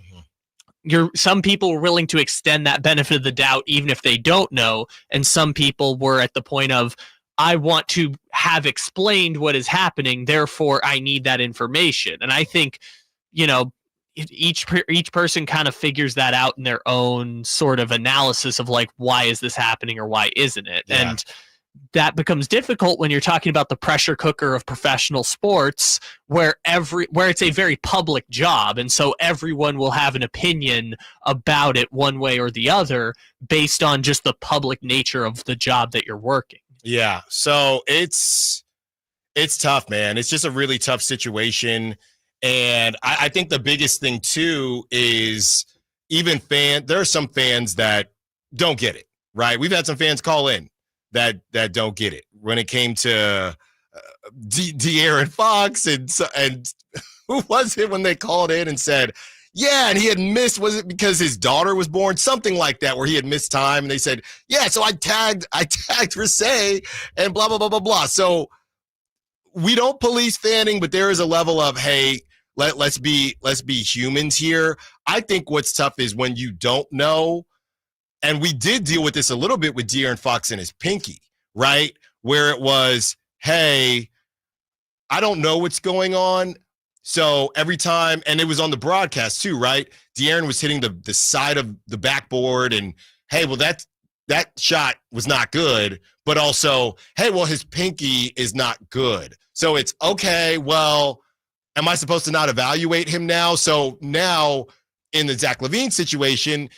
some people were willing to extend that benefit of the doubt even if they don't know. And some people were at the point of, I want to have explained what is happening, therefore I need that information. And I think, each person kind of figures that out in their own sort of analysis of like, why is this happening or why isn't it? Yeah. And that becomes difficult when you're talking about the pressure cooker of professional sports where it's a very public job. And so everyone will have an opinion about it one way or the other based on just the public nature of the job that you're working. Yeah. So it's tough, man. It's just a really tough situation. And I think the biggest thing, too, is even there are some fans that don't get it, right? We've had some fans call in that don't get it when it came to De'Aaron Fox and who was it when they called in and said, yeah, and he had missed, was it because his daughter was born? Something like that, where he had missed time. And they said, yeah, so I tagged Rasay and blah, blah, blah, blah, blah. So we don't police fanning, but there is a level of, hey, let's be humans here. I think what's tough is when you don't know, and we did deal with this a little bit with De'Aaron Fox and his pinky, right? Where it was, hey, I don't know what's going on. So every time, and it was on the broadcast too, right? De'Aaron was hitting the side of the backboard and, hey, well, that shot was not good, but also, hey, well, his pinky is not good. So it's okay, well, am I supposed to not evaluate him now? So now in the Zach LaVine situation,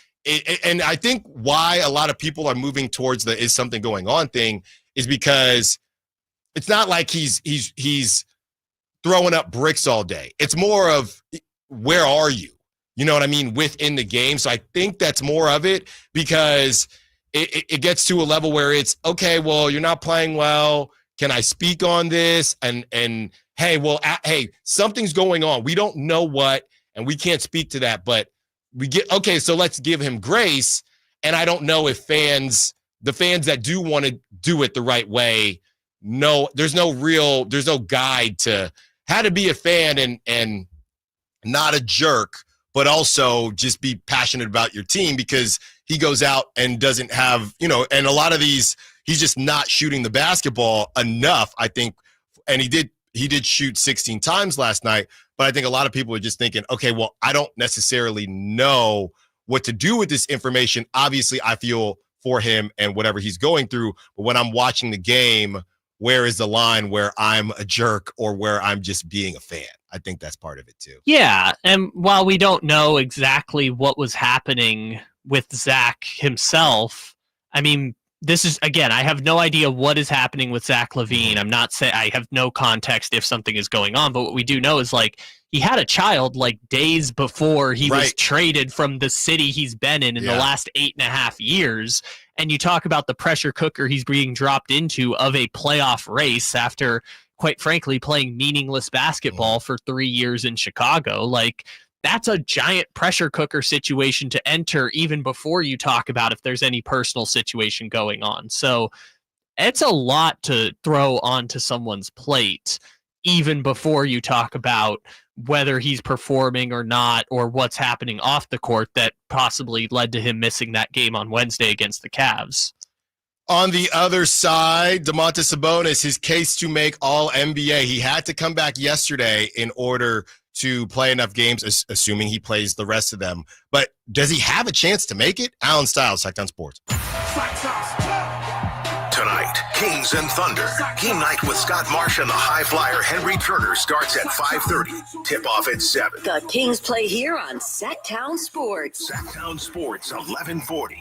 and I think why a lot of people are moving towards the is something going on thing is because it's not like he's throwing up bricks all day. It's more of where are you? You know what I mean? Within the game. So I think that's more of it because it gets to a level where it's, okay, well, you're not playing well. Can I speak on this? And hey, well, hey, something's going on. We don't know what, and we can't speak to that, but we get, okay, so let's give him grace. And I don't know if the fans that do want to do it the right way, there's no guide to how to be a fan and not a jerk, but also just be passionate about your team, because he goes out and doesn't have, and a lot of these, he's just not shooting the basketball enough, I think. And he did shoot 16 times last night, but I think a lot of people are just thinking, okay, well, I don't necessarily know what to do with this information. Obviously, I feel for him and whatever he's going through, but when I'm watching the game, where is the line where I'm a jerk or where I'm just being a fan? I think that's part of it too. Yeah, and while we don't know exactly what was happening with Zach himself, I mean, this is, again, I have no idea what is happening with Zach LaVine. I'm not saying, I have no context if something is going on, but what we do know is, like, he had a child like days before he was traded from the city he's been in the last 8.5 years. And you talk about the pressure cooker he's being dropped into of a playoff race after, quite frankly, playing meaningless basketball for 3 years in Chicago. Like, that's a giant pressure cooker situation to enter even before you talk about if there's any personal situation going on. So it's a lot to throw onto someone's plate even before you talk about whether he's performing or not, or what's happening off the court that possibly led to him missing that game on Wednesday against the Cavs. On the other side, Domantas Sabonis, his case to make all NBA. He had to come back yesterday in order to play enough games, assuming he plays the rest of them. But does he have a chance to make it? Allen Stiles, Sacktown Sports. Tonight, Kings and Thunder. Game night with Scott Marsh and the high flyer Henry Turner starts at 5:30. Tip-off at 7. The Kings play here on Sacktown Sports. Sacktown Sports, 1140.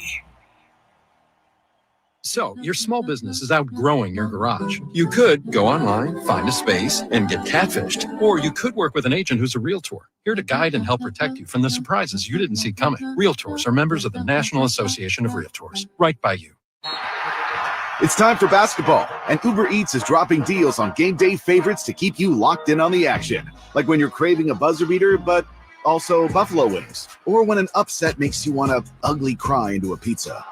So, your small business is outgrowing your garage. You could go online, find a space, and get catfished. Or you could work with an agent who's a realtor, here to guide and help protect you from the surprises you didn't see coming. Realtors are members of the National Association of Realtors. Right by you. It's time for basketball, and Uber Eats is dropping deals on game day favorites to keep you locked in on the action. Like when you're craving a buzzer beater, but also buffalo wings. Or when an upset makes you want to ugly cry into a pizza.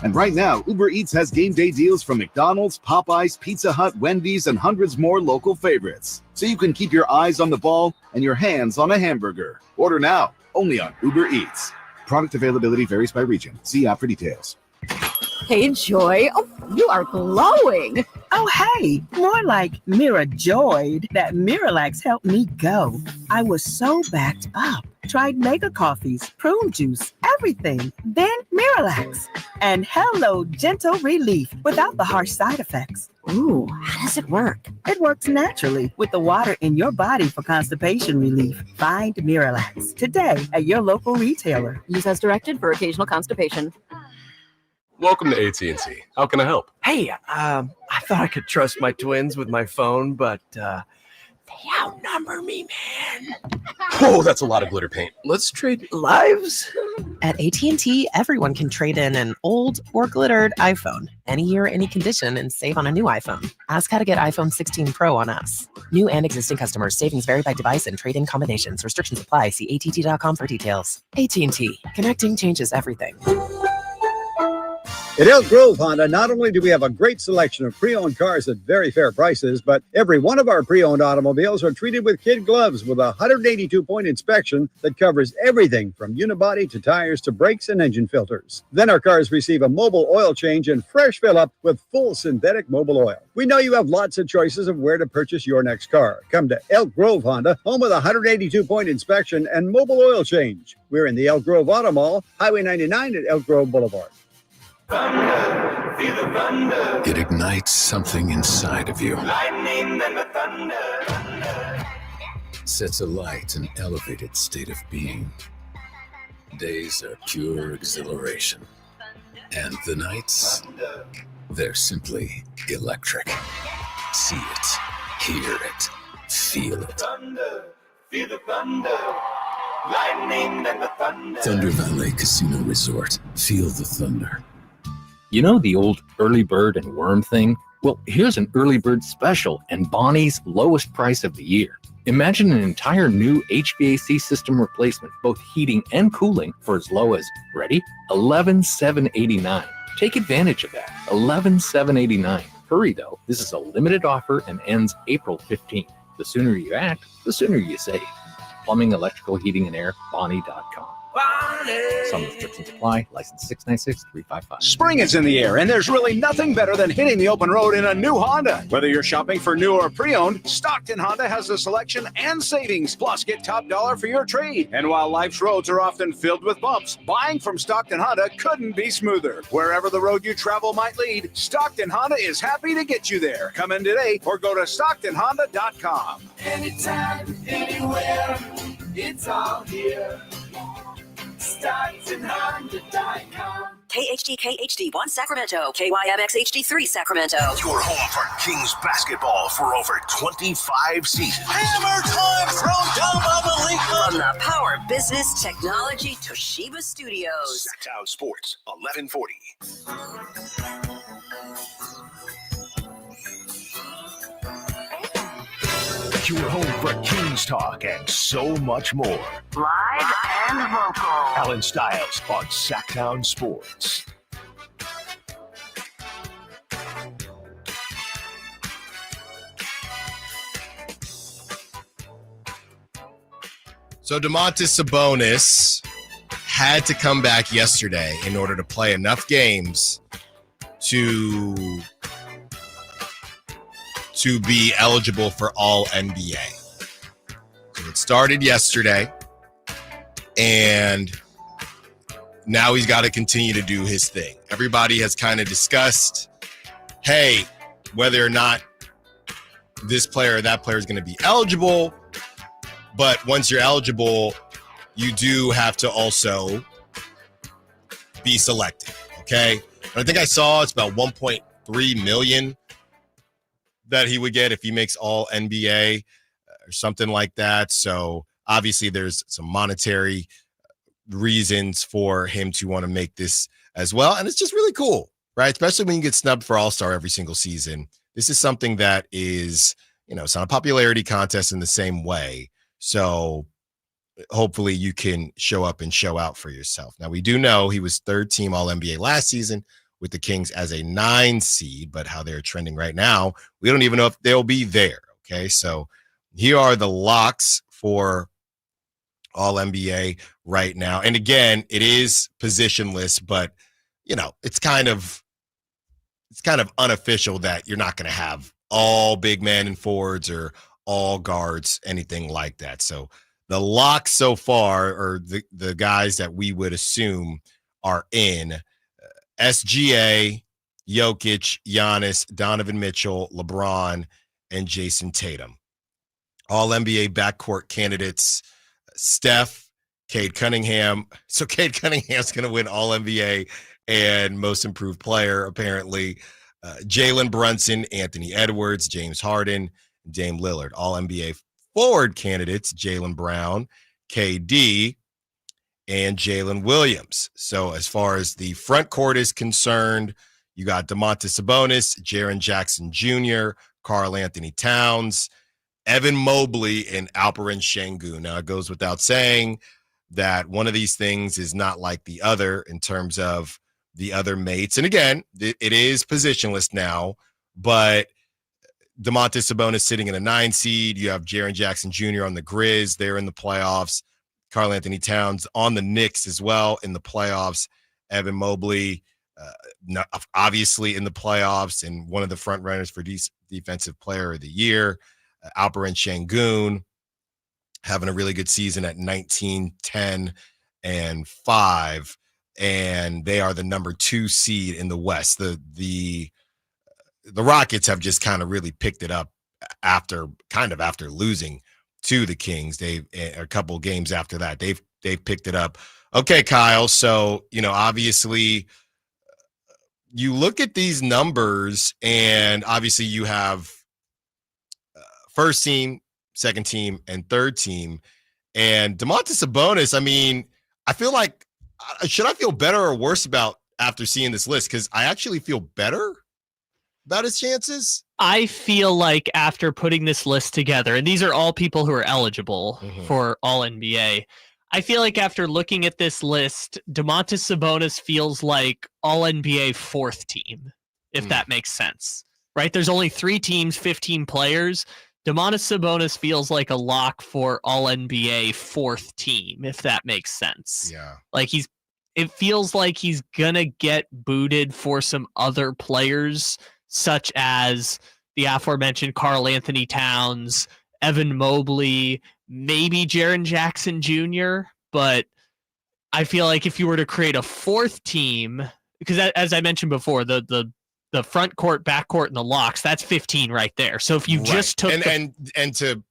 And right now, Uber Eats has game day deals from McDonald's, Popeyes, Pizza Hut, Wendy's, and hundreds more local favorites. So you can keep your eyes on the ball and your hands on a hamburger. Order now, only on Uber Eats. Product availability varies by region. See app for details. Hey, Joy. Oh, you are glowing. Oh, hey. More like Mirajoyed. That Miralax helped me go. I was so backed up. Tried mega coffees, prune juice, everything. Then Miralax. And hello, gentle relief without the harsh side effects. Ooh, how does it work? It works naturally with the water in your body for constipation relief. Find Miralax today at your local retailer. Use as directed for occasional constipation. Welcome to AT&T. How can I help? Hey, I thought I could trust my twins with my phone, but they outnumber me, man. Oh, that's a lot of glitter paint. Let's trade lives. At AT&T, everyone can trade in an old or glittered iPhone, any year, any condition, and save on a new iPhone. Ask how to get iPhone 16 Pro on us. New and existing customers. Savings vary by device and trade-in combinations. Restrictions apply. See att.com for details. AT&T. Connecting changes everything. At Elk Grove Honda, not only do we have a great selection of pre-owned cars at very fair prices, but every one of our pre-owned automobiles are treated with kid gloves with a 182-point inspection that covers everything from unibody to tires to brakes and engine filters. Then our cars receive a mobile oil change and fresh fill-up with full synthetic mobile oil. We know you have lots of choices of where to purchase your next car. Come to Elk Grove Honda, home with a 182-point inspection and mobile oil change. We're in the Elk Grove Auto Mall, Highway 99 at Elk Grove Boulevard. Thunder, feel the thunder. It ignites something inside of you. Lightning and the thunder. Sets alight an elevated state of being. Days are pure exhilaration. And the nights, they're simply electric. See it, hear it, feel it. Thunder, feel the thunder. Lightning and the thunder. Thunder Valley Casino Resort. Feel the thunder. You know the old early bird and worm thing? Well, here's an early bird special and Bonnie's lowest price of the year. Imagine an entire new HVAC system replacement, both heating and cooling, for as low as, ready? $11,789. Take advantage of that. $11,789. Hurry though, this is a limited offer and ends April 15th. The sooner you act, the sooner you save. Plumbing, electrical, heating, and air, Bonnie.com. Some restrictions apply. License 696-355. Spring is in the air, and there's really nothing better than hitting the open road in a new Honda. Whether you're shopping for new or pre-owned, Stockton Honda has the selection and savings. Plus, get top dollar for your trade. And while life's roads are often filled with bumps, buying from Stockton Honda couldn't be smoother. Wherever the road you travel might lead, Stockton Honda is happy to get you there. Come in today or go to StocktonHonda.com. Anytime, anywhere, it's all here. StocktonHonda.com. KHD1 Sacramento, KYMX HD3 Sacramento. Your home for Kings basketball for over 25 seasons. Hammer time thrown down by the league. From the Power Business Technology Toshiba Studios. Sacktown Sports, 1140. Your home for Kings talk and so much more. Live and vocal. Allen Stiles on Sacktown Sports. So Domantas Sabonis had to come back yesterday in order to play enough games to be eligible for All NBA. So it started yesterday, and now he's got to continue to do his thing. Everybody has kind of discussed, hey, whether or not this player or that player is going to be eligible, but once you're eligible, you do have to also be selected, okay? And I think I saw it's about $1.3 million that he would get if he makes All NBA or something like that. So obviously there's some monetary reasons for him to want to make this as well. And it's just really cool, right? Especially when you get snubbed for All-Star every single season. This is something that is, it's not a popularity contest in the same way. So hopefully you can show up and show out for yourself. Now, we do know he was third team All-NBA last season with the Kings as a 9 seed, but how they're trending right now, we don't even know if they'll be there, okay? So here are the locks for All-NBA right now. And again, it is positionless, but, it's kind of unofficial that you're not going to have all big men and forwards or all guards, anything like that. So the locks so far are the guys that we would assume are in SGA, Jokic, Giannis, Donovan Mitchell, LeBron, and Jason Tatum. All NBA backcourt candidates, Steph, Cade Cunningham. So Cade Cunningham's going to win All NBA and Most Improved Player, apparently. Jalen Brunson, Anthony Edwards, James Harden, Dame Lillard. All NBA forward candidates, Jaylen Brown, KD, and Jalen Williams. So as far as the front court is concerned, you got Domantas Sabonis, Jaren Jackson Jr., Karl Anthony Towns, Evan Mobley, and Alperen Şengün. Now, it goes without saying that one of these things is not like the other in terms of the other mates. And again, it is positionless now, but Domantas Sabonis sitting in a 9 seed. You have Jaren Jackson Jr. on the Grizz. They're in the playoffs. Karl Anthony Towns on the Knicks as well in the playoffs. Evan Mobley, obviously in the playoffs and one of the front runners for Defensive Player of the Year. Alperen Şengün having a really good season at 19, 10, and 5. And they are the number 2 seed in the West. The Rockets have just kind of really picked it up after losing to the Kings. They a couple of games after that, they've picked it up. Okay, Kyle. So, obviously you look at these numbers and obviously you have first team, second team, and third team. And Domantas Sabonis, I feel like, should I feel better or worse about after seeing this list? Because I actually feel better about his chances. I feel like after putting this list together, and these are all people who are eligible for All NBA, I feel like after looking at this list, Domantas Sabonis feels like All NBA 4th team, if that makes sense, right? There's only 3 teams, 15 players. Domantas Sabonis feels like a lock for All-NBA fourth team, if that makes sense. Yeah. Like it feels like he's gonna get booted for some other players, such as the aforementioned Karl Anthony Towns, Evan Mobley, maybe Jaren Jackson Jr., but I feel like if you were to create a fourth team, because as I mentioned before, the front court, back court, and the locks, that's 15 right there. So if you just took and to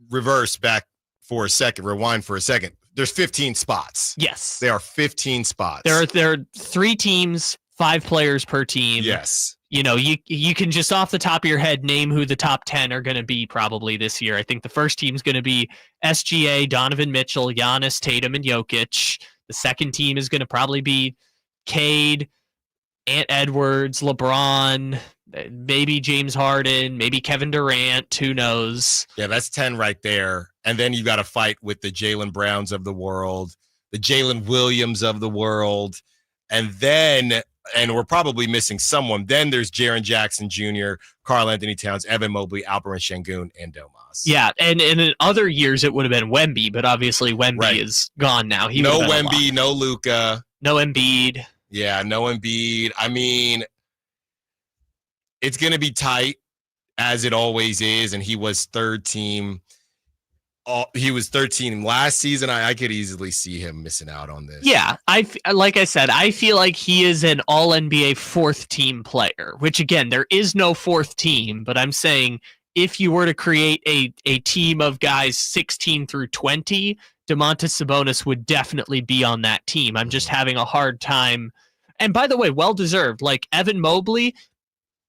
reverse back for a second, rewind for a second, there's 15 spots. Yes. There are 15 spots. There are 3 teams, 5 players per team. Yes. You know, you can just off the top of your head name who the top 10 are going to be probably this year. I think the first team is going to be SGA, Donovan Mitchell, Giannis, Tatum, and Jokic. The second team is going to probably be Cade, Ant Edwards, LeBron, maybe James Harden, maybe Kevin Durant. Who knows? Yeah, that's 10 right there. And then you got to fight with the Jaylen Browns of the world, the Jalen Williams of the world, and we're probably missing someone. Then there's Jaren Jackson Jr., Karl Anthony Towns, Evan Mobley, Alperen Şengün, and Domas. Yeah, and in other years it would have been Wemby, but obviously Wemby is gone now. No Wemby, no Luka. No Embiid. Yeah, no Embiid. I mean, it's going to be tight, as it always is, and he was third team. He was 13 last season. I could easily see him missing out on this. Yeah, like I said, I feel like he is an All-NBA fourth team player, which again, there is no fourth team, but I'm saying if you were to create a team of guys 16 through 20, Domantas Sabonis would definitely be on that team. I'm just having a hard time. And by the way, well-deserved. Like Evan Mobley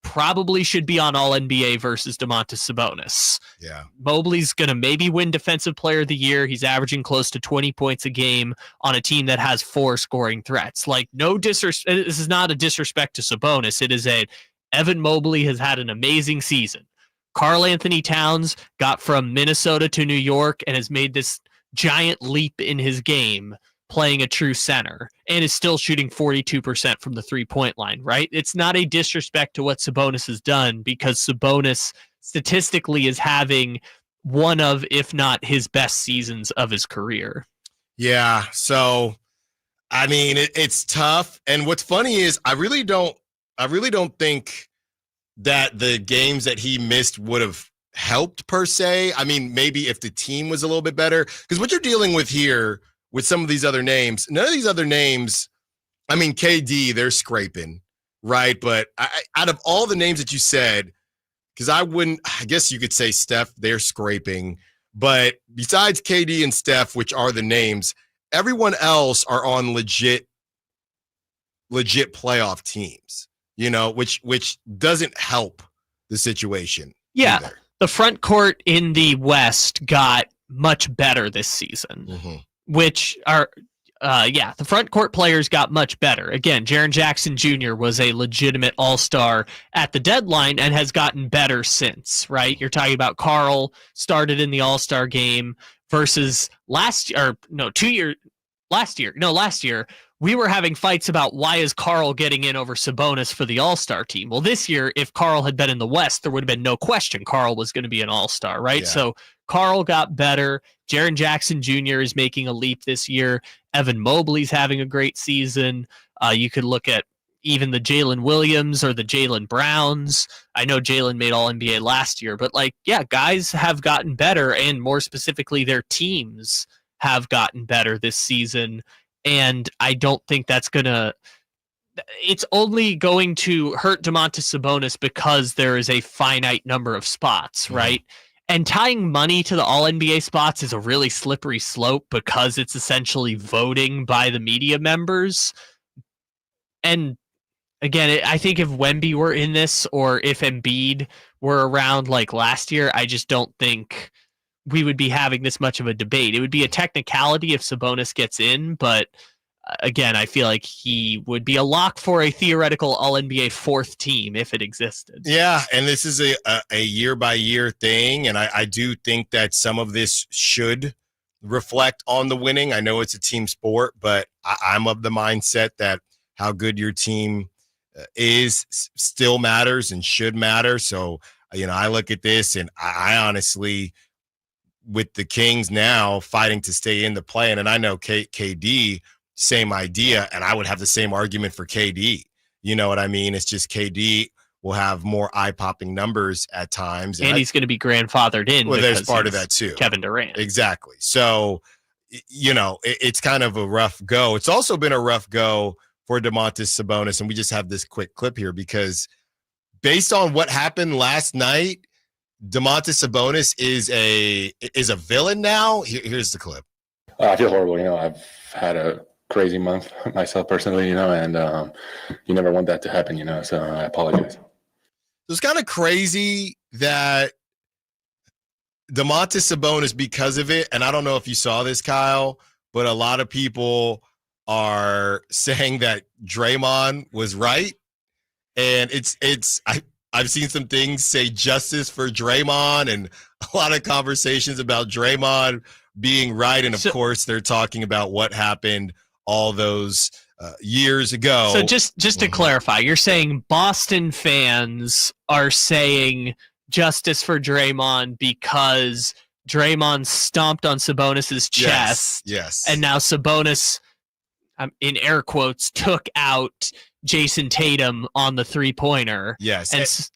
probably should be on All-NBA versus Domantas Sabonis. Yeah. Mobley's going to maybe win Defensive Player of the Year. He's averaging close to 20 points a game on a team that has 4 scoring threats. Like, this is not a disrespect to Sabonis. It is Evan Mobley has had an amazing season. Karl Anthony Towns got from Minnesota to New York and has made this giant leap in his game playing a true center and is still shooting 42% from the 3-point line, right? It's not a disrespect to what Sabonis has done because Sabonis statistically is having one of, if not his best seasons of his career. Yeah. So, I mean, it's tough. And what's funny is I really don't think that the games that he missed would have helped per se. I mean, maybe if the team was a little bit better, because what you're dealing with here with some of these other names, none of these other names, I mean, KD, they're scraping, right? But out of all the names that you said, because I guess you could say Steph, they're scraping. But besides KD and Steph, which are the names, everyone else are on legit playoff teams, you know, which doesn't help the situation. Yeah. Either. The front court in the West got much better this season. Mm-hmm. Which are, the front court players got much better. Again, Jaren Jackson Jr. was a legitimate all-star at the deadline and has gotten better since, right? You're talking about Karl started in the all-star game versus last year, we were having fights about why is Karl getting in over Sabonis for the all-star team. Well, this year, if Karl had been in the West, there would have been no question Karl was going to be an all-star, right? Yeah. So Karl got better. Jaren Jackson Jr. is making a leap this year. Evan Mobley's having a great season. You could look at even the Jalen Williams or the Jalen Browns. I know Jalen made All-NBA last year, but guys have gotten better, and more specifically, their teams have gotten better this season. And I don't think it's only going to hurt Domantas Sabonis because there is a finite number of spots, right? And tying money to the All-NBA spots is a really slippery slope because it's essentially voting by the media members. And again, I think if Wemby were in this or if Embiid were around like last year, I just don't think we would be having this much of a debate. It would be a technicality if Sabonis gets in, but again, I feel like he would be a lock for a theoretical All-NBA fourth team if it existed. Yeah, and this is a year-by-year thing, and I do think that some of this should reflect on the winning. I know it's a team sport, but I'm of the mindset that how good your team is still matters and should matter. So I look at this and I honestly, with the Kings now fighting to stay in the play, and I know KD, same idea, and I would have the same argument for KD. You know what I mean? It's just KD will have more eye-popping numbers at times. And he's going to be grandfathered in. Well, there's part of that too. Kevin Durant. Exactly. So, it's kind of a rough go. It's also been a rough go for Domantas Sabonis, and we just have this quick clip here because based on what happened last night, Domantas Sabonis is a villain now. Here's the clip. I feel horrible. I've had a crazy month myself personally, and you never want that to happen, so I apologize. It's kind of crazy that Domantas Sabonis, because of it, and I don't know if you saw this, Kyle, but a lot of people are saying that Draymond was right. And I've seen some things say justice for Draymond and a lot of conversations about Draymond being right. And of course, they're talking about what happened all those years ago. So just to clarify, you're saying Boston fans are saying justice for Draymond because Draymond stomped on Sabonis's chest. Yes. And now Sabonis, in air quotes, took out Jason Tatum on the 3-pointer. Yes.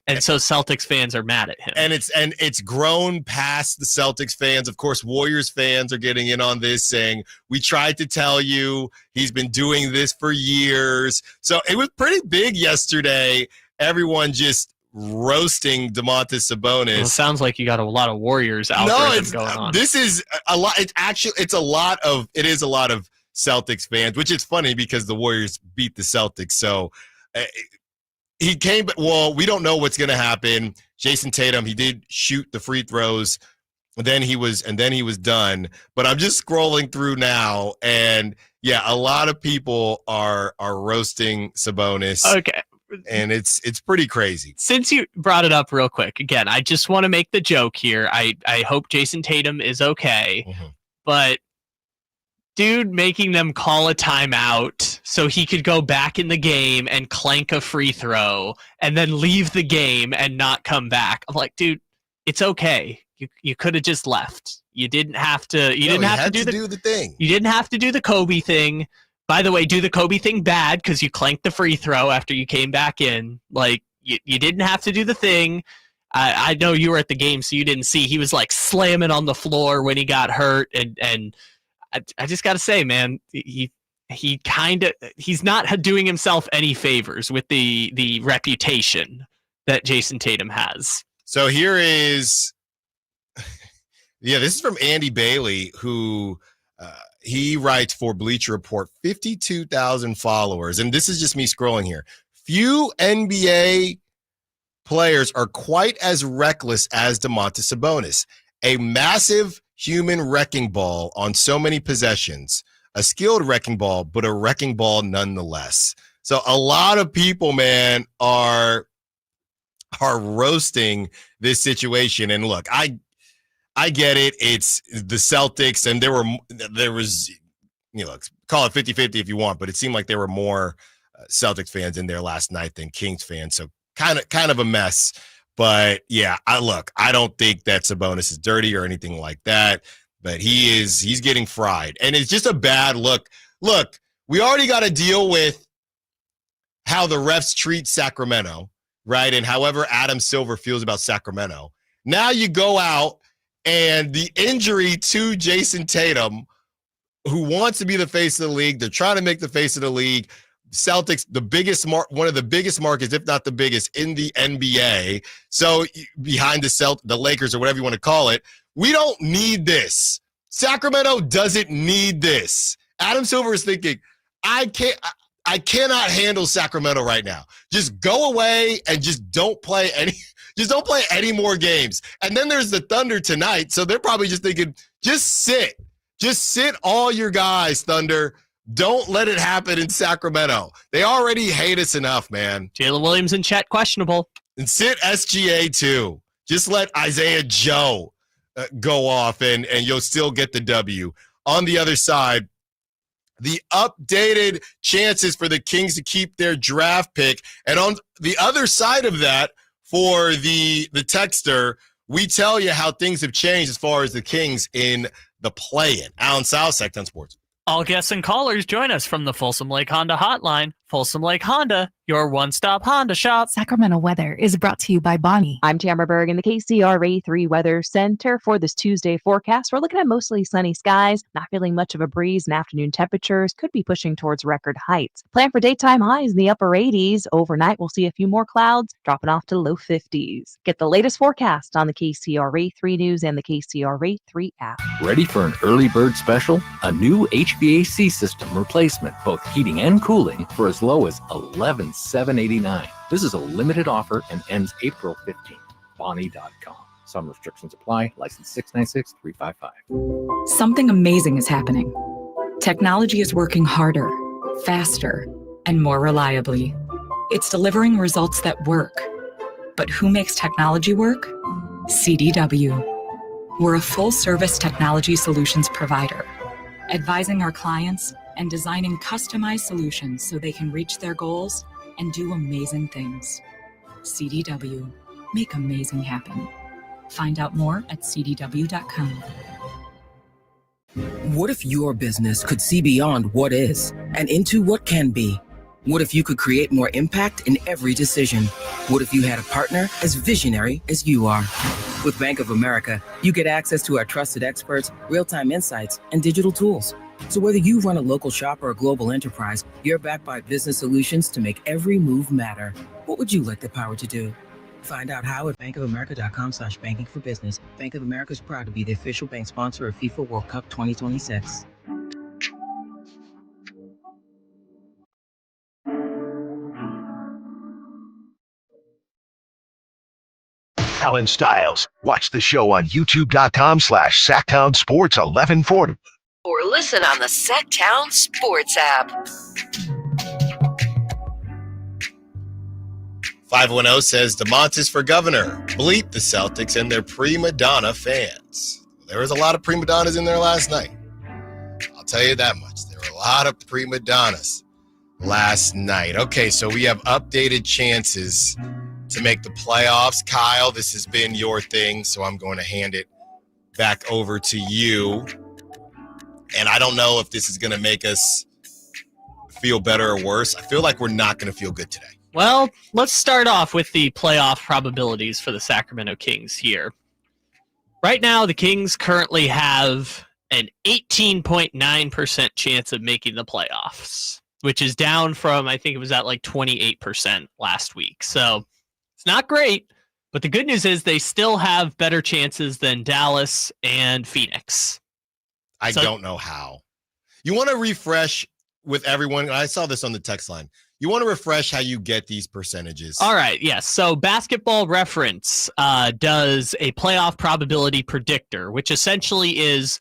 And so Celtics fans are mad at him. And it's grown past the Celtics fans. Of course, Warriors fans are getting in on this, saying, we tried to tell you he's been doing this for years. So it was pretty big yesterday. Everyone just roasting Domantas Sabonis. Well, it sounds like you got a lot of Warriors algorithm going on. This is a lot. It is a lot of Celtics fans, which is funny because the Warriors beat the Celtics. So he came, well, we don't know what's going to happen. Jason Tatum, he did shoot the free throws, and then he was done. But I'm just scrolling through now, and yeah, a lot of people are roasting Sabonis. Okay. And it's pretty crazy. Since you brought it up real quick, again, I just want to make the joke here. I hope Jason Tatum is okay, but dude making them call a timeout so he could go back in the game and clank a free throw and then leave the game and not come back. I'm like, dude, it's okay. You could have just left. You didn't have to. You didn't have to do the thing. You didn't have to do the Kobe thing. By the way, do the Kobe thing bad because you clanked the free throw after you came back in. Like, you didn't have to do the thing. I know you were at the game, so you didn't see. He was, like, slamming on the floor when he got hurt. And I just got to say, man, he's not doing himself any favors with the reputation that Jason Tatum has. So here is – yeah, this is from Andy Bailey, who he writes for Bleacher Report, 52,000 followers. And this is just me scrolling here. Few NBA players are quite as reckless as Domantas Sabonis. A massive human wrecking ball on so many possessions. A skilled wrecking ball, but a wrecking ball nonetheless. So a lot of people, man, are roasting this situation. And look, I get it. It's the Celtics, and there was, call it 50-50 if you want, but it seemed like there were more Celtics fans in there last night than Kings fans. So kind of a mess. But yeah, I don't think that Sabonis is dirty or anything like that, but he's getting fried. And it's just a bad look. Look, we already got to deal with how the refs treat Sacramento, right? And however Adam Silver feels about Sacramento. Now you go out, and the injury to Jason Tatum, who wants to be the face of the league, they're trying to make the face of the league. Celtics, one of the biggest markets, if not the biggest, in the NBA. So behind the Lakers or whatever you want to call it, we don't need this. Sacramento doesn't need this. Adam Silver is thinking, I cannot handle Sacramento right now. Just go away and just don't play any more games. And then there's the Thunder tonight, so they're probably just thinking, just sit all your guys, Thunder. Don't let it happen in Sacramento. They already hate us enough, man. Jalen Williams and Chet questionable. And sit SGA too. Just let Isaiah Joe go off, and you'll still get the W. On the other side, the updated chances for the Kings to keep their draft pick. And on the other side of that, for the texter. We tell you how things have changed as far as the Kings in the play-in. Allen Stiles, Sacktown Sports. All guests and callers join us from the Folsom Lake Honda Hotline. Folsom Lake Honda, your one-stop Honda shop. Sacramento weather is brought to you by Bonnie. I'm Tamara Berg in the KCRA 3 Weather Center for this Tuesday forecast. We're looking at mostly sunny skies, not feeling much of a breeze, and afternoon temperatures could be pushing towards record heights. Plan for daytime highs in the upper 80s. Overnight, we'll see a few more clouds, dropping off to low 50s. Get the latest forecast on the KCRA 3 News and the KCRA 3 app. Ready for an early bird special? A new HVAC system replacement, both heating and cooling, for as low as $11,789. This is a limited offer and ends April 15th. Bonnie.com. Some restrictions apply. License 696-355. Something amazing is happening. Technology is working harder, faster, and more reliably. It's delivering results that work. But who makes technology work? CDW. We're a full-service technology solutions provider, advising our clients and designing customized solutions so they can reach their goals and do amazing things. CDW. Make amazing happen. Find out more at cdw.com. What if your business could see beyond what is and into what can be? What if you could create more impact in every decision? What if you had a partner as visionary as you are? With Bank of America, you get access to our trusted experts, real-time insights, and digital tools. So whether you run a local shop or a global enterprise, you're backed by business solutions to make every move matter. What would you like the power to do? Find out how at bankofamerica.com/banking for business. Bank of America is proud to be the official bank sponsor of FIFA World Cup 2026. Allen Stiles. Watch the show on youtube.com/Sacktown Sports 1140. Or listen on the Sacktown Sports app. 510 says DeMontis for governor. Bleep the Celtics and their prima donna fans. There was a lot of prima donnas in there last night. I'll tell you that much. There were a lot of prima donnas last night. Okay, so we have updated chances to make the playoffs. Kyle, this has been your thing, so I'm going to hand it back over to you. And I don't know if this is going to make us feel better or worse. I feel like we're not going to feel good today. Well, let's start off with the playoff probabilities for the Sacramento Kings here. Right now, the Kings currently have an 18.9% chance of making the playoffs, which is down from, I think it was at like 28% last week. So it's not great, but the good news is they still have better chances than Dallas and Phoenix. I don't know how. You want to refresh with everyone? I saw this on the text line. You want to refresh how you get these percentages? All right, yes. So Basketball Reference does a playoff probability predictor, which essentially is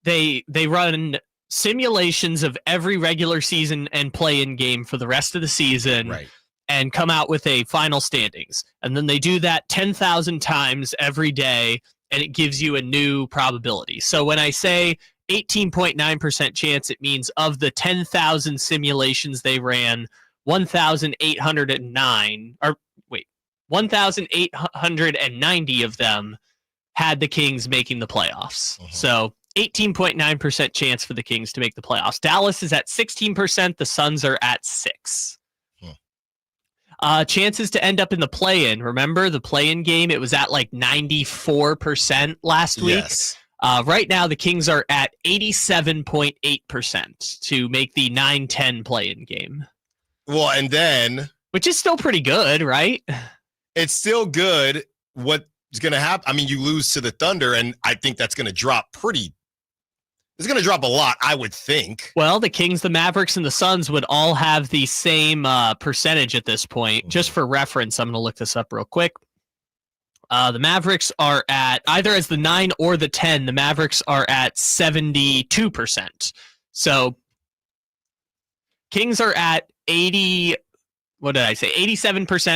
they run simulations of every regular season and play-in game for the rest of the season, right, and come out with a final standings. And then they do that 10,000 times every day, and it gives you a new probability. So when I say 18.9% chance, it means of the 10,000 simulations they ran, 1,890 of them had the Kings making the playoffs. So 18.9% chance for the Kings to make the playoffs. Dallas is at 16%. The Suns are at 6%. Chances to end up in the play-in. Remember the play-in game? It was at like 94% last week. Yes. Right now, the Kings are at 87.8% to make the 9-10 play-in game. Well, and then... which is still pretty good, right? It's still good. What's going to happen? I mean, you lose to the Thunder, and I think that's going to drop it's going to drop a lot, I would think. Well, the Kings, the Mavericks, and the Suns would all have the same percentage at this point. Just for reference, I'm going to look this up real quick. The Mavericks are at, either as the 9 or the 10, the Mavericks are at 72%. So Kings are at 87%,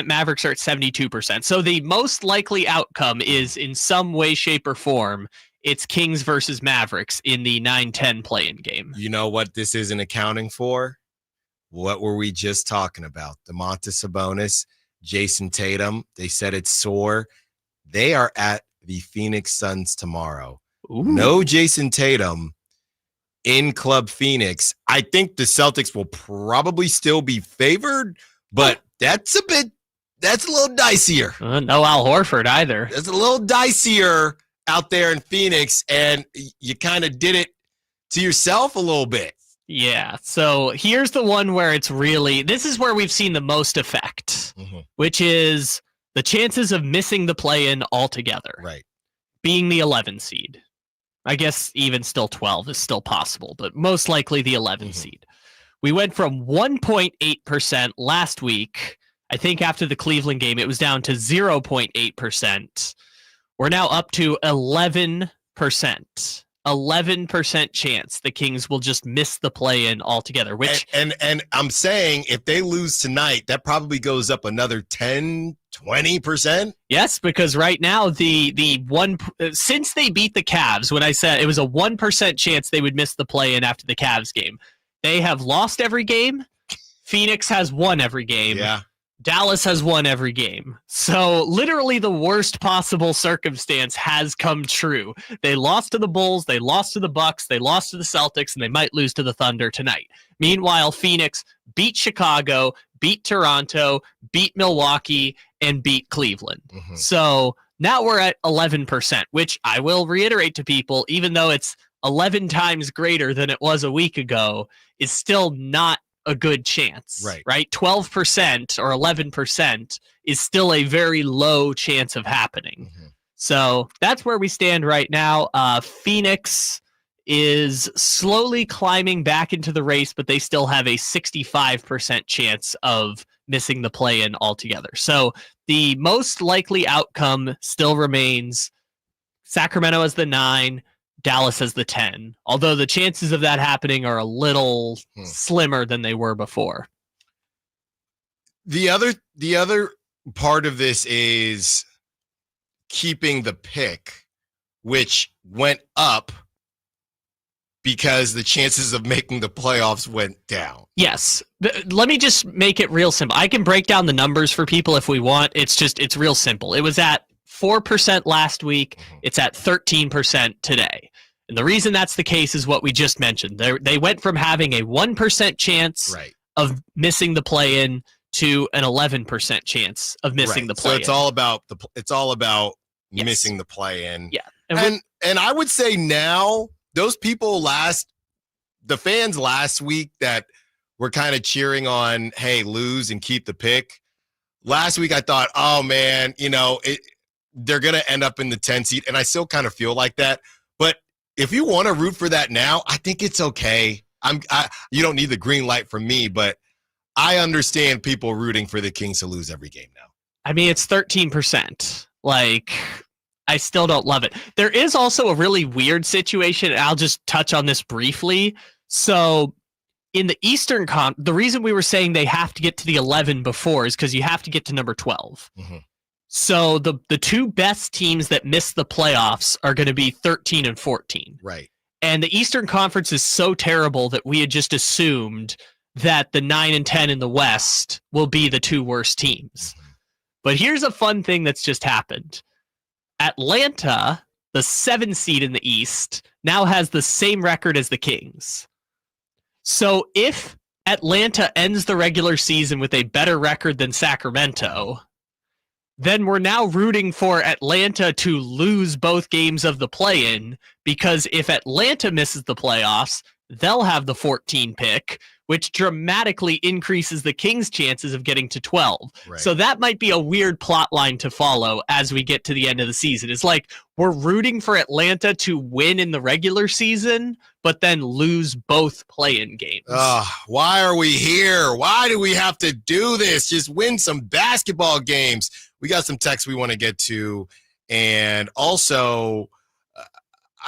Mavericks are at 72%. So the most likely outcome is in some way, shape, or form, it's Kings versus Mavericks in the 9-10 play-in game. You know what this isn't accounting for? What were we just talking about? Domantas Sabonis Jason Tatum. They said it's sore. They are at the Phoenix Suns tomorrow. Ooh. No Jason Tatum in Club Phoenix. I think the Celtics will probably still be favored, but that's a little dicier. No Al Horford either. It's a little dicier out there in Phoenix, and you kind of did it to yourself a little bit. Yeah, so here's the one where this is where we've seen the most effect, which is the chances of missing the play-in altogether. Right. Being the 11 seed. I guess even still 12 is still possible, but most likely the 11 seed. We went from 1.8% last week. I think after the Cleveland game, it was down to 0.8%. We're now up to 11%. 11% chance the Kings will just miss the play-in altogether. Which and I'm saying if they lose tonight, that probably goes up another 10, 20%. Yes, because right now since they beat the Cavs, when I said it was a 1% chance they would miss the play-in after the Cavs game, they have lost every game. Phoenix has won every game. Yeah. Dallas has won every game. So literally the worst possible circumstance has come true. They lost to the Bulls, they lost to the Bucks, they lost to the Celtics, and they might lose to the Thunder tonight. Meanwhile, Phoenix beat Chicago, beat Toronto, beat Milwaukee, and beat Cleveland. So now we're at 11%, which I will reiterate to people, even though it's 11 times greater than it was a week ago, is still not a good chance, right? 12% or 11% is still a very low chance of happening. So that's where we stand right now. Phoenix is slowly climbing back into the race, but they still have a 65% chance of missing the play-in altogether. So the most likely outcome still remains Sacramento as the 9, Dallas as the 10, although the chances of that happening are a little slimmer than they were before. The other part of this is keeping the pick, which went up because the chances of making the playoffs went down. Yes. Let me just make it real simple. I can break down the numbers for people if we want. It's real simple. It was at 4% last week. It's at 13% today. And the reason that's the case is what we just mentioned. They went from having a 1% chance of missing the play-in to an 11% chance of missing the play-in. So it's all about missing the play-in. Yeah. And I would say now those people the fans last week that were kind of cheering on, hey, lose and keep the pick. Last week I thought, oh man, they're going to end up in the 10 seed. And I still kind of feel like that. But if you want to root for that now, I think it's okay. You don't need the green light from me, but I understand people rooting for the Kings to lose every game now. I mean, it's 13%. Like, I still don't love it. There is also a really weird situation. I'll just touch on this briefly. So in the Eastern the reason we were saying they have to get to the 11 before is because you have to get to number 12. So the two best teams that miss the playoffs are going to be 13 and 14. Right. And the Eastern Conference is so terrible that we had just assumed that the 9 and 10 in the West will be the two worst teams. But here's a fun thing that's just happened. Atlanta, the 7 seed in the East, now has the same record as the Kings. So if Atlanta ends the regular season with a better record than Sacramento, then we're now rooting for Atlanta to lose both games of the play-in, because if Atlanta misses the playoffs, they'll have the 14 pick, which dramatically increases the Kings' chances of getting to 12. Right. So that might be a weird plot line to follow as we get to the end of the season. It's like we're rooting for Atlanta to win in the regular season, but then lose both play-in games. Why are we here? Why do we have to do this? Just win some basketball games. We got some texts we want to get to. And also,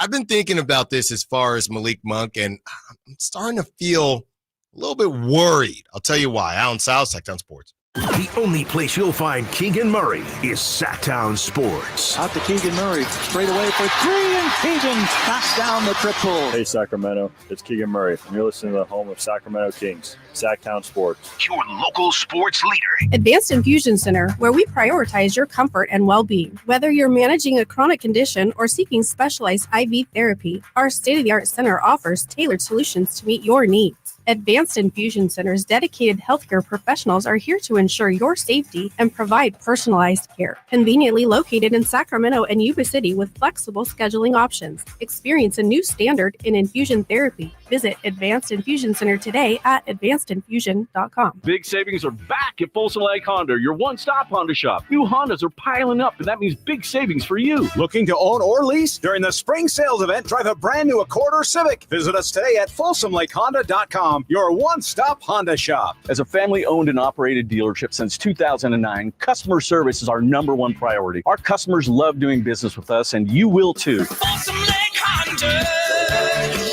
I've been thinking about this as far as Malik Monk, and I'm starting to feel a little bit worried. I'll tell you why. Allen Stiles, Sacktown Sports. The only place you'll find Keegan Murray is Sacktown Sports. Out to Keegan Murray, straight away for three, and Keegan knocks down the triple. Hey Sacramento, it's Keegan Murray, and you're listening to the home of Sacramento Kings, Sacktown Sports. Your local sports leader. Advanced Infusion Center, where we prioritize your comfort and well-being. Whether you're managing a chronic condition or seeking specialized IV therapy, our state-of-the-art center offers tailored solutions to meet your needs. Advanced Infusion Center's dedicated healthcare professionals are here to ensure your safety and provide personalized care. Conveniently located in Sacramento and Yuba City with flexible scheduling options. Experience a new standard in infusion therapy. Visit Advanced Infusion Center today at advancedinfusion.com. Big savings are back at Folsom Lake Honda, your one-stop Honda shop. New Hondas are piling up, and that means big savings for you. Looking to own or lease? During the spring sales event, drive a brand new Accord or Civic. Visit us today at folsomlakehonda.com. Your one-stop Honda shop. As a family-owned and operated dealership since 2009, customer service is our number one priority. Our customers love doing business with us, and you will too. Folsom Lake Honda,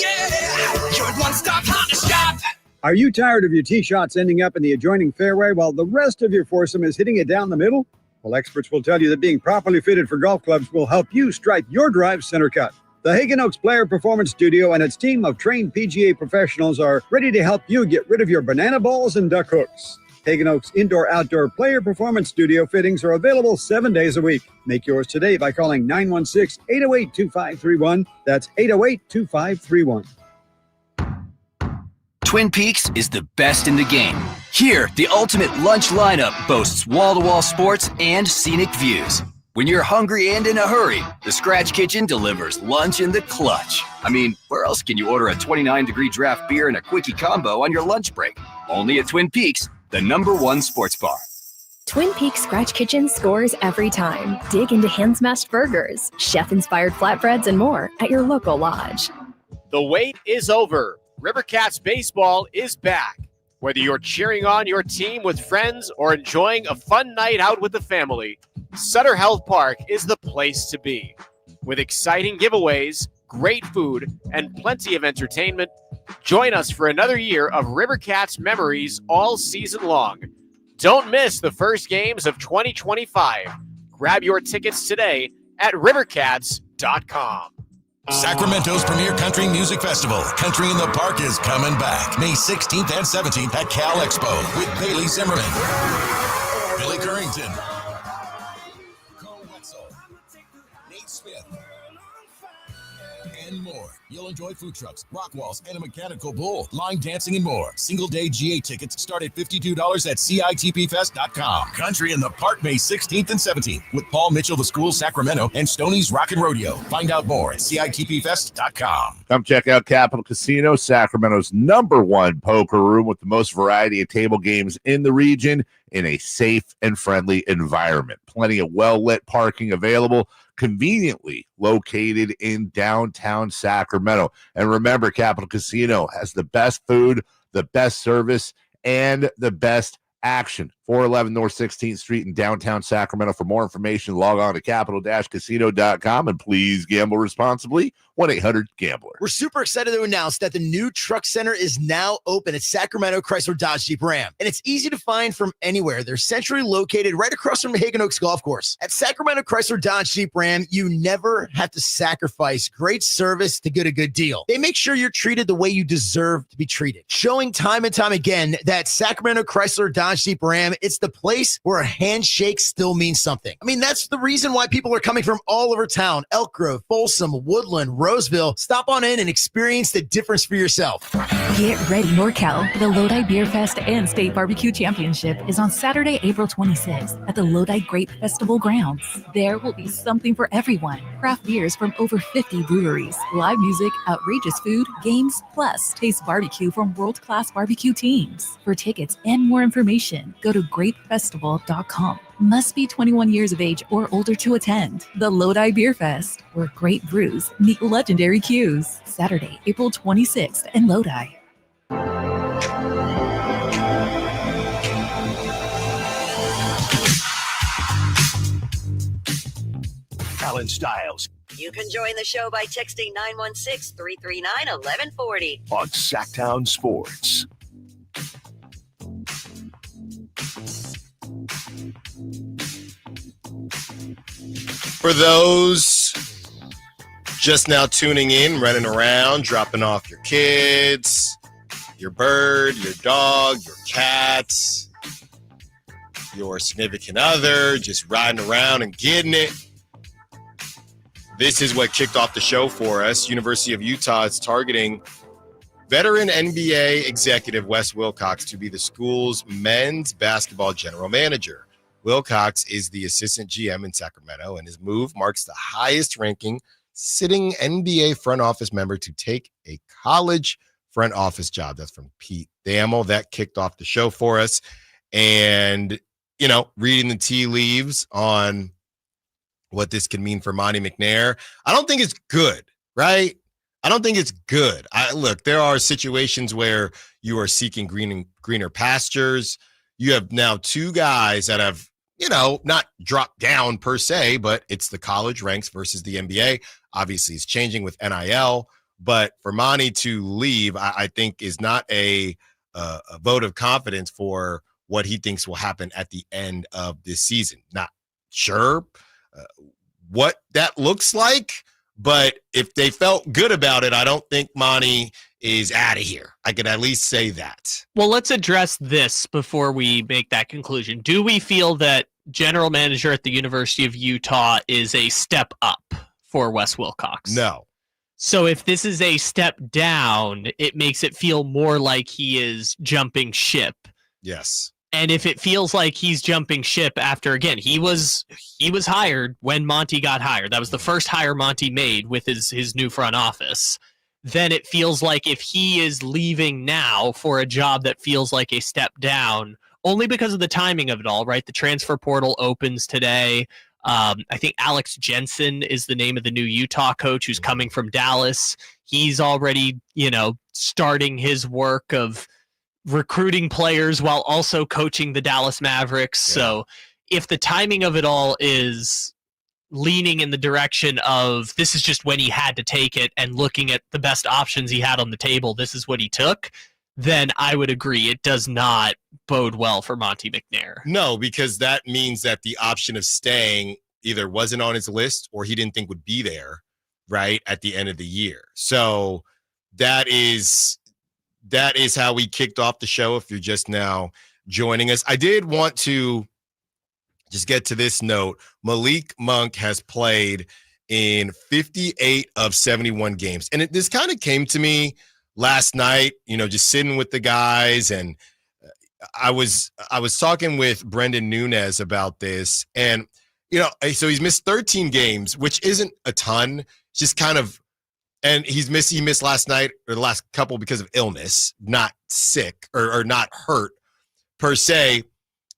yeah, your one-stop Honda shop. Are you tired of your tee shots ending up in the adjoining fairway while the rest of your foursome is hitting it down the middle? Well, experts will tell you that being properly fitted for golf clubs will help you strike your drive center cut. The Hagen Oaks Player Performance Studio and its team of trained PGA professionals are ready to help you get rid of your banana balls and duck hooks. Hagen Oaks Indoor-Outdoor Player Performance Studio fittings are available 7 days a week. Make yours today by calling 916-808-2531. That's 808-2531. Twin Peaks is the best in the game. Here, the ultimate lunch lineup boasts wall-to-wall sports and scenic views. When you're hungry and in a hurry, the Scratch Kitchen delivers lunch in the clutch. I mean, where else can you order a 29-degree draft beer and a quickie combo on your lunch break? Only at Twin Peaks, the #1 sports bar. Twin Peaks Scratch Kitchen scores every time. Dig into hand-smashed burgers, chef-inspired flatbreads, and more at your local lodge. The wait is over. Rivercats baseball is back. Whether you're cheering on your team with friends or enjoying a fun night out with the family, Sutter Health Park is the place to be. With exciting giveaways, great food, and plenty of entertainment, join us for another year of Rivercats memories all season long. Don't miss the first games of 2025. Grab your tickets today at rivercats.com. Sacramento's premier country music festival, Country in the Park, is coming back May 16th and 17th at Cal Expo with Bailey Zimmerman, Billy Currington, Cole Wetzel, Nate Smith, and more. You'll enjoy food trucks, rock walls, and a mechanical bull, line dancing, and more. Single-day GA tickets start at $52 at CITPFest.com. Country in the Park, May 16th and 17th with Paul Mitchell, The School, Sacramento, and Stoney's Rockin' Rodeo. Find out more at CITPFest.com. Come check out Capital Casino, Sacramento's #1 poker room with the most variety of table games in the region in a safe and friendly environment. Plenty of well-lit parking available, conveniently located in downtown Sacramento. And remember, Capital Casino has the best food, the best service, and the best action. 411 North 16th Street in downtown Sacramento. For more information, log on to capital-casino.com, and please gamble responsibly. 1-800-GAMBLER. We're super excited to announce that the new Truck Center is now open at Sacramento Chrysler Dodge Jeep Ram. And it's easy to find from anywhere. They're centrally located right across from the Hagen Oaks Golf Course. At Sacramento Chrysler Dodge Jeep Ram, you never have to sacrifice great service to get a good deal. They make sure you're treated the way you deserve to be treated. Showing time and time again that Sacramento Chrysler Dodge Jeep Ram, it's the place where a handshake still means something. I mean, that's the reason why people are coming from all over town. Elk Grove, Folsom, Woodland, Roseville. Stop on in and experience the difference for yourself. Get ready, NorCal. The Lodi Beer Fest and State Barbecue Championship is on Saturday, April 26th at the Lodi Grape Festival grounds. There will be something for everyone. Craft beers from over 50 breweries, live music, outrageous food, games, plus taste barbecue from world-class barbecue teams. For tickets and more information, go to grapefestival.com. Must be 21 years of age or older to attend. The Lodi Beer Fest, where great brews meet legendary cues. Saturday, April 26th in Lodi. Allen Stiles You can join the show by texting 916-339-1140 on Sacktown Sports. For those just now tuning in, running around, dropping off your kids, your bird, your dog, your cat, your significant other, just riding around and getting it. This is what kicked off the show for us. University of Utah is targeting veteran NBA executive Wes Wilcox to be the school's men's basketball general manager. Wilcox is the assistant GM in Sacramento, and his move marks the highest-ranking sitting NBA front office member to take a college front office job. That's from Pete Thamel. That kicked off the show for us. And, reading the tea leaves on what this could mean for Monty McNair, I don't think it's good, right? I don't think it's good. Look, there are situations where you are seeking greener pastures. You have now two guys that have, not dropped down per se, but it's the college ranks versus the NBA. Obviously, it's changing with NIL. But for Monty to leave, I think is not a vote of confidence for what he thinks will happen at the end of this season. Not sure what that looks like, but if they felt good about it, I don't think Monty is out of here. I could at least say that. Well, let's address this before we make that conclusion. Do we feel that general manager at the University of Utah is a step up for Wes Wilcox? No. So if this is a step down, it makes it feel more like he is jumping ship. Yes. And if it feels like he's jumping ship after, again, he was hired when Monty got hired. That was the first hire Monty made with his new front office. Then it feels like if he is leaving now for a job that feels like a step down, only because of the timing of it all, right? The transfer portal opens today. I think Alex Jensen is the name of the new Utah coach who's coming from Dallas. He's already, starting his work of recruiting players while also coaching the Dallas Mavericks. Yeah. So if the timing of it all is leaning in the direction of this is just when he had to take it and looking at the best options he had on the table, this is what he took, then I would agree it does not bode well for Monty McNair. No, because that means that the option of staying either wasn't on his list or he didn't think would be there, right, at the end of the year. So that is how we kicked off the show if you're just now joining us. I did want to just get to this note. Malik Monk has played in 58 of 71 games. And this kind of came to me last night, just sitting with the guys. And I was talking with Brendan Nunez about this. And, so he's missed 13 games, which isn't a ton. Just kind of, and he missed last night or the last couple because of illness, not sick or not hurt per se.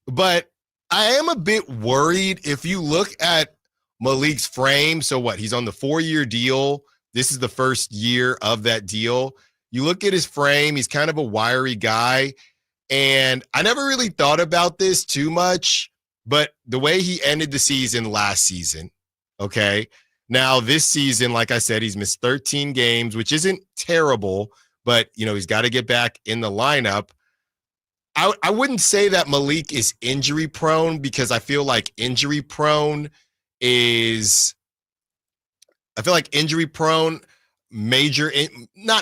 But I am a bit worried if you look at Malik's frame. So what? He's on the 4-year deal. This is the first year of that deal. You look at his frame, he's kind of a wiry guy. And I never really thought about this too much, but the way he ended the season last season, okay? Now this season, like I said, he's missed 13 games, which isn't terrible, but, he's got to get back in the lineup. I wouldn't say that Malik is injury prone because I feel like injury prone, not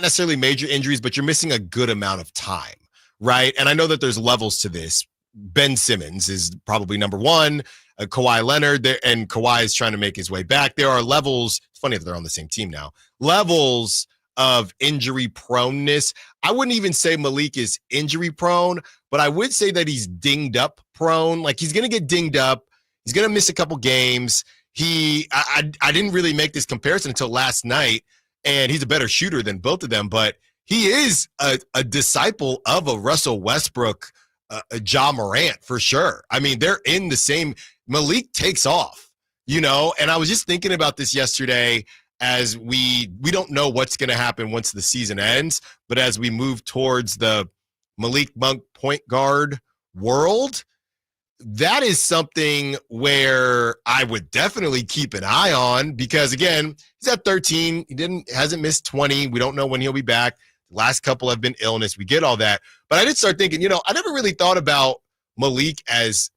necessarily major injuries, but you're missing a good amount of time, right? And I know that there's levels to this. Ben Simmons is probably number one, Kawhi Leonard, and Kawhi is trying to make his way back. There are levels. It's funny that they're on the same team now. Levels of injury proneness. I wouldn't even say Malik is injury prone, but I would say that he's dinged up prone. Like he's going to get dinged up. He's going to miss a couple games. I didn't really make this comparison until last night, and he's a better shooter than both of them, but he is a disciple of a Russell Westbrook, a Ja Morant for sure. I mean, they're in the same. Malik takes off, and I was just thinking about this yesterday as we don't know what's going to happen once the season ends, but as we move towards the Malik Monk point guard world, that is something where I would definitely keep an eye on because, again, he's at 13. He hasn't missed 20. We don't know when he'll be back. The last couple have been illness. We get all that. But I did start thinking, I never really thought about Malik as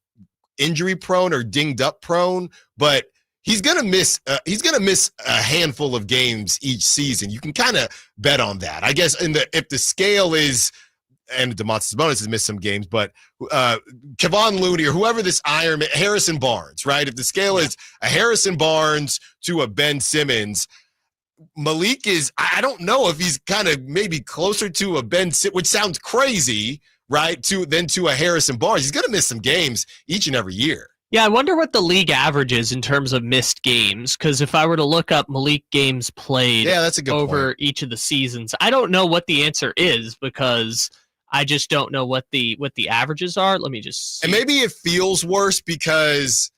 injury prone or dinged up prone, but he's gonna miss a handful of games each season. You can kind of bet on that, I guess. If the scale is, and Domantas Sabonis has missed some games, but Kevon Looney or whoever this Ironman, Harrison Barnes, right? If the scale is a Harrison Barnes to a Ben Simmons, Malik is, I don't know if he's kind of maybe closer to a Ben Simmons, which sounds crazy, right? Than to a Harrison Barnes. He's going to miss some games each and every year. Yeah, I wonder what the league averages in terms of missed games, because if I were to look up Malik games played that's a good over point. Each of the seasons, I don't know what the answer is because I just don't know what the averages are. Let me just see. And maybe it feels worse because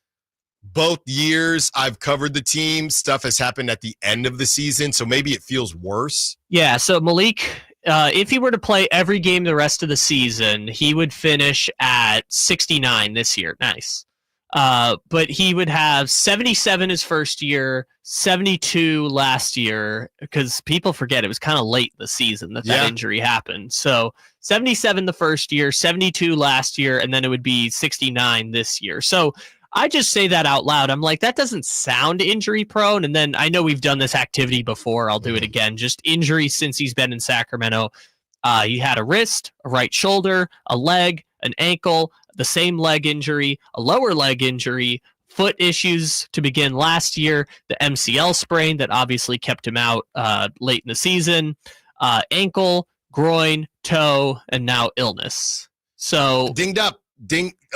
both years I've covered the team, stuff has happened at the end of the season, so maybe it feels worse. Yeah, so Malik, if he were to play every game the rest of the season, he would finish at 69 this year. Nice. But he would have 77 his first year, 72 last year, because people forget it was kind of late in the season that injury happened. So 77 the first year, 72 last year, and then it would be 69 this year. So I just say that out loud. I'm like, that doesn't sound injury prone. And then I know we've done this activity before. I'll do it again. Just injuries since he's been in Sacramento. He had a wrist, a right shoulder, a leg, an ankle, the same leg injury, a lower leg injury, foot issues to begin last year, the MCL sprain that obviously kept him out late in the season, ankle, groin, toe, and now illness. So dinged up,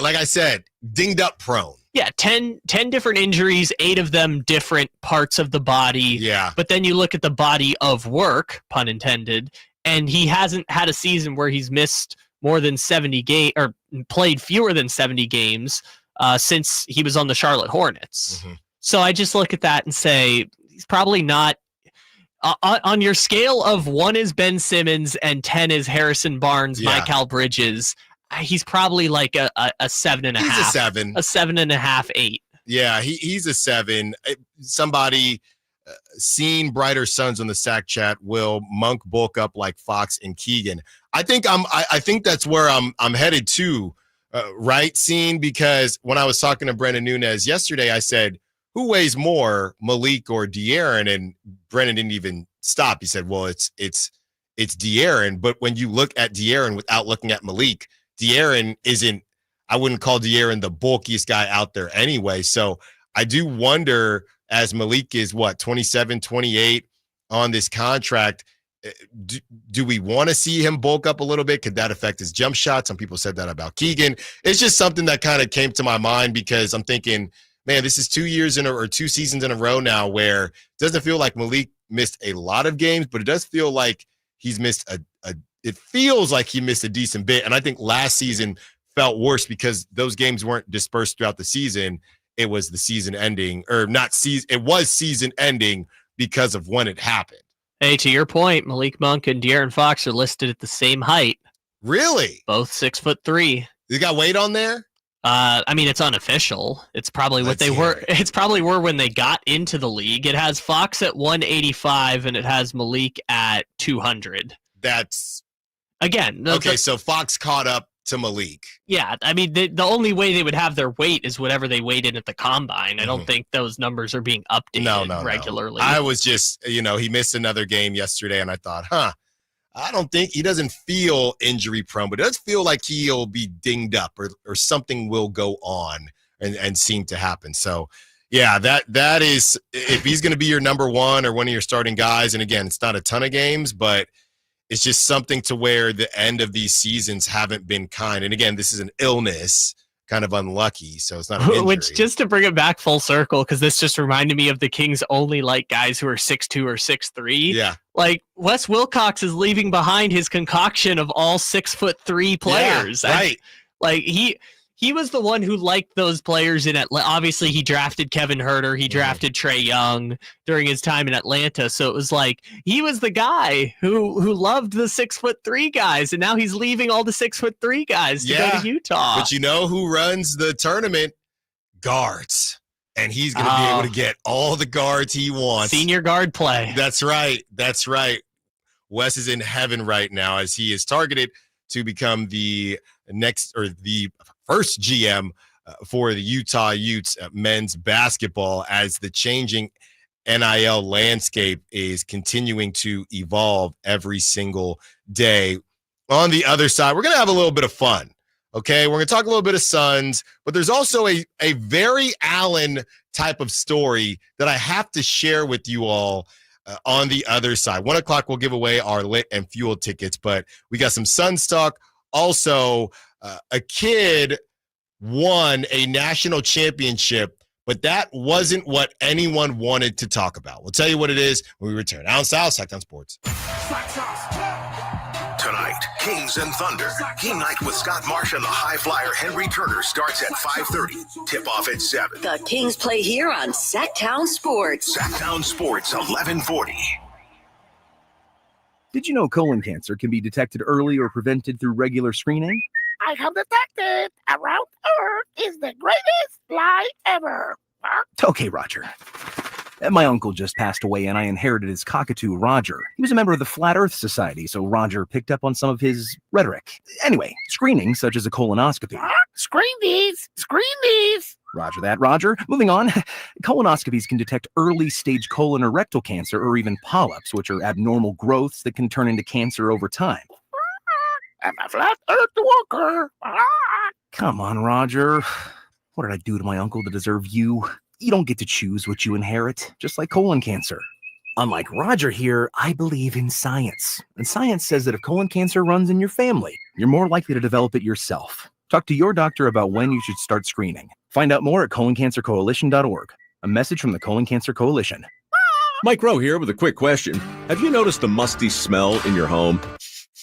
like I said, dinged up prone. Yeah, 10 different injuries, 8 of them different parts of the body. Yeah. But then you look at the body of work, pun intended, and he hasn't had a season where he's missed more than 70 games or played fewer than 70 games since he was on the Charlotte Hornets. Mm-hmm. So I just look at that and say he's probably not on your scale of 1 is Ben Simmons and 10 is Harrison Barnes, Mikal Bridges. He's probably like a 7.5. He's a 7. A 7.5, 8. Yeah, he's a 7. Somebody seen brighter suns on the Sack Chat. Will Monk bulk up like Fox and Keegan? I think that's where I'm headed to, right? Scene, because when I was talking to Brendan Nunez yesterday, I said, who weighs more, Malik or De'Aaron? And Brendan didn't even stop. He said, well, it's De'Aaron. But when you look at De'Aaron without looking at Malik, De'Aaron isn't, I wouldn't call De'Aaron the bulkiest guy out there anyway. So I do wonder, as Malik is 27, 28 on this contract, do we want to see him bulk up a little bit? Could that affect his jump shot? Some people said that about Keegan. It's just something that kind of came to my mind because I'm thinking, man, this is 2 seasons in a row now where it doesn't feel like Malik missed a lot of games, but it does feel like he's missed it feels like he missed a decent bit. And I think last season felt worse because those games weren't dispersed throughout the season. It was the season ending, or not season. It was season ending because of when it happened. Hey, to your point, Malik Monk and De'Aaron Fox are listed at the same height. Really? Both 6'3". You got weight on there? I mean, it's unofficial. It's probably what they were. It's probably were when they got into the league. It has Fox at 185 and it has Malik at 200. That's again. So Fox caught up to Malik. Yeah, I mean, the only way they would have their weight is whatever they weighed in at the combine. I don't think those numbers are being updated regularly. No. I was just, he missed another game yesterday, and I thought, I don't think he doesn't feel injury prone, but it does feel like he'll be dinged up or something will go on and seem to happen. So, yeah, that is, if he's going to be your number one or one of your starting guys, and again, it's not a ton of games, but it's just something to where the end of these seasons haven't been kind. And again, this is an illness, kind of unlucky, so it's not an injury. Which, just to bring it back full circle, because this just reminded me of the Kings only like guys who are 6'2" or 6'3". Yeah. Like, Wes Wilcox is leaving behind his concoction of all 6'3" players. Yeah, right. Like, he was the one who liked those players in Atlanta. Obviously, he drafted Kevin Huerter. He drafted Trae Young during his time in Atlanta. So it was like he was the guy who loved the 6'3" guys, and now he's leaving all the 6'3" guys to go to Utah. But you know who runs the tournament? Guards. And he's going to be able to get all the guards he wants. Senior guard play. That's right. Wes is in heaven right now as he is targeted to become the next or the first GM for the Utah Utes men's basketball as the changing NIL landscape is continuing to evolve every single day. On the other side, we're going to have a little bit of fun. Okay, we're going to talk a little bit of Suns, but there's also a very Allen type of story that I have to share with you all on the other side. 1 o'clock, we'll give away our Lit and Fuel tickets, but we got some Suns talk. Also, a kid won a national championship, but that wasn't what anyone wanted to talk about. We'll tell you what it is when we return. Allen Stiles, Sacktown Sports. Tonight, Kings and Thunder. Game night with Scott Marsh and the high flyer Henry Turner starts at 5:30. Tip-off at 7. The Kings play here on Sacktown Sports. Sacktown Sports, 1140. Did you know colon cancer can be detected early or prevented through regular screening? I have detected around Earth is the greatest lie ever. Okay, Roger. My uncle just passed away and I inherited his cockatoo, Roger. He was a member of the Flat Earth Society, so Roger picked up on some of his rhetoric. Anyway, screening, such as a colonoscopy. Screen these! Screen these! Roger that, Roger. Moving on. Colonoscopies can detect early-stage colon or rectal cancer or even polyps, which are abnormal growths that can turn into cancer over time. I'm a Flat Earth walker. Come on, Roger. What did I do to my uncle to deserve you? You don't get to choose what you inherit, just like colon cancer. Unlike Roger here, I believe in science. And science says that if colon cancer runs in your family, you're more likely to develop it yourself. Talk to your doctor about when you should start screening. Find out more at coloncancercoalition.org. A message from the Colon Cancer Coalition. Mike Rowe here with a quick question. Have you noticed a musty smell in your home?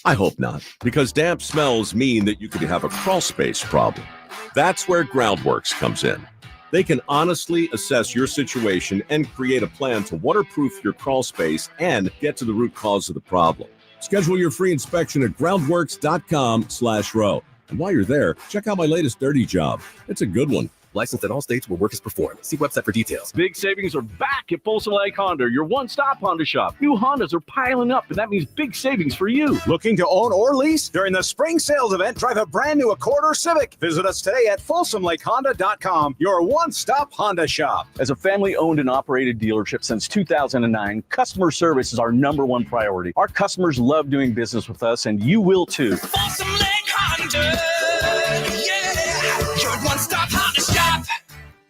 I hope not, because damp smells mean that you could have a crawl space problem. That's where Groundworks comes in. They can honestly assess your situation and create a plan to waterproof your crawl space and get to the root cause of the problem. Schedule your free inspection at groundworks.com/row. And while you're there, check out my latest dirty job. It's a good one. Licensed in all states where work is performed. See website for details. Big savings are back at Folsom Lake Honda, your one-stop Honda shop. New Hondas are piling up, and that means big savings for you. Looking to own or lease? During the spring sales event, drive a brand new Accord or Civic. Visit us today at folsomlakehonda.com, your one-stop Honda shop. As a family-owned and operated dealership since 2009, customer service is our #1 priority. Our customers love doing business with us, and you will too. Folsom Lake Honda, yeah, your one-stop Honda shop.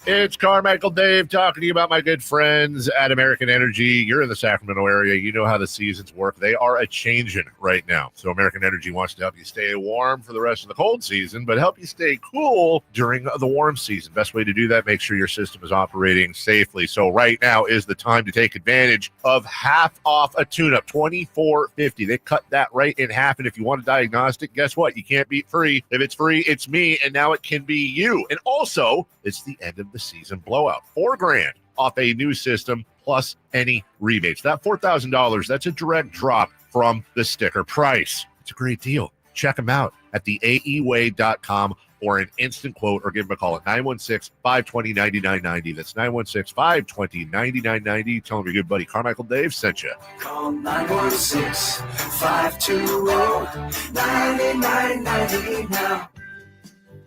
It's Carmichael Dave talking to you about my good friends at American Energy. You're in the Sacramento area. You know how the seasons work. They are a-changing right now. So American Energy wants to help you stay warm for the rest of the cold season, but help you stay cool during the warm season. Best way to do that, make sure your system is operating safely. So right now is the time to take advantage of half off a tune-up, $24.50. They cut that right in half. And if you want a diagnostic, guess what? You can't beat free. If it's free, it's me, and now it can be you. And also, it's the end of the season blowout. $4,000 off a new system plus any rebates. That $4,000, that's a direct drop from the sticker price. It's a great deal. Check them out at theaeway.com or an instant quote, or give them a call at 916-520-9990. That's 916-520-9990. Tell them your good buddy Carmichael Dave sent you. Call 916-520-9990 now.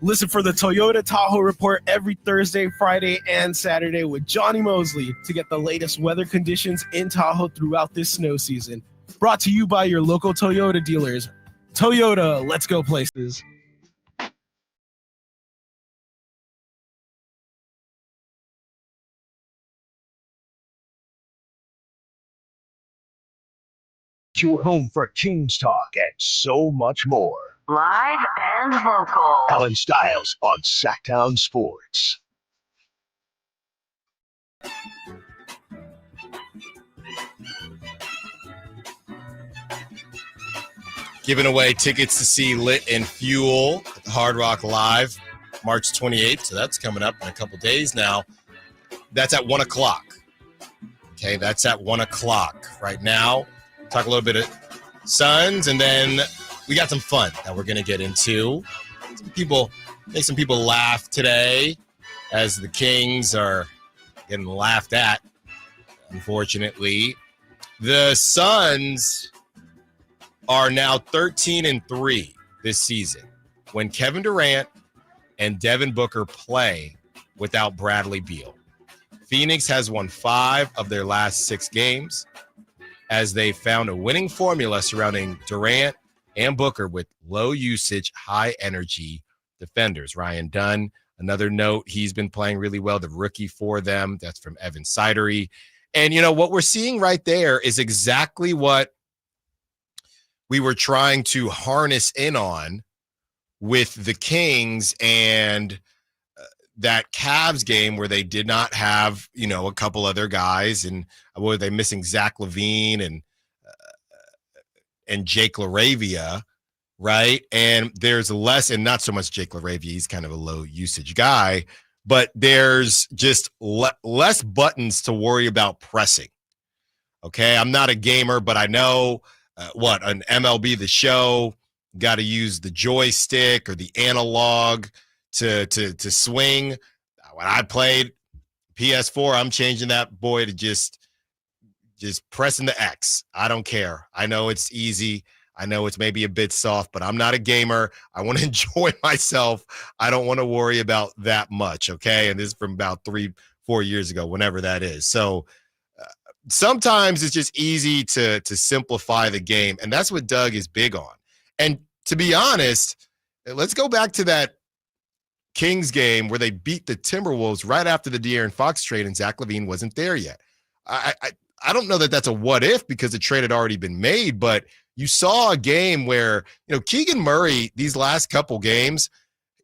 Listen for the Toyota Tahoe Report every Thursday, Friday, and Saturday with Johnny Mosley to get the latest weather conditions in Tahoe throughout this snow season. Brought to you by your local Toyota dealers. Toyota, let's go places. Your home for Kings talk and so much more. Live and vocal. Allen Stiles on Sacktown Sports. Giving away tickets to see Lit and Fuel at the Hard Rock Live, March 28th. So that's coming up in a couple days now. That's at 1 o'clock. Okay, that's at 1 o'clock. Right now, talk a little bit of Suns, and then we got some fun that we're going to get into. Make some people laugh today as the Kings are getting laughed at, unfortunately. The Suns are now 13-3 this season when Kevin Durant and Devin Booker play without Bradley Beal. Phoenix has won 5 of their last 6 games as they found a winning formula surrounding Durant and Booker with low usage, high energy defenders. Ryan Dunn, another note, he's been playing really well, the rookie for them. That's from Evan Sidery. And, what we're seeing right there is exactly what we were trying to harness in on with the Kings and that Cavs game where they did not have, a couple other guys, and were they missing Zach LaVine and Jake LaRavia, right? And there's less, and not so much Jake LaRavia, he's kind of a low usage guy, but there's just less buttons to worry about pressing. Okay, I'm not a gamer, but I know an MLB The Show, got to use the joystick or the analog to swing. When I played PS4, I'm changing that boy to just pressing the X. I don't care. I know it's easy. I know it's maybe a bit soft, but I'm not a gamer. I want to enjoy myself. I don't want to worry about that much, okay? And this is from about 3-4 years ago, whenever that is. So sometimes it's just easy to simplify the game, and that's what Doug is big on. And to be honest, let's go back to that Kings game where they beat the Timberwolves right after the De'Aaron Fox trade and Zach LaVine wasn't there yet. I don't know that that's a what if because the trade had already been made, but you saw a game where, Keegan Murray, these last couple games,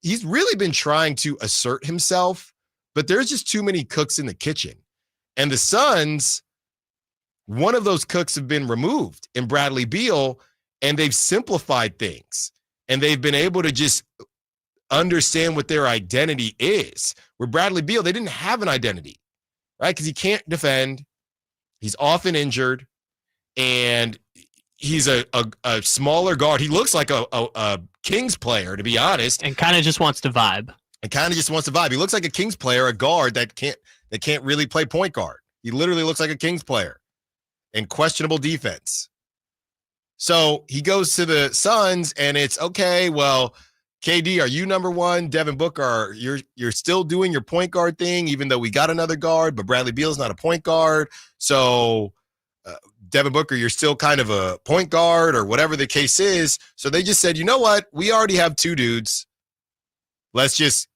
he's really been trying to assert himself, but there's just too many cooks in the kitchen. And the Suns, one of those cooks have been removed in Bradley Beal, and they've simplified things, and they've been able to just understand what their identity is. Where Bradley Beal, they didn't have an identity, right? Because he can't defend. He's often injured, and he's a smaller guard. He looks like a Kings player, to be honest. And kind of just wants to vibe. He looks like a Kings player, a guard that can't really play point guard. He literally looks like a Kings player in questionable defense. So he goes to the Suns, and it's okay. Well, KD, are you number one? Devin Booker, you're still doing your point guard thing, even though we got another guard, but Bradley Beal's not a point guard. So Devin Booker, you're still kind of a point guard or whatever the case is. So they just said, you know what? We already have 2 dudes. Let's just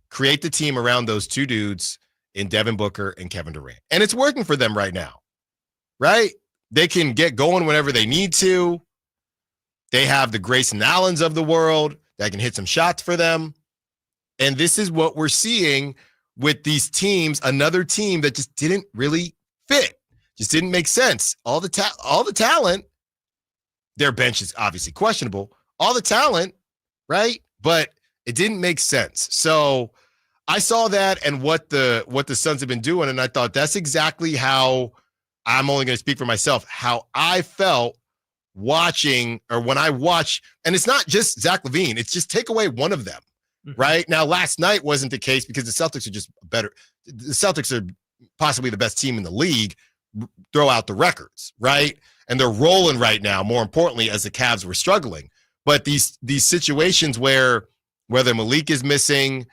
create the team around those 2 dudes in Devin Booker and Kevin Durant. And it's working for them right now, right? They can get going whenever they need to. They have the Grayson Allens of the world that can hit some shots for them. And this is what we're seeing with these teams, another team that just didn't really fit, just didn't make sense. All the talent, their bench is obviously questionable, all the talent, right? But it didn't make sense. So I saw that and what the Suns have been doing, and I thought that's exactly how, I'm only going to speak for myself, how I felt watching, or when I watch, and it's not just Zach LaVine, it's just take away one of them, right? Now, last night wasn't the case because the Celtics are just better. The Celtics are possibly the best team in the league, throw out the records, right? And they're rolling right now, more importantly, as the Cavs were struggling. But these situations where whether Malik is missing,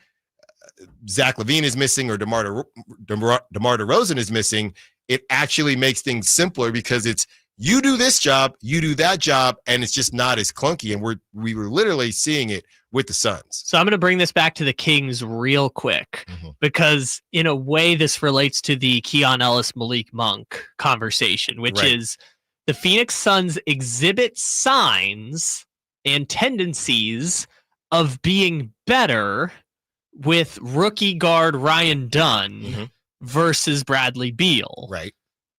Zach LaVine is missing, or DeMar DeRozan is missing, it actually makes things simpler because it's you do this job, you do that job, and it's just not as clunky. And we were literally seeing it with the Suns. So I'm going to bring this back to the Kings real quick because in a way this relates to the Keon Ellis Malik Monk conversation, which is the Phoenix Suns exhibit signs and tendencies of being better with rookie guard Ryan Dunn versus Bradley Beal. Right.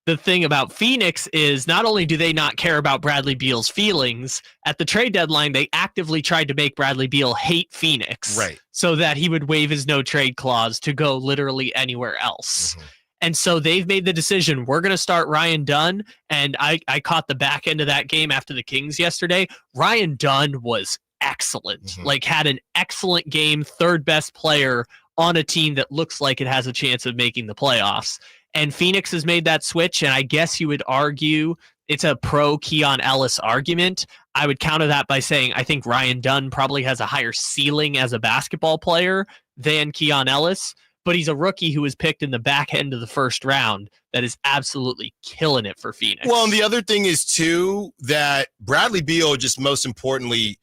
The thing about Phoenix is not only do they not care about Bradley Beal's feelings, at the trade deadline, they actively tried to make Bradley Beal hate Phoenix so that he would waive his no trade clause to go literally anywhere else. And so they've made the decision, we're going to start Ryan Dunn. And I caught the back end of that game after the Kings yesterday. Ryan Dunn was excellent, like had an excellent game, third best player on a team that looks like it has a chance of making the playoffs. And Phoenix has made that switch, and I guess you would argue it's a pro Keon Ellis argument. I would counter that by saying I think Ryan Dunn probably has a higher ceiling as a basketball player than Keon Ellis, but he's a rookie who was picked in the back end of the first round that is absolutely killing it for Phoenix. Well, and the other thing is, too, that Bradley Beal just most importantly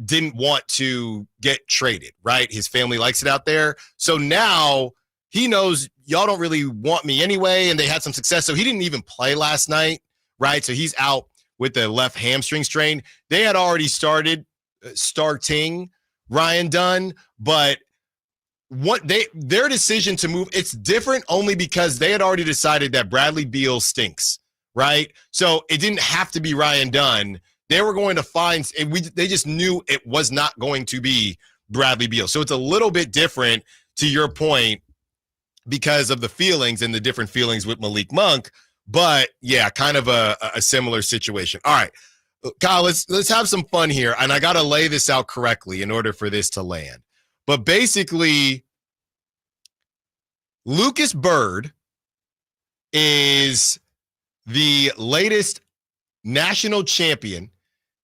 didn't want to get traded, right? His family likes it out there. So now he knows y'all don't really want me anyway, and they had some success. So he didn't even play last night, right? So he's out with the left hamstring strain. They had already starting Ryan Dunn, but their decision to move, it's different only because they had already decided that Bradley Beal stinks, right? So it didn't have to be Ryan Dunn. They were going to find, they just knew it was not going to be Bradley Beal. So it's a little bit different, to your point, because of the feelings and the different feelings with Malik Monk. But yeah, kind of a similar situation. All right, Kyle, let's have some fun here. And I got to lay this out correctly in order for this to land. But basically, Lucas Bird is the latest national champion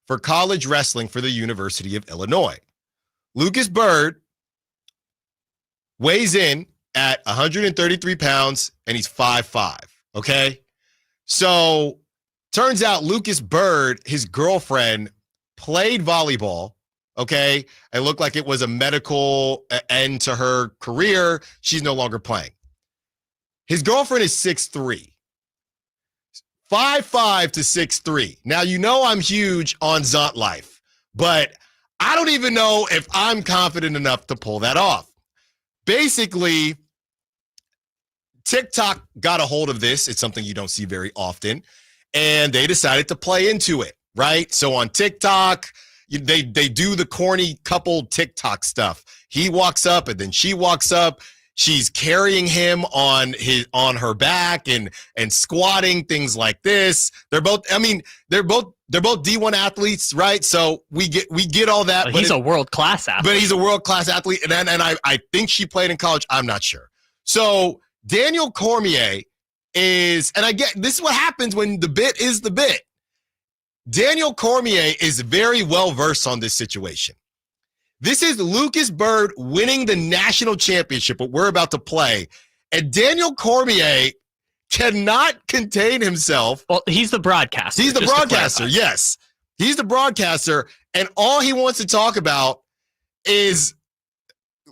for college wrestling for the University of Illinois. Lucas Bird weighs in at 133 pounds, and he's 5'5", okay? So, turns out Lucas Bird, his girlfriend, played volleyball, okay? It looked like it was a medical end to her career. She's no longer playing. His girlfriend is 6'3". 5'5" to 6'3". Now, you know I'm huge on Zont Life, but I don't even know if I'm confident enough to pull that off. Basically, TikTok got a hold of this. It's something you don't see very often, and they decided to play into it, right? So on TikTok, they do the corny couple TikTok stuff. He walks up, and then she walks up. She's carrying him on her back and squatting, things like this. They're both D1 athletes, right? So we get all that. But he's a world-class athlete. But he's a world-class athlete, and I think she played in college. I'm not sure. So Daniel Cormier is, and I get this is what happens when the bit is the bit. Daniel Cormier is very well versed on this situation. This is Lucas Bird winning the national championship, what we're about to play. And Daniel Cormier cannot contain himself. Well, he's the broadcaster. He's the broadcaster, yes. He's the broadcaster, and all he wants to talk about is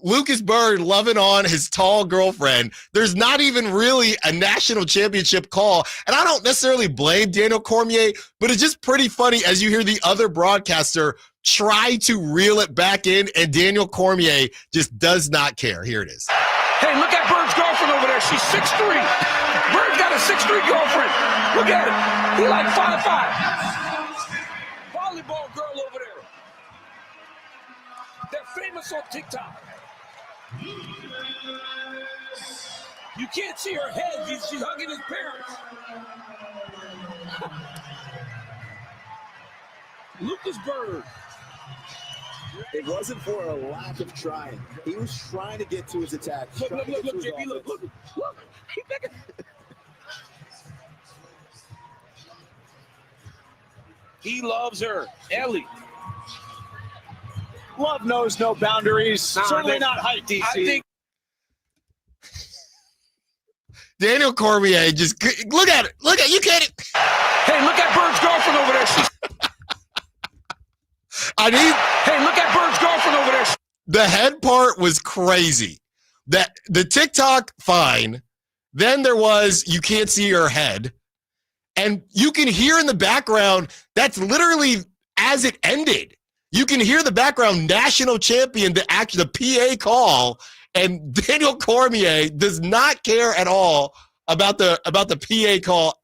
Lucas Bird loving on his tall girlfriend. There's not even really a national championship call. And I don't necessarily blame Daniel Cormier, but it's just pretty funny as you hear the other broadcaster try to reel it back in, and Daniel Cormier just does not care. Here it is. Hey, look at Bird's girlfriend over there. She's 6'3". Bird's got a 6'3" girlfriend. Look at him. He like 5'5". Volleyball girl over there. They're famous on TikTok. You can't see her head. She's hugging his parents. Lucas Bird. It wasn't for a lack of trying. He was trying to get to his attack. Look, JB, look. He back it. He loves her. Ellie. Love knows no boundaries. Certainly not height, DC. I think Daniel Cormier just look at it. You can't. Hey, look at Bird's girlfriend over there. Hey, look at Bird's girlfriend over there. The head part was crazy. That the TikTok, fine. Then there was you can't see her head, and you can hear in the background. That's literally as it ended. You can hear the background national champion, the PA call, and Daniel Cormier does not care at all about the PA call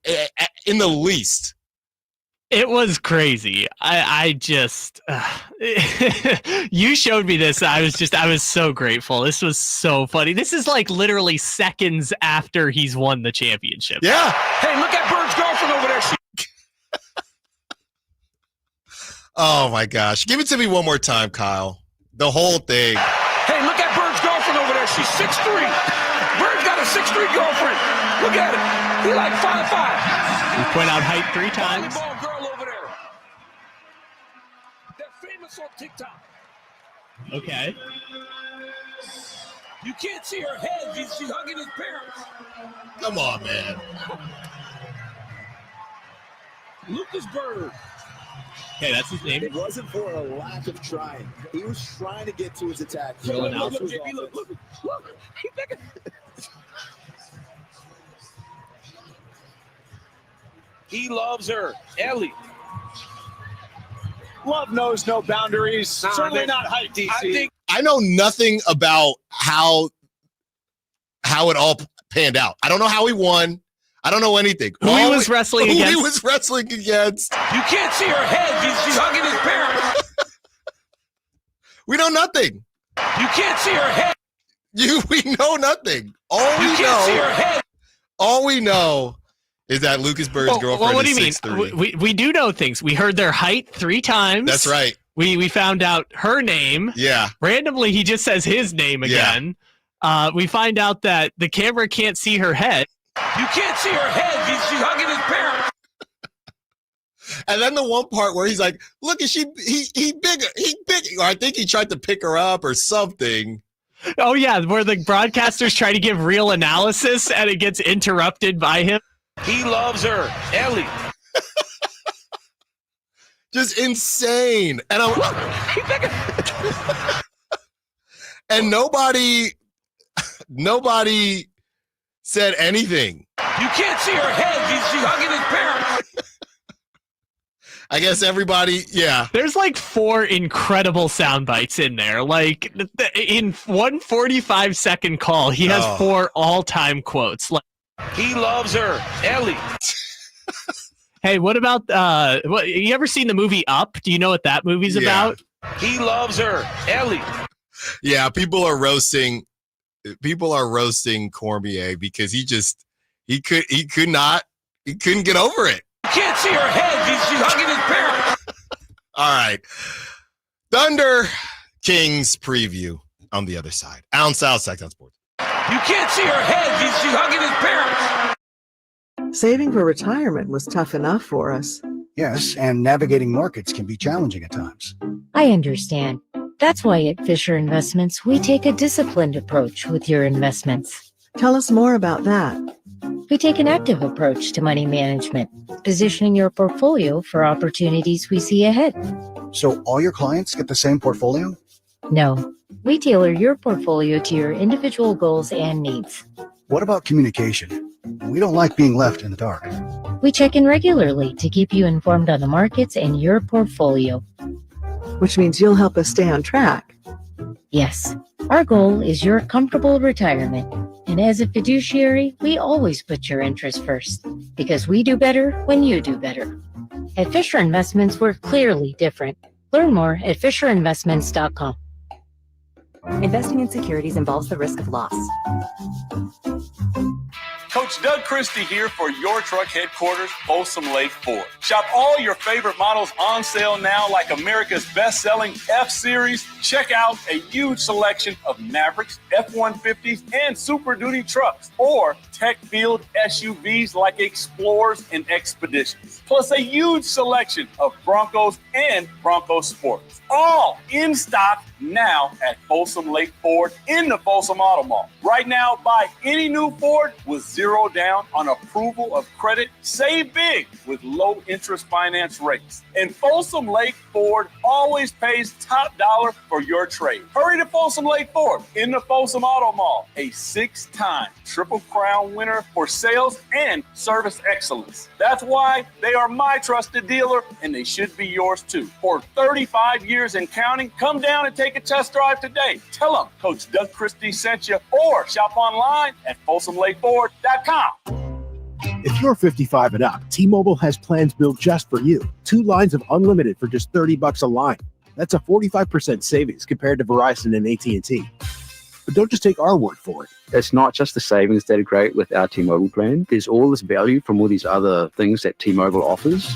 in the least. It was crazy. I just you showed me this. I was so grateful. This was so funny. This is like literally seconds after he's won the championship. Yeah. Hey, look at Bird's girlfriend over there. Oh my gosh. Give it to me one more time, Kyle. The whole thing. Hey, look at Bird's girlfriend over there. She's 6'3". Bird's got a 6'3" girlfriend. Look at him. He like 5'5". We point out height 3 times. Volleyball girl over there. They're famous on TikTok. Okay. You can't see her head. She's hugging his parents. Come on, man. Lucas Bird. Okay, that's his name. It wasn't for a lack of trying. He was trying to get to his attack. Look, JP, look. He's back. He loves her. Ellie. Love knows no boundaries. Certainly not height, DC. I know nothing about how it all panned out. I don't know how he won. I don't know anything. Who he was wrestling against. You can't see her head. She's hugging his parents. We know nothing. You can't see her head. We know nothing. All we know is that Lucas Bird's girlfriend what do is you 6'3". We do know things. We heard their height 3 times. That's right. We found out her name. Yeah. Randomly, he just says his name again. Yeah. We find out that the camera can't see her head. You can't see her head. She's hugging his parents. And then the one part where he's like, look, he bigger. Or I think he tried to pick her up or something. Oh, yeah, where the broadcasters try to give real analysis and it gets interrupted by him. He loves her. Ellie. Just insane. And and nobody said anything. You can't see her head. She's hugging his parents. I guess everybody, yeah. There's like 4 incredible sound bites in there. Like in one 45-second call, he has 4 all-time quotes. Like, he loves her. Ellie. Hey, what about you ever seen the movie Up? Do you know what that movie's about? He loves her. Ellie. Yeah, people are roasting Cormier because he couldn't get over it. You can't see her head. She's hugging his parents. All right. Thunder Kings preview on the other side. Allen Stiles, Sacramento Sports. You can't see her head. She's hugging his parents. Saving for retirement was tough enough for us. Yes, and navigating markets can be challenging at times. I understand. That's why at Fisher Investments, we take a disciplined approach with your investments. Tell us more about that. We take an active approach to money management, positioning your portfolio for opportunities we see ahead. So all your clients get the same portfolio? No, we tailor your portfolio to your individual goals and needs. What about communication? We don't like being left in the dark. We check in regularly to keep you informed on the markets and your portfolio. Which means you'll help us stay on track. Yes, our goal is your comfortable retirement. And as a fiduciary, we always put your interests first, because we do better when you do better. At Fisher Investments, we're clearly different. Learn more at FisherInvestments.com. Investing in securities involves the risk of loss. Coach Doug Christie here for your truck headquarters, Folsom Lake Ford. Shop all your favorite models on sale now, like America's best-selling F-Series. Check out a huge selection of Mavericks, F-150s, and Super Duty trucks, or tech-filled SUVs like Explorers and Expeditions, plus a huge selection of Broncos and Bronco Sports. All in stock now at Folsom Lake Ford in the Folsom Auto Mall. Right now, buy any new Ford with 0 down on approval of credit. Save big with low interest finance rates. And Folsom Lake Ford always pays top dollar for your trade. Hurry to Folsom Lake Ford in the Folsom Auto Mall, a 6-time Triple Crown winner for sales and service excellence. That's why they are my trusted dealer, and they should be yours too. For 35 years and counting, come down and take a test drive today. Tell them Coach Doug Christie sent you, or shop online at FolsomLakeFord.com. If you're 55 and up, T-Mobile has plans built just for you. 2 lines of unlimited for just $30 a line. That's a 45% savings compared to Verizon and AT&T. But don't just take our word for it. It's not just the savings that are great with our T-Mobile plan. There's all this value from all these other things that T-Mobile offers.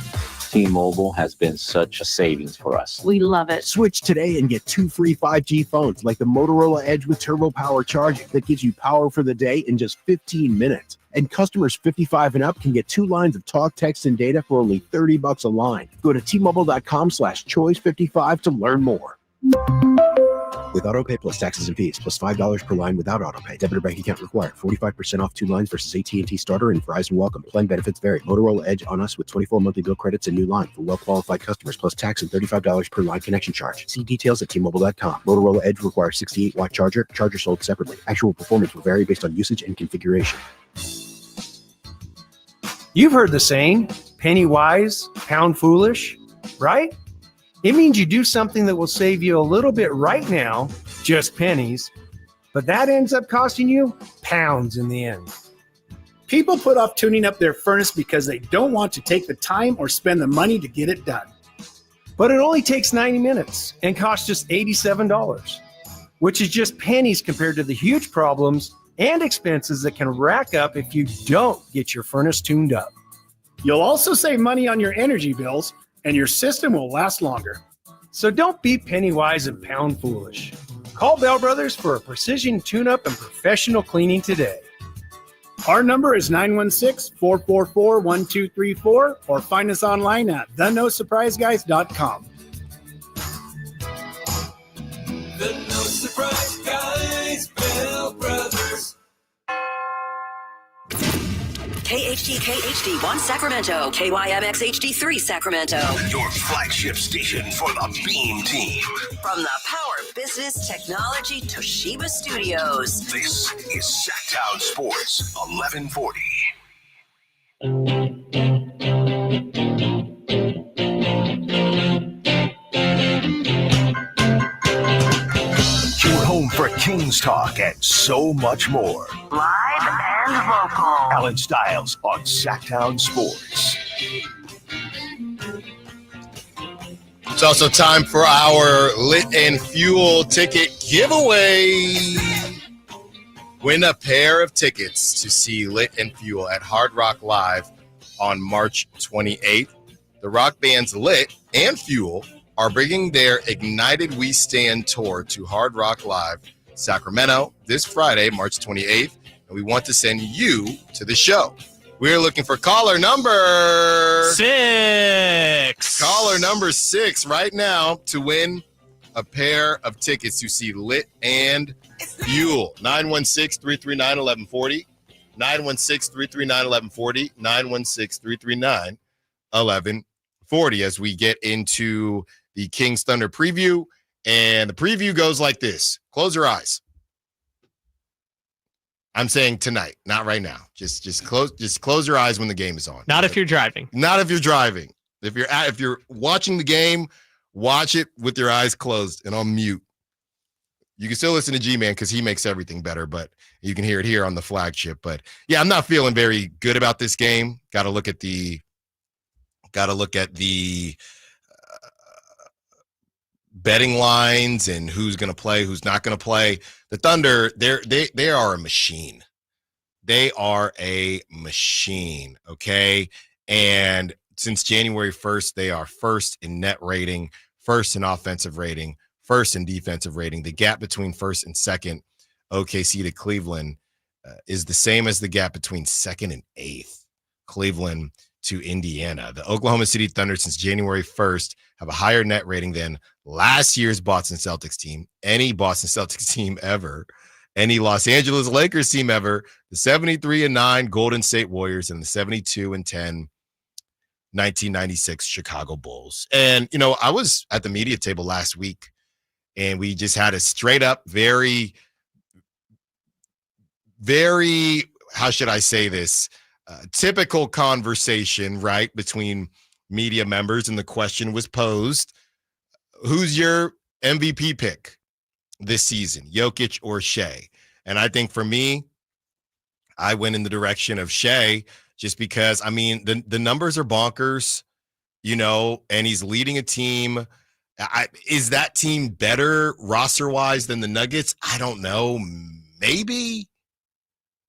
T-Mobile has been such a savings for us. We love it. Switch today and get 2 free 5G phones like the Motorola Edge with turbo power charging that gives you power for the day in just 15 minutes. And customers 55 and up can get 2 lines of talk, text, and data for only $30 a line. Go to T-Mobile.com/choice55 to learn more. With AutoPay plus taxes and fees, plus $5 per line without AutoPay. Debit or bank account required. 45% off 2 lines versus AT&T Starter and Verizon Welcome. Plan benefits vary. Motorola Edge on us with 24 monthly bill credits and new line for well-qualified customers, plus tax and $35 per line connection charge. See details at T-Mobile.com. Motorola Edge requires 68-watt charger. Charger sold separately. Actual performance will vary based on usage and configuration. You've heard the saying, penny wise, pound foolish, right? It means you do something that will save you a little bit right now, just pennies, but that ends up costing you pounds in the end. People put off tuning up their furnace because they don't want to take the time or spend the money to get it done. But it only takes 90 minutes and costs just $87, which is just pennies compared to the huge problems and expenses that can rack up if you don't get your furnace tuned up. You'll also save money on your energy bills, and your system will last longer. So don't be penny wise and pound foolish. Call Bell Brothers for a precision tune-up and professional cleaning today. Our number is 916-444-1234 or find us online at thenosurpriseguys.com. The No Surprise Guys, Bell Brothers. KHD1 Sacramento, KYMX HD3 Sacramento. Your flagship station for the Beam Team. From the Power Business Technology Toshiba Studios. This is Sacktown Sports 1140. You're home for Kings Talk and so much more. Live and vocal. Allen Stiles on Sacktown Sports. It's also time for our Lit and Fuel ticket giveaway. Win a pair of tickets to see Lit and Fuel at Hard Rock Live on March 28th. The rock bands Lit and Fuel are bringing their Ignited We Stand tour to Hard Rock Live, Sacramento, this Friday, March 28th, and we want to send you to the show. We're looking for caller number 6. Caller number 6 right now to win a pair of tickets to see Lit and Fuel. 916-339-1140, 916-339-1140, 916-339-1140 as we get into the Kings Thunder preview. And the preview goes like this. Close your eyes. I'm saying tonight, not right now. Just close your eyes when the game is on. Not if you're driving. Not if you're driving. If you're watching the game, watch it with your eyes closed and on mute. You can still listen to G-Man because he makes everything better, but you can hear it here on the flagship. But yeah, I'm not feeling very good about this game. Got to look at the betting lines and who's going to play, who's not going to play. The Thunder, they are a machine. They are a machine, okay? And since January 1st, they are first in net rating, first in offensive rating, first in defensive rating. The gap between first and second, OKC to Cleveland, is the same as the gap between second and eighth, Cleveland to Indiana. The Oklahoma City Thunder since January 1st have a higher net rating than last year's Boston Celtics team, any Boston Celtics team ever, any Los Angeles Lakers team ever, the 73-9 Golden State Warriors, and the 72-10 1996 Chicago Bulls. And, you know, I was at the media table last week, and we just had a straight up very, how should I say this, typical conversation, right, between media members, and the question was posed, who's your MVP pick this season, Jokic or Shea? And I think for me, I went in the direction of Shea just because, I mean, the numbers are bonkers, you know, and he's leading a team. Is that team better roster-wise than the Nuggets? I don't know. Maybe.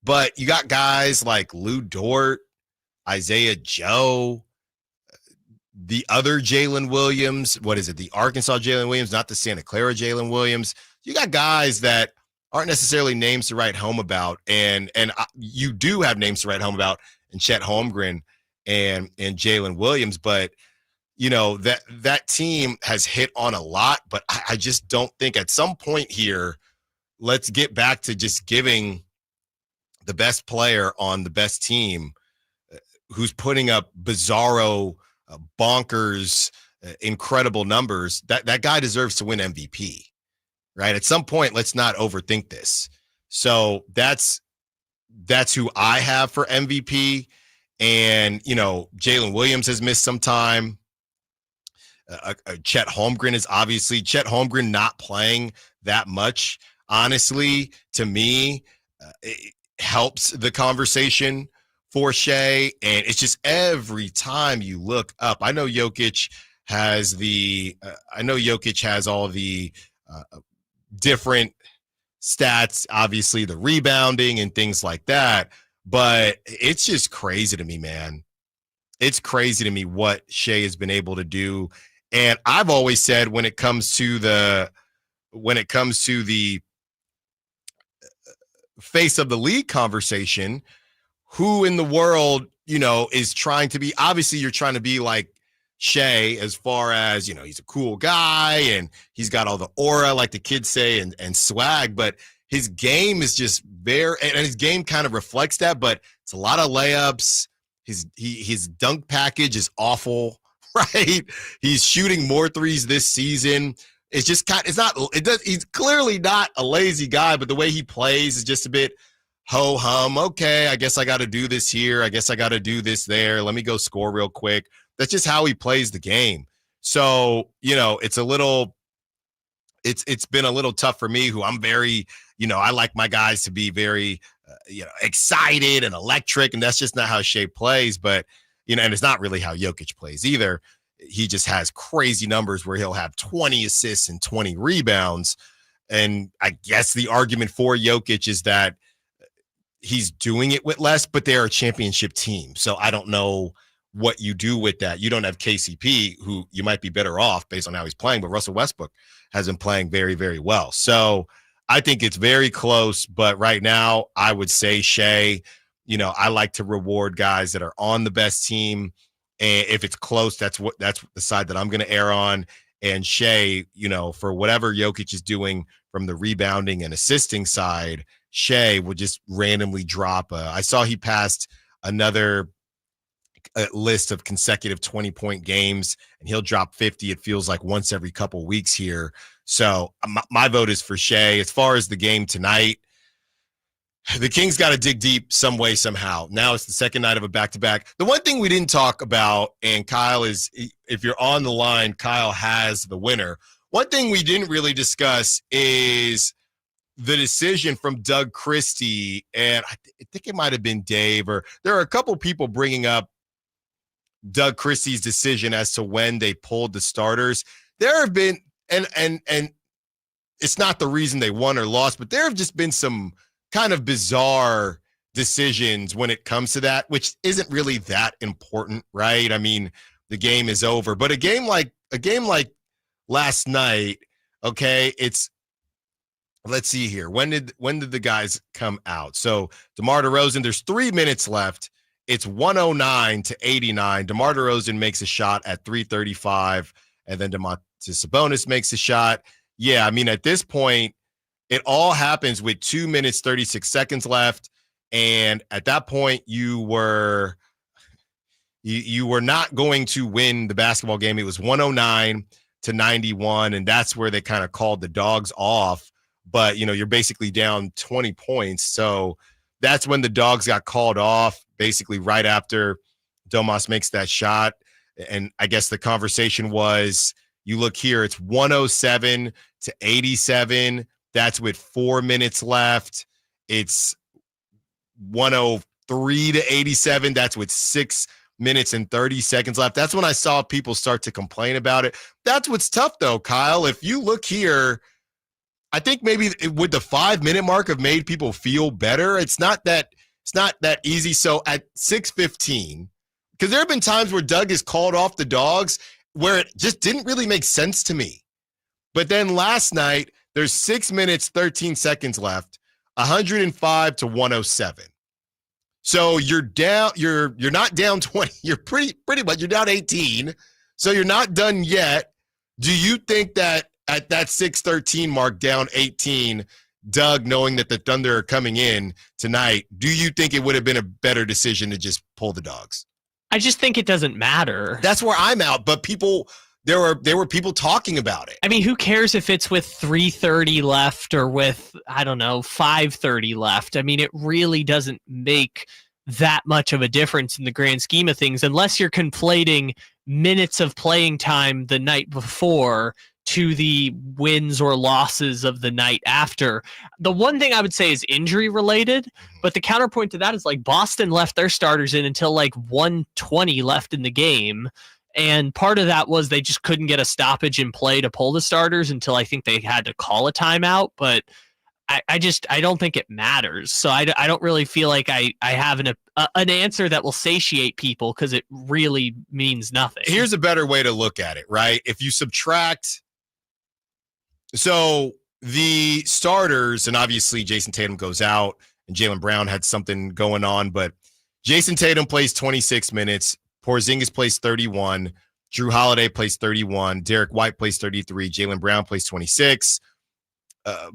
But you got guys like Lou Dort, Isaiah Joe, the other Jalen Williams. What is it? The Arkansas Jalen Williams, not the Santa Clara Jalen Williams. You got guys that aren't necessarily names to write home about. And you do have names to write home about in Chet Holmgren and Jalen Williams, but that team has hit on a lot, but I just don't think at some point here, let's get back to just giving the best player on the best team who's putting up bizarro, bonkers, incredible numbers. That guy deserves to win MVP, right? At some point, let's not overthink this. So that's who I have for MVP. And, Jalen Williams has missed some time. Chet Holmgren not playing that much, honestly, to me, it helps the conversation for Shea. And it's just every time you look up, I know Jokic has all the different stats, obviously the rebounding and things like that, but it's just crazy to me, man. It's crazy to me what Shea has been able to do. And I've always said when it comes to the face of the league conversation, who in the world, is trying to be, obviously you're trying to be like Shea as far as, he's a cool guy and he's got all the aura, like the kids say, and swag, but his game is just and his game kind of reflects that, but it's a lot of layups. His dunk package is awful, right? He's shooting more threes this season. It's just he's clearly not a lazy guy, but the way he plays is just a bit ho-hum. Okay, I guess I got to do this here. I guess I got to do this there. Let me go score real quick. That's just how he plays the game. So, it's been a little tough for me, who I'm very, I like my guys to be very, excited and electric, and that's just not how Shea plays. But, and it's not really how Jokic plays either. He just has crazy numbers where he'll have 20 assists and 20 rebounds. And I guess the argument for Jokic is that he's doing it with less, but they're a championship team. So I don't know what you do with that. You don't have KCP, who you might be better off based on how he's playing, but Russell Westbrook has been playing very, very well. So I think it's very close, but right now I would say Shea. I like to reward guys that are on the best team. And if it's close, that's the side that I'm going to err on. And Shea, for whatever Jokic is doing from the rebounding and assisting side, Shea will just randomly drop. I saw he passed another list of consecutive 20-point games, and he'll drop 50. It feels like once every couple weeks here. So my vote is for Shea. As far as the game tonight, the Kings got to dig deep some way, somehow. Now it's the second night of a back-to-back. The one thing we didn't talk about, and Kyle is, if you're on the line, Kyle has the winner. One thing we didn't really discuss is the decision from Doug Christie, and I think it might have been Dave, or there are a couple people bringing up Doug Christie's decision as to when they pulled the starters. There have been, and it's not the reason they won or lost, but there have just been some kind of bizarre decisions when it comes to that, which isn't really that important, right? I mean, the game is over, but a game like last night, okay, let's see here. When did the guys come out? So DeMar DeRozan, there's 3 minutes left. It's 109-89. DeMar DeRozan makes a shot at 3:35, and then Domantas Sabonis makes a shot. Yeah, I mean, at this point, it all happens with 2 minutes, 36 seconds left. And at that point, you were not going to win the basketball game. It was 109-91, and that's where they kind of called the dogs off. But, you're basically down 20 points. So that's when the dogs got called off, basically right after Domas makes that shot. And I guess the conversation was, you look here, it's 107-87. That's with 4 minutes left. It's 103-87. That's with 6 minutes and 30 seconds left. That's when I saw people start to complain about it. That's what's tough, though, Kyle. If you look here, I think maybe would the 5 minute mark have made people feel better? It's not that easy. So at 6:15, because there have been times where Doug has called off the dogs where it just didn't really make sense to me. But then last night, There's 6 minutes, 13 seconds left, 105 to 107. So you're down, you're not down 20. You're pretty much, you're down 18. So you're not done yet. Do you think that at that 6:13 mark, down 18, Doug, knowing that the Thunder are coming in tonight, do you think it would have been a better decision to just pull the dogs? I just think it doesn't matter. That's where I'm out, but there were people talking about it. I mean, who cares if it's with 3:30 left or with, I don't know, 5:30 left? I mean, it really doesn't make that much of a difference in the grand scheme of things, unless you're conflating minutes of playing time the night before to the wins or losses of the night after. The one thing I would say is injury related, but the counterpoint to that is like Boston left their starters in until like 1:20 left in the game. And part of that was they just couldn't get a stoppage in play to pull the starters until I think they had to call a timeout. But I don't think it matters. So I don't really feel like I have an answer that will satiate people, because it really means nothing. Here's a better way to look at it, right? If you subtract, so the starters, and obviously Jason Tatum goes out and Jaylen Brown had something going on, but Jason Tatum plays 26 minutes. Porzingis plays 31. Drew Holiday plays 31. Derek White plays 33. Jaylen Brown plays 26.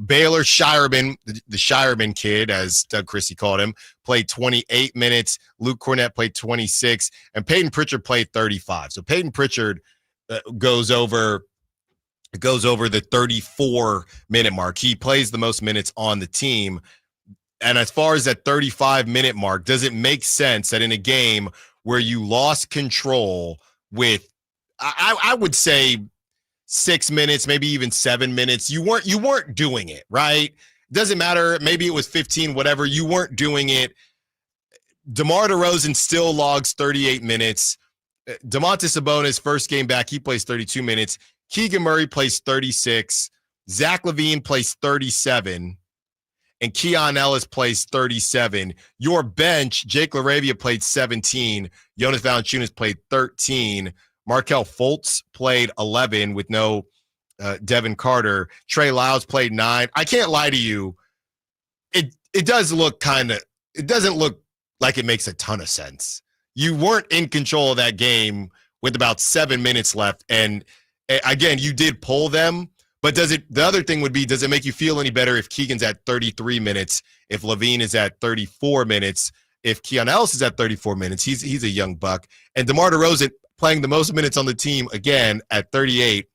Baylor Shireman, the Shireman kid, as Doug Christie called him, played 28 minutes. Luke Cornett played 26. And Peyton Pritchard played 35. So Peyton Pritchard goes over the 34-minute mark. He plays the most minutes on the team. And as far as that 35-minute mark, does it make sense that in a game where you lost control with, I would say, 6 minutes, maybe even 7 minutes, you weren't doing it, right? Doesn't matter. Maybe it was 15, whatever. You weren't doing it. DeMar DeRozan still logs 38 minutes. Domantas Sabonis, first game back, he plays 32 minutes. Keegan Murray plays 36. Zach LaVine plays 37. And Keon Ellis plays 37. Your bench, Jake LaRavia played 17. Jonas Valanciunas played 13. Markelle Fultz played 11 with no Devin Carter. Trey Lyles played 9. I can't lie to you. It doesn't look like it makes a ton of sense. You weren't in control of that game with about 7 minutes left. And again, you did pull them. But the other thing would be, does it make you feel any better if Keegan's at 33 minutes, if LaVine is at 34 minutes, if Keon Ellis is at 34 minutes? He's a young buck. And DeMar DeRozan playing the most minutes on the team, again, at 38.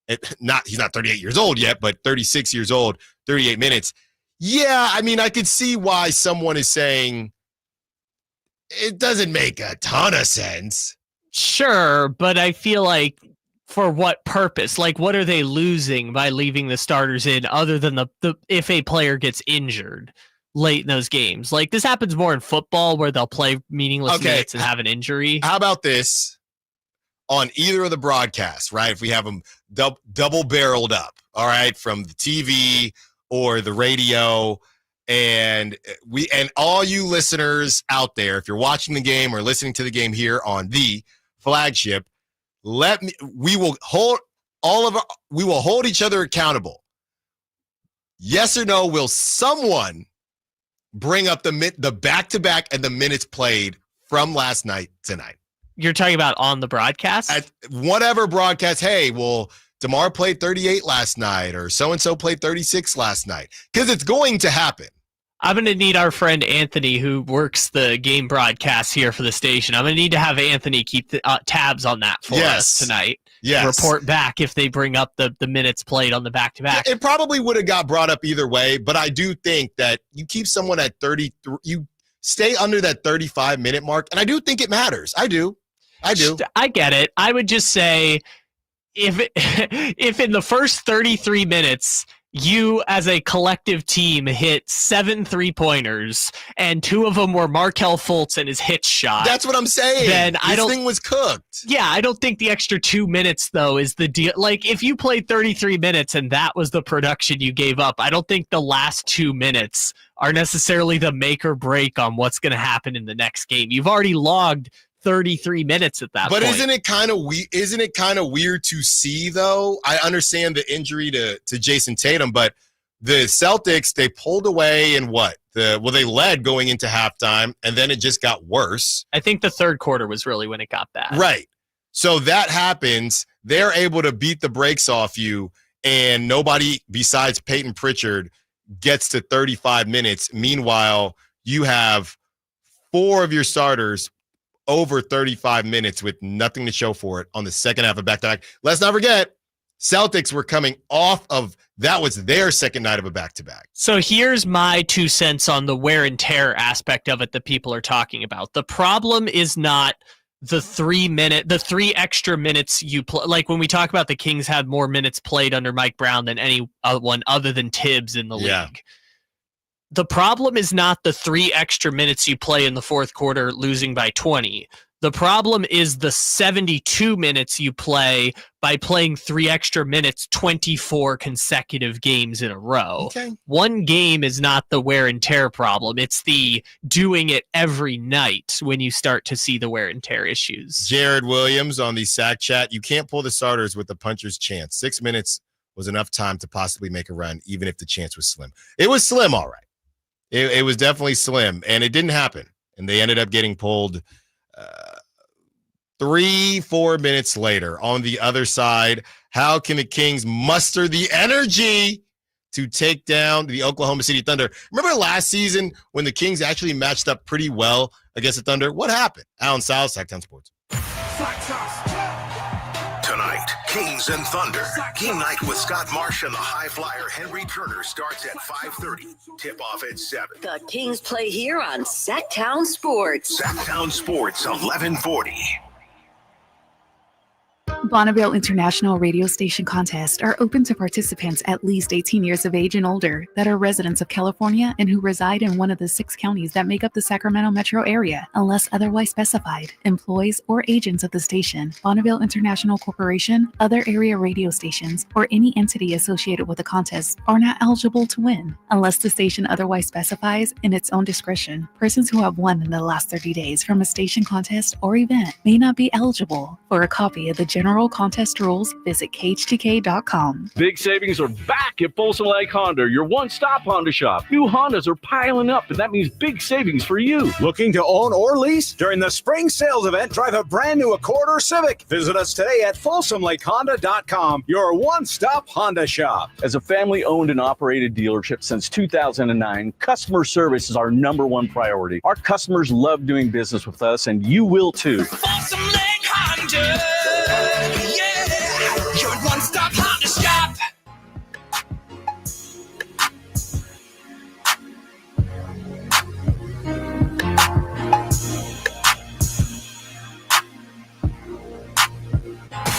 He's not 38 years old yet, but 36 years old, 38 minutes. Yeah, I mean, I could see why someone is saying it doesn't make a ton of sense. Sure, but I feel like, for what purpose? Like, what are they losing by leaving the starters in, other than the if a player gets injured late in those games? Like, this happens more in football, where they'll play meaningless minutes and have an injury. How about this on either of the broadcasts, right? If we have them double barreled up, all right, from the TV or the radio, and all you listeners out there, if you're watching the game or listening to the game here on the flagship, we will hold each other accountable. Yes or no, will someone bring up the back-to-back and the minutes played from last night tonight? You're talking about on the broadcast? At whatever broadcast, hey, well, DeMar played 38 last night, or so-and-so played 36 last night. Because it's going to happen. I'm going to need our friend Anthony, who works the game broadcasts here for the station. I'm going to need to have Anthony keep tabs on that for us tonight. Yes. Report back if they bring up the minutes played on the back-to-back. It probably would have got brought up either way, but I do think that you keep someone at 33, you stay under that 35-minute mark, and I do think it matters. I do. I get it. I would just say, if in the first 33 minutes you as a collective team hit 7 3-pointers and 2 of them were Markelle Fultz and his hitch shot. That's what I'm saying. Then this thing was cooked. Yeah, I don't think the extra 2 minutes, though, is the deal. Like, if you played 33 minutes and that was the production you gave up, I don't think the last 2 minutes are necessarily the make or break on what's going to happen in the next game. You've already logged 33 minutes at that point. But isn't it kind of weird to see, though? I understand the injury to Jason Tatum, but the Celtics, they pulled away in they led going into halftime, and then it just got worse. I think the third quarter was really when it got bad. Right. So that happens. They're able to beat the brakes off you, and nobody besides Peyton Pritchard gets to 35 minutes. Meanwhile, you have 4 of your starters over 35 minutes with nothing to show for it on the second half of back-to-back. Let's not forget, Celtics were coming off of that was their second night of a back-to-back. So here's my 2 cents on the wear and tear aspect of it that people are talking about. The problem is not the 3 extra minutes you play. Like when we talk about the Kings had more minutes played under Mike Brown than anyone other than Tibbs in the league. The problem is not the 3 extra minutes you play in the fourth quarter losing by 20. The problem is the 72 minutes you play by playing 3 extra minutes 24 consecutive games in a row. Okay. One game is not the wear and tear problem. It's the doing it every night when you start to see the wear and tear issues. Jared Williams on the Sack Chat. You can't pull the starters with the puncher's chance. 6 minutes was enough time to possibly make a run, even if the chance was slim. It was slim, all right. It was definitely slim, and it didn't happen. And they ended up getting pulled 3-4 minutes later. On the other side, how can the Kings muster the energy to take down the Oklahoma City Thunder? Remember last season when the Kings actually matched up pretty well against the Thunder? What happened? Allen Stiles, Sacktown Sports. Tonight, Kings and Thunder. Game night with Scott Marsh and the high flyer Henry Turner starts at 5:30. Tip-off at 7. The Kings play here on Sacktown Sports. Sacktown Sports, 1140. Bonneville International Radio Station contests are open to participants at least 18 years of age and older that are residents of California and who reside in one of the 6 counties that make up the Sacramento metro area, unless otherwise specified. Employees or agents of the station, Bonneville International Corporation, other area radio stations, or any entity associated with the contest are not eligible to win, unless the station otherwise specifies in its own discretion. Persons who have won in the last 30 days from a station contest or event may not be eligible. For a copy of the general contest rules, visit KH2K.com. Big savings are back at Folsom Lake Honda, your one-stop Honda shop. New Hondas are piling up, and that means big savings for you. Looking to own or lease? During the spring sales event, drive a brand new Accord or Civic. Visit us today at FolsomLakeHonda.com, your one-stop Honda shop. As a family-owned and operated dealership since 2009, customer service is our #1 priority. Our customers love doing business with us, and you will too. Folsom Lake Honda. Yeah, your one-stop Honda shop.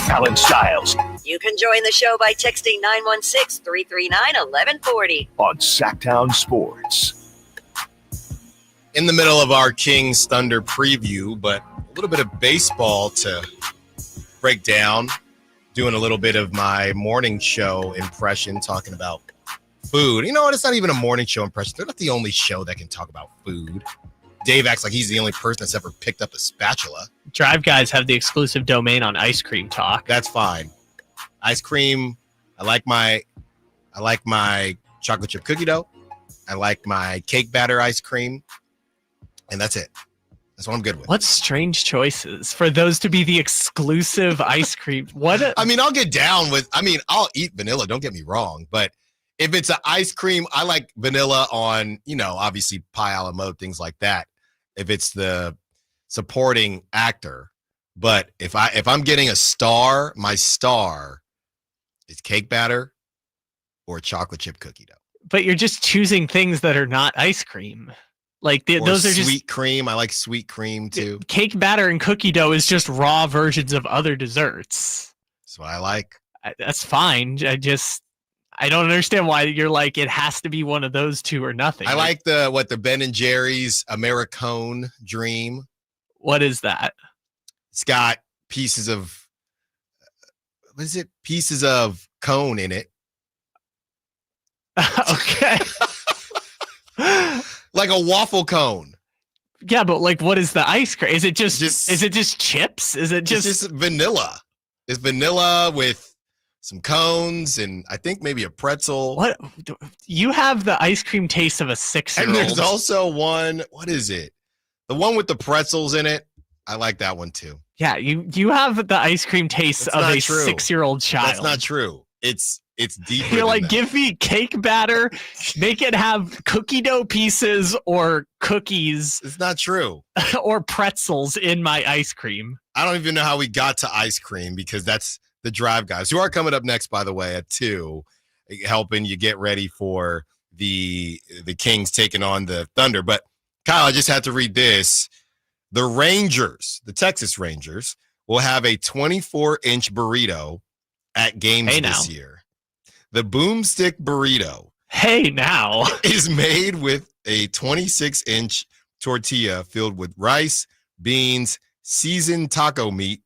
Allen Stiles You can join the show by texting 916-339-1140 on Sacktown Sports. In the middle of our Kings Thunder preview, but a little bit of baseball to break down, doing a little bit of my morning show impression, talking about food. You know what? It's not even a morning show impression. They're not the only show that can talk about food. Dave acts like he's the only person that's ever picked up a spatula. Drive Guys have the exclusive domain on ice cream talk. That's fine. Ice cream. I like my chocolate chip cookie dough. I like my cake batter ice cream. And that's it. That's what I'm good with. What strange choices for those to be the exclusive ice cream. I'll get down with, I'll eat vanilla, don't get me wrong. But if it's an ice cream, I like vanilla on, obviously pie a la mode, things like that. If it's the supporting actor. But if I'm getting a star, my star is cake batter or chocolate chip cookie dough. But you're just choosing things that are not ice cream. Like those are just sweet cream. I like sweet cream too. Cake batter and cookie dough is just raw versions of other desserts. That's what I like. That's fine. I don't understand why you're like, it has to be one of those two or nothing. I like the Ben and Jerry's Americone Dream. What is that? It's got pieces of cone in it. Okay. Like a waffle cone. Yeah, but like, what is the ice cream? Is it just chips? Is it just... It's just vanilla? It's vanilla with some cones and I think maybe a pretzel. What? You have the ice cream taste of a 6-year-old. And there's also one, what is it? The one with the pretzels in it. I like that one too. Yeah, you have the ice cream taste of a 6-year-old child. That's not true. It's deeper. You're like, that. Give me cake batter, make it have cookie dough pieces or cookies. It's not true. Or pretzels in my ice cream. I don't even know how we got to ice cream because that's the Drive guys who are coming up next, by the way, at 2, helping you get ready for the Kings taking on the Thunder. But Kyle, I just had to read this. The Rangers, the Texas Rangers, will have a 24-inch burrito at games this year. The Boomstick Burrito is made with a 26-inch tortilla filled with rice, beans, seasoned taco meat,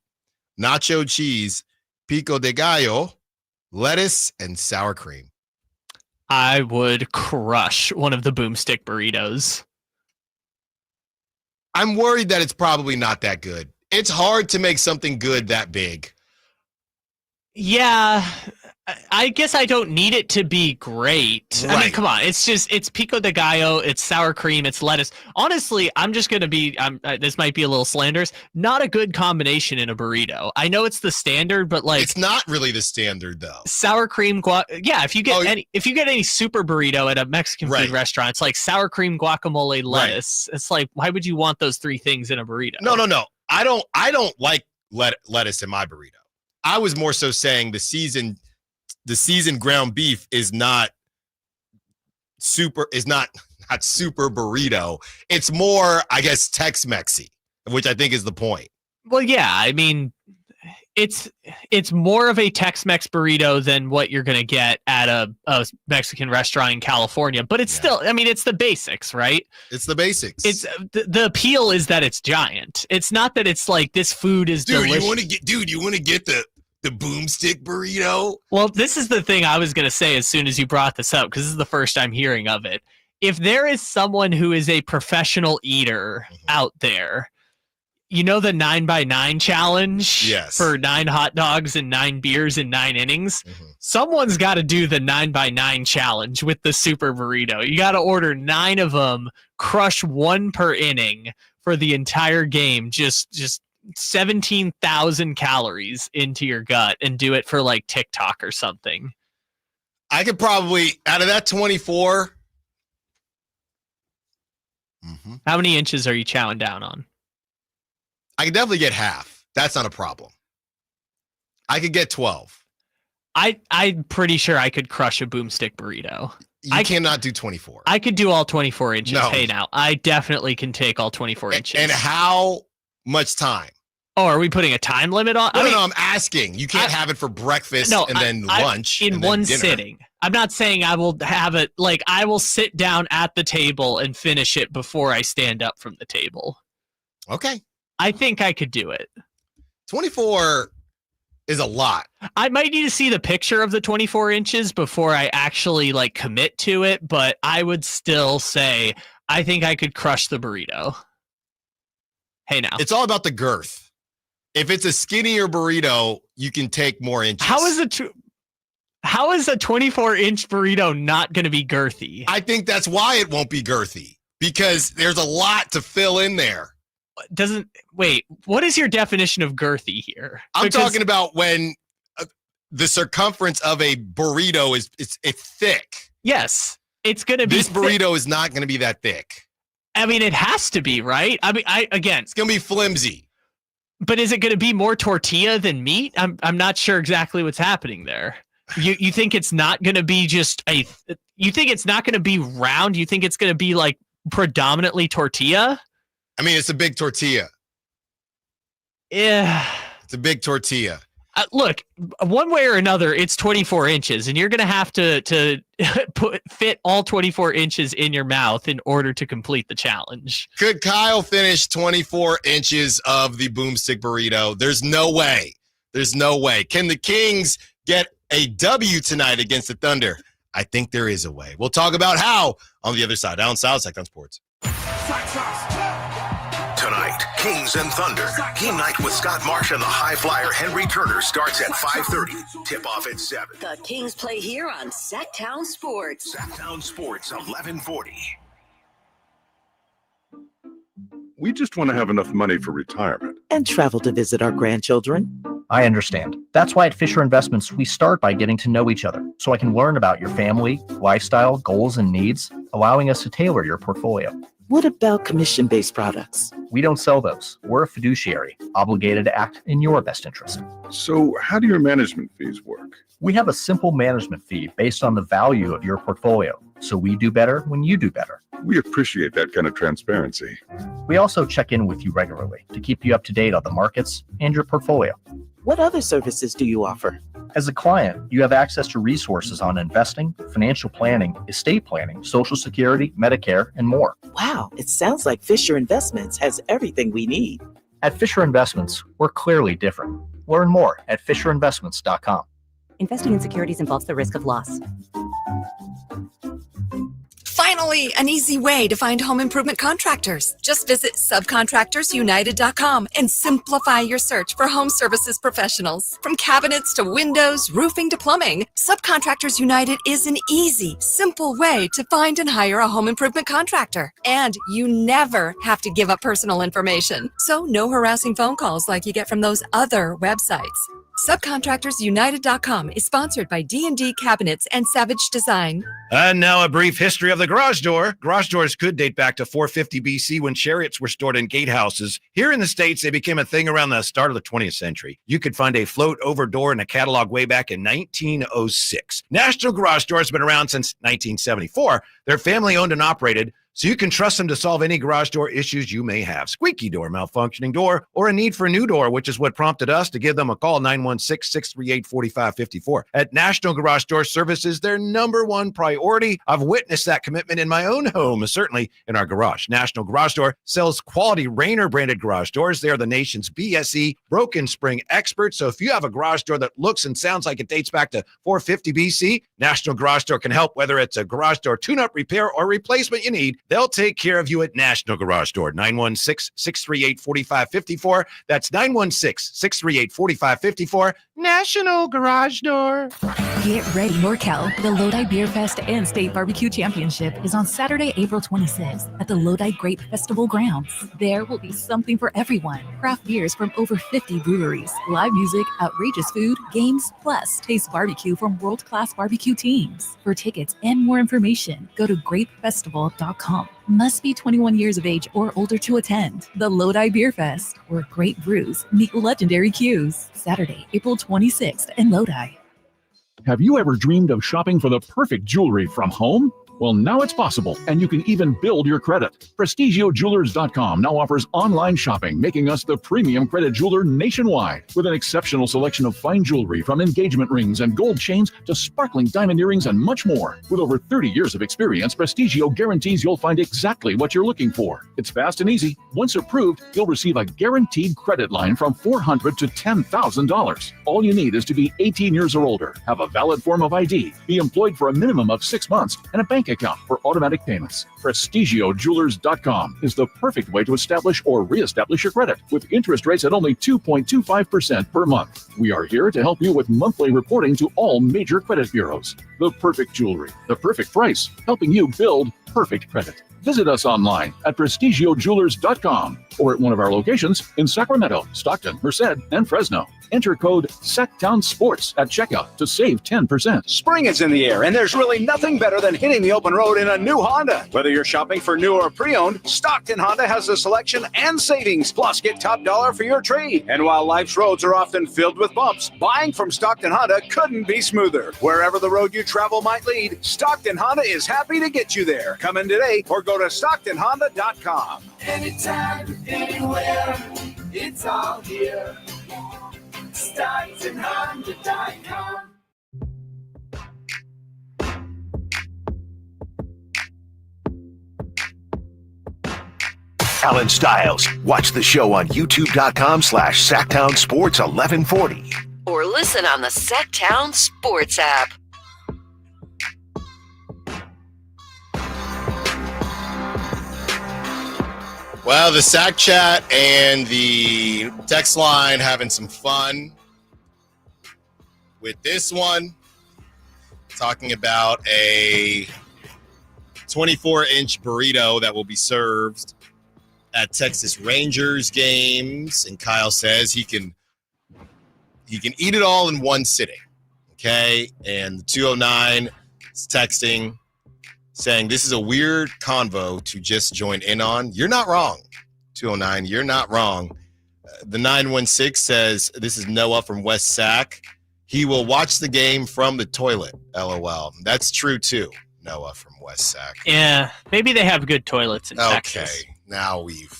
nacho cheese, pico de gallo, lettuce, and sour cream. I would crush one of the Boomstick burritos. I'm worried that it's probably not that good. It's hard to make something good that big. Yeah, I guess I don't need it to be great. Right. I mean, come on. It's pico de gallo, it's sour cream, it's lettuce. Honestly, I'm just going to be, this might be a little slanderous, not a good combination in a burrito. I know it's the standard, but like. It's not really the standard though. Sour cream, yeah, if you get any super burrito at a Mexican food restaurant, it's like sour cream, guacamole, lettuce. Right. It's like, why would you want those 3 things in a burrito? No. I don't like lettuce in my burrito. I was more so saying the seasoned ground beef is not super burrito. It's more, I guess, Tex-Mexy, which I think is the point. Well, yeah, I mean, it's more of a Tex-Mex burrito than what you're going to get at a Mexican restaurant in California, but it's still, I mean, it's the basics, right? It's the basics. It's the appeal is that it's giant. It's not that it's like this food is delicious. You want to get the Boomstick burrito? Well, this is the thing I was going to say as soon as you brought this up, because this is the first I'm hearing of it. If there is someone who is a professional eater out there, you know the 9x9 challenge? Yes. For 9 hot dogs and 9 beers in 9 innings? Someone's got to do the 9x9 challenge with the super burrito. You got to order 9 of them, crush 1 per inning for the entire game, just 17,000 calories into your gut, and do it for like TikTok or something. I could probably, out of that 24. How many inches are you chowing down on? I could definitely get half. That's not a problem. I could get 12. I'm pretty sure I could crush a Boomstick burrito. I cannot do 24. I could do all 24 inches. No. Hey, now, I definitely can take all 24 inches. And how much time? Oh, are we putting a time limit on? No, I'm asking. You can't have it for breakfast and then lunch. In and one then dinner. sitting. I'm not saying I will have it, like, I will sit down at the table and finish it before I stand up from the table. Okay. I think I could do it. 24 is a lot. I might need to see the picture of the 24 inches before I actually like commit to it, but I would still say I think I could crush the burrito. Hey, now. It's all about the girth. If it's a skinnier burrito, you can take more inches. How is a 24-inch burrito not going to be girthy? I think that's why it won't be girthy, because there's a lot to fill in there. Wait, what is your definition of girthy here? I'm talking about when the circumference of a burrito is thick. Yes, it's going to be. This burrito is not going to be that thick. I mean, it has to be, right? I mean, it's going to be flimsy. But is it going to be more tortilla than meat? I'm not sure exactly what's happening there. You think it's not going to be you think it's not going to be round? You think it's going to be like predominantly tortilla? I mean, it's a big tortilla. Yeah. It's a big tortilla. Look, one way or another, it's 24 inches, and you're going to have to fit all 24 inches in your mouth in order to complete the challenge. Could Kyle finish 24 inches of the Boomstick burrito? There's no way. There's no way. Can the Kings get a W tonight against the Thunder? I think there is a way. We'll talk about how on the other side. Allen Stiles, Sacramento Sports. Tonight, Kings and Thunder. Game night with Scott Marsh and the high flyer Henry Turner starts at 5:30. Tip off at 7. The Kings play here on Sacktown Sports. Sacktown Sports, 1140. We just want to have enough money for retirement. And travel to visit our grandchildren. I understand. That's why at Fisher Investments, we start by getting to know each other so I can learn about your family, lifestyle, goals, and needs, allowing us to tailor your portfolio. What about commission-based products? We don't sell those. We're a fiduciary, obligated to act in your best interest. So how do your management fees work? We have a simple management fee based on the value of your portfolio, so we do better when you do better. We appreciate that kind of transparency. We also check in with you regularly to keep you up to date on the markets and your portfolio. What other services do you offer? As a client, you have access to resources on investing, financial planning, estate planning, Social Security, Medicare, and more. Wow, it sounds like Fisher Investments has everything we need. At Fisher Investments, we're clearly different. Learn more at FisherInvestments.com. Investing in securities involves the risk of loss. Finally, an easy way to find home improvement contractors. Just visit subcontractorsunited.com and simplify your search for home services professionals. From cabinets to windows, roofing to plumbing, Subcontractors United is an easy, simple way to find and hire a home improvement contractor. And you never have to give up personal information. So no harassing phone calls like you get from those other websites. SubcontractorsUnited.com is sponsored by D&D Cabinets and Savage Design. And now a brief history of the garage door. Garage doors could date back to 450 BC when chariots were stored in gatehouses. Here in the States, they became a thing around the start of the 20th century. You could find a float-over door in a catalog way back in 1906. National Garage Door has been around since 1974. They're family-owned and operated, so you can trust them to solve any garage door issues you may have. Squeaky door, malfunctioning door, or a need for a new door, which is what prompted us to give them a call, 916-638-4554. At National Garage Door Services, their number one priority. I've witnessed that commitment in my own home, certainly in our garage. National Garage Door sells quality Rainer-branded garage doors. They are the nation's BSE broken spring experts. So if you have a garage door that looks and sounds like it dates back to 450 BC, National Garage Door can help, whether it's a garage door tune-up, repair, or replacement you need. They'll take care of you at National Garage Door, 916-638-4554. That's 916-638-4554. National Garage Door. Get ready, NorCal. The Lodi Beer Fest and State Barbecue Championship is on Saturday, April 26th at the Lodi Grape Festival grounds. There will be something for everyone. Craft beers from over 50 breweries, live music, outrageous food, games, plus taste barbecue from world-class barbecue teams. For tickets and more information, go to grapefestival.com. Must be 21 years of age or older to attend. The Lodi Beer Fest, where great brews meet legendary cues. Saturday, April 26th in Lodi. Have you ever dreamed of shopping for the perfect jewelry from home? Well, now it's possible, and you can even build your credit. PrestigiOJewelers.com now offers online shopping, making us the premium credit jeweler nationwide. With an exceptional selection of fine jewelry, from engagement rings and gold chains to sparkling diamond earrings and much more. With over 30 years of experience, Prestigio guarantees you'll find exactly what you're looking for. It's fast and easy. Once approved, you'll receive a guaranteed credit line from $400 to $10,000. All you need is to be 18 years or older, have a valid form of ID, be employed for a minimum of 6 months, and a bank account for automatic payments. PrestigioJewelers.com is the perfect way to establish or reestablish your credit, with interest rates at only 2.25% per month. We are here to help you with monthly reporting to all major credit bureaus. The perfect jewelry, the perfect price, helping you build perfect credit. Visit us online at PrestigioJewelers.com or at one of our locations in Sacramento, Stockton, Merced, and Fresno. Enter code SACTOWNSPORTS at checkout to save 10%. Spring is in the air, and there's really nothing better than hitting the open road in a new Honda. Whether you're shopping for new or pre-owned, Stockton Honda has the selection and savings. Plus, get top dollar for your trade. And while life's roads are often filled with bumps, buying from Stockton Honda couldn't be smoother. Wherever the road you travel might lead, Stockton Honda is happy to get you there. Come in today or go to StocktonHonda.com. Anytime, anywhere, it's all here. StocktonHonda.com. Allen Stiles. Watch the show on youtube.com/Sacktown Sports 1140. Or listen on the Sacktown Sports app. Well, the Sack Chat and the text line having some fun with this one. Talking about a 24-inch burrito that will be served at Texas Rangers games. And Kyle says he can eat it all in one sitting. Okay. And the 209 is texting saying this is a weird convo to just join in on. You're not wrong. 209, you're not wrong. The 916 says this is Noah from West Sac. He will watch the game from the toilet. LOL. That's true too. Noah from West Sac. Yeah, maybe they have good toilets in Texas. Okay, now we've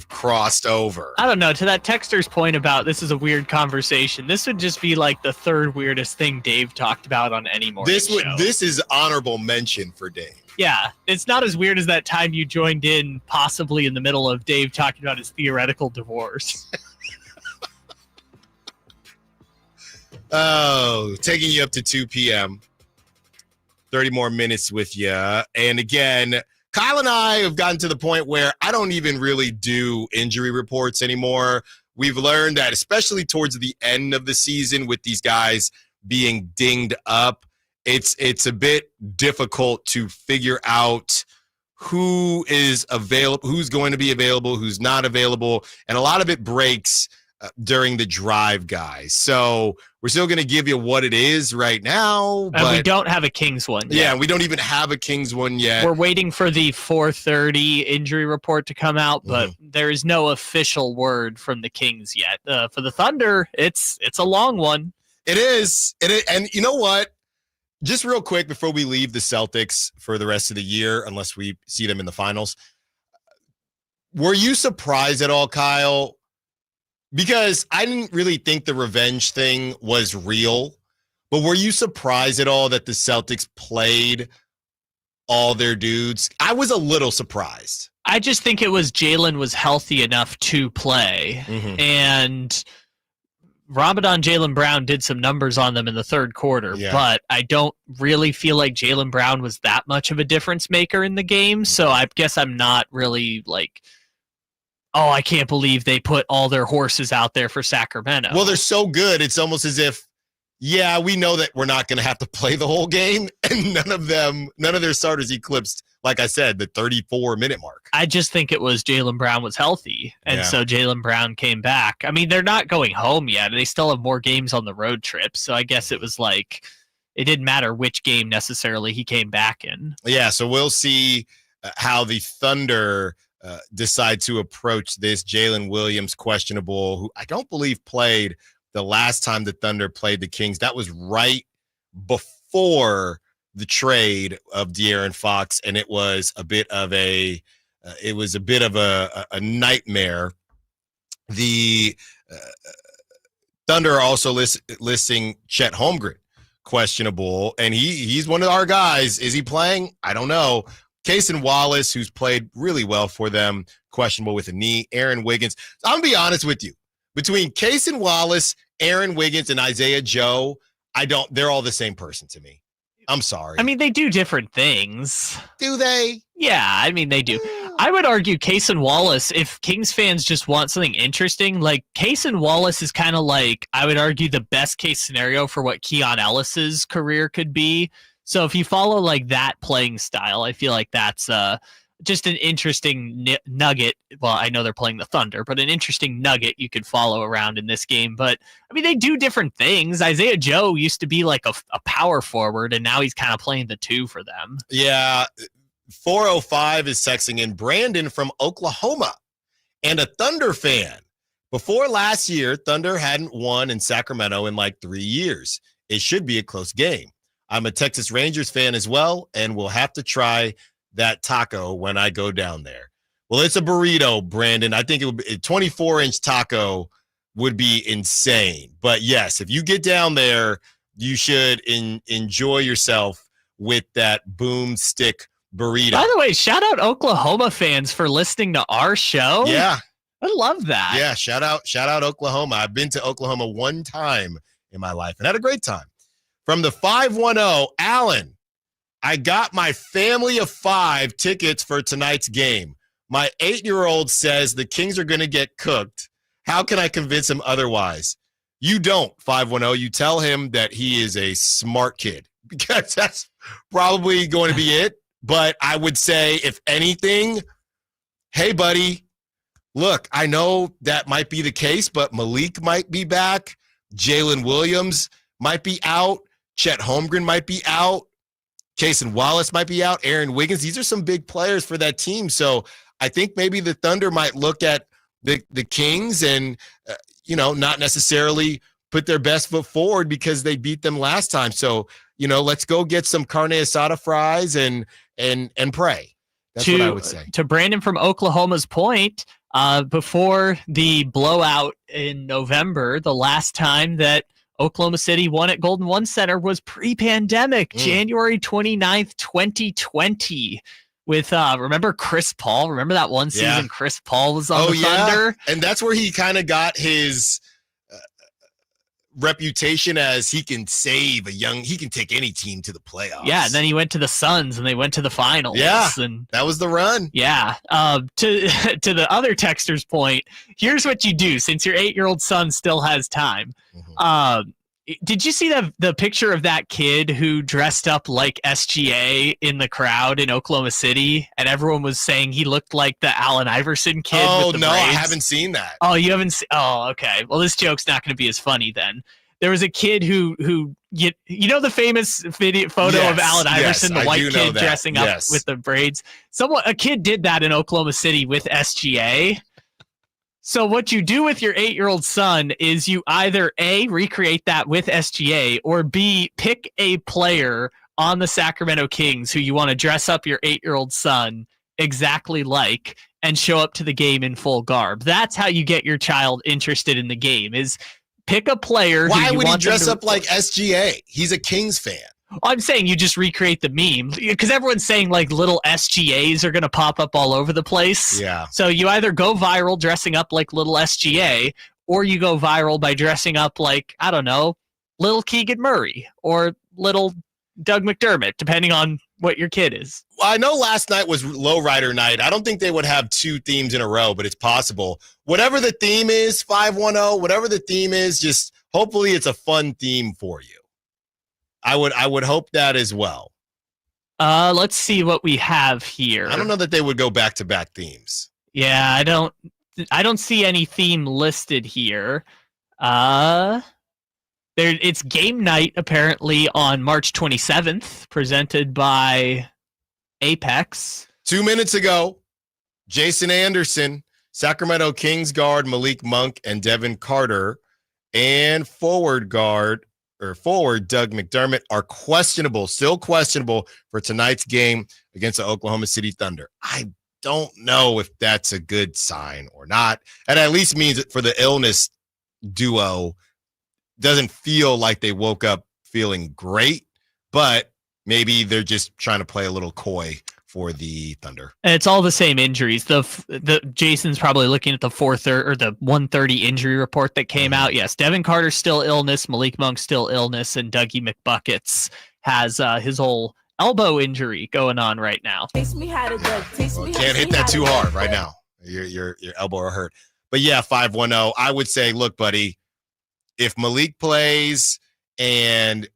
crossed over. I don't know. To that texter's point about this is a weird conversation, this would just be like the third weirdest thing Dave talked about on any morning show. This is honorable mention for Dave. Yeah, it's not as weird as that time you joined in, possibly in the middle of Dave talking about his theoretical divorce. Oh, taking you up to 2 p.m. 30 more minutes with you. And again, Kyle and I have gotten to the point where I don't even really do injury reports anymore. We've learned that, especially towards the end of the season with these guys being dinged up, it's a bit difficult to figure out who is available, who's going to be available, who's not available. And a lot of it breaks during the drive, guys. So we're still going to give you what it is right now. But we don't have a Kings one yet. Yeah, we don't even have a Kings one yet. We're waiting for the 4:30 injury report to come out, but there is no official word from the Kings yet. For the Thunder, it's a long one. It is. And you know what? Just real quick before we leave the Celtics for the rest of the year, unless we see them in the finals, were you surprised at all, Kyle? Because I didn't really think the revenge thing was real, but were you surprised at all that the Celtics played all their dudes? I was a little surprised. I just think it was Jalen was healthy enough to play, and Ramadan Jaylen Brown did some numbers on them in the third quarter, but I don't really feel like Jaylen Brown was that much of a difference maker in the game, so I guess I'm not really like, oh, I can't believe they put all their horses out there for Sacramento. Well, they're so good. It's almost as if, yeah, we know that we're not going to have to play the whole game, and none of their starters eclipsed, like I said, the 34-minute mark. I just think it was Jaylen Brown was healthy, and so Jaylen Brown came back. I mean, they're not going home yet. They still have more games on the road trip, so I guess it was like it didn't matter which game necessarily he came back in. Yeah, so we'll see how the Thunder decide to approach this. Jalen Williams, questionable, who I don't believe played the last time the Thunder played the Kings. That was right before the trade of De'Aaron Fox, and it was a bit of a nightmare. The Thunder are also listing Chet Holmgren questionable, and he's one of our guys. Is he playing? I don't know. Cason Wallace, who's played really well for them, questionable with a knee. Aaron Wiggins. So I'm going to be honest with you. Between Cason Wallace, Aaron Wiggins, and Isaiah Joe, they're all the same person to me. I'm sorry. I mean, they do different things. Do they? Yeah, I mean, they do. I would argue Cason Wallace, if Kings fans just want something interesting, like Cason Wallace is kind of like, I would argue, the best case scenario for what Keon Ellis's career could be. So if you follow like that playing style, I feel like that's just an interesting nugget. Well, I know they're playing the Thunder, but an interesting nugget you could follow around in this game. But I mean, they do different things. Isaiah Joe used to be like a power forward, and now he's kind of playing the two for them. Yeah. 405 is texting in Brandon from Oklahoma and a Thunder fan. Before last year, Thunder hadn't won in Sacramento in like 3 years. It should be a close game. I'm a Texas Rangers fan as well, and we'll have to try that taco when I go down there. Well, it's a burrito, Brandon. I think it would be a 24-inch taco would be insane. But yes, if you get down there, you should enjoy yourself with that boomstick burrito. By the way, shout out Oklahoma fans for listening to our show. Yeah. I love that. Yeah, shout out Oklahoma. I've been to Oklahoma one time in my life and had a great time. From the 510, Allen, I got my family of 5 tickets for tonight's game. My 8-year-old says the Kings are going to get cooked. How can I convince him otherwise? You don't, 510. You tell him that he is a smart kid because that's probably going to be it. But I would say, if anything, hey, buddy, look, I know that might be the case, but Malik might be back. Jalen Williams might be out. Chet Holmgren might be out. Cason Wallace might be out. Aaron Wiggins. These are some big players for that team. So I think maybe the Thunder might look at the Kings and, not necessarily put their best foot forward because they beat them last time. So, let's go get some carne asada fries and pray. That's what I would say. To Brandon from Oklahoma's point, before the blowout in November, the last time that Oklahoma City won at Golden One Center was pre-pandemic, January 29th, 2020. With, remember Chris Paul? Remember that one season Chris Paul was on the Thunder? And that's where he kind of got his reputation as he can he can take any team to the playoffs. Yeah, and then he went to the Suns and they went to the finals. Yeah, and that was the run. Yeah. To the other texter's point, here's what you do since your 8-year-old son still has time. Did you see the picture of that kid who dressed up like SGA in the crowd in Oklahoma City, and everyone was saying he looked like the Allen Iverson kid? Oh, with the no, I braids? haven't seen that. Oh, you haven't seen? Oh, okay. Well, this joke's not going to be as funny then. There was a kid who the famous photo of Allen Iverson, the white kid dressing up with the braids. A kid did that in Oklahoma City with SGA. So what you do with your 8-year-old son is you either A, recreate that with SGA, or B, pick a player on the Sacramento Kings who you want to dress up your 8-year-old son exactly like and show up to the game in full garb. That's how you get your child interested in the game, is pick a player. Why would he dress up like SGA? He's a Kings fan. I'm saying you just recreate the meme because everyone's saying like little SGAs are going to pop up all over the place. Yeah. So you either go viral dressing up like little SGA, or you go viral by dressing up like, I don't know, little Keegan Murray or little Doug McDermott, depending on what your kid is. Well, I know last night was lowrider night. I don't think they would have 2 themes in a row, but it's possible. Whatever the theme is, 510, whatever the theme is, just hopefully it's a fun theme for you. I would hope that as well. Let's see what we have here. I don't know that they would go back-to-back themes. Yeah, I don't see any theme listed here. It's game night apparently on March 27th, presented by Apex. 2 minutes ago, Jason Anderson, Sacramento Kings guard Malik Monk and Devin Carter, and forward Doug McDermott are still questionable for tonight's game against the Oklahoma City Thunder. I don't know if that's a good sign or not. And at least means that for the illness duo, doesn't feel like they woke up feeling great, but maybe they're just trying to play a little coy for the Thunder. And it's all the same injuries. The Jason's probably looking at the 130 injury report that came out. Yes, Devin Carter's still illness, Malik Monk's still illness, and Dougie McBuckets has his whole elbow injury going on right now. Can't hit that too hard right now. Your elbow are hurt. But yeah, 510. I would say, look, buddy, if Malik plays and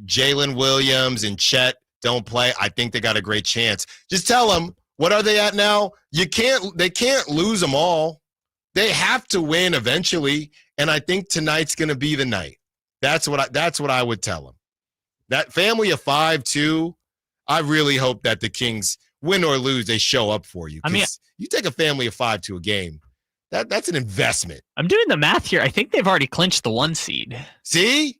Jalen Williams and Chet don't play, I think they got a great chance. Just tell them, what are they at now? They can't lose them all. They have to win eventually, and I think tonight's going to be the night. That's what I would tell them. That family of 5 too. I really hope that the Kings, win or lose, they show up for you. I mean, you take a family of 5 to a game, that's an investment. I'm doing the math here. I think they've already clinched the 1 seed. See?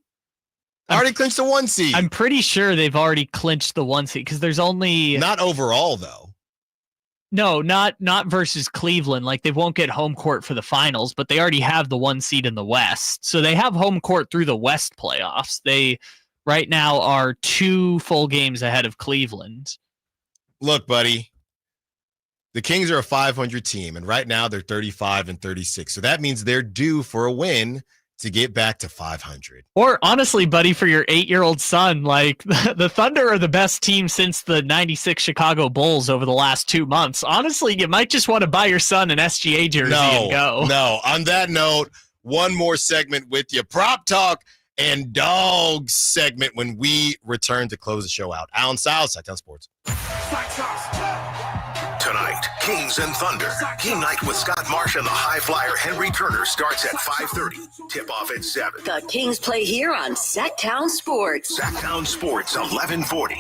Already clinched the 1 seed. I'm pretty sure they've already clinched the 1 seed because there's only not overall though. No, not versus Cleveland. Like they won't get home court for the finals, but they already have the 1 seed in the West, so they have home court through the West playoffs. They right now are 2 full games ahead of Cleveland. Look, buddy, the Kings are a 500 team, and right now they're 35-36. So that means they're due for a win to get back to 500. Or honestly, buddy, for your 8-year-old son, like the Thunder are the best team since the 96 Chicago Bulls over the last 2 months. Honestly, you might just want to buy your son an SGA jersey and go. No. On that note, one more segment with you. Prop Talk and Dogs segment when we return to close the show out. Allen Stiles, Sactown Sports. Tonight, Kings and Thunder. Game night with Scott Marsh and the high flyer Henry Turner starts at 5:30. Tip-off at 7. The Kings play here on Sactown Sports. Sactown Sports, 1140.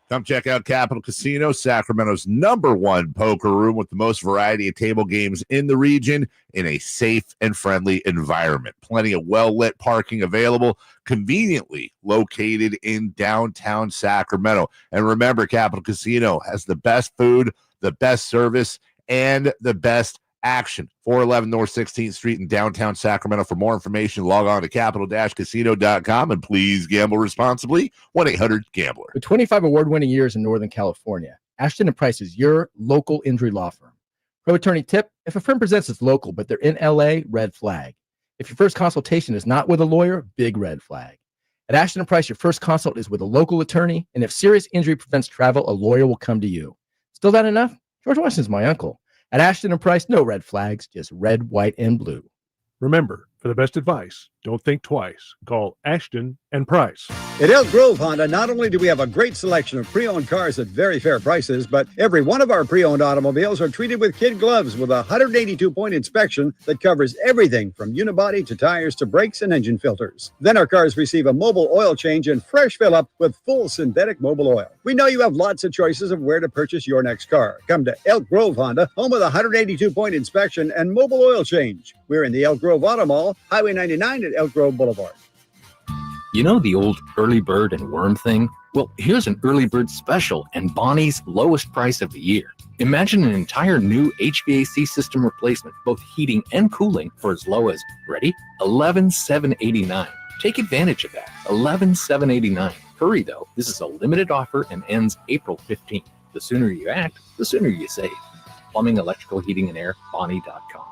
Come check out Capital Casino, Sacramento's #1 poker room with the most variety of table games in the region in a safe and friendly environment. Plenty of well-lit parking available, conveniently located in downtown Sacramento. And remember, Capital Casino has the best food, the best service, and the best action. 411 North 16th Street in downtown Sacramento. For more information, log on to capital-casino.com and please gamble responsibly. 1-800-GAMBLER. With 25 award-winning years in Northern California, Ashton & Price is your local injury law firm. Pro attorney tip: if a firm presents as local but they're in LA, red flag. If your first consultation is not with a lawyer, big red flag. At Ashton & Price, your first consult is with a local attorney, and if serious injury prevents travel, a lawyer will come to you. Still not enough? George Washington's my uncle. At Ashton & Price, no red flags, just red, white, and blue. Remember, for the best advice, don't think twice. Call Ashton & Price. At Elk Grove Honda, not only do we have a great selection of pre-owned cars at very fair prices, but every one of our pre-owned automobiles are treated with kid gloves with a 182-point inspection that covers everything from unibody to tires to brakes and engine filters. Then our cars receive a mobile oil change and fresh fill-up with full synthetic mobile oil. We know you have lots of choices of where to purchase your next car. Come to Elk Grove Honda, home of the 182-point inspection and mobile oil change. We're in the Elk Grove Auto Mall, Highway 99 at Elk Grove Boulevard. You know the old early bird and worm thing? Well, here's an early bird special and Bonnie's lowest price of the year. Imagine an entire new HVAC system replacement, both heating and cooling, for as low as, ready, $11,789. Take advantage of that, $11,789. Hurry though, this is a limited offer and ends April 15th. The sooner you act, the sooner you save. Plumbing, electrical, heating, and air, Bonnie.com.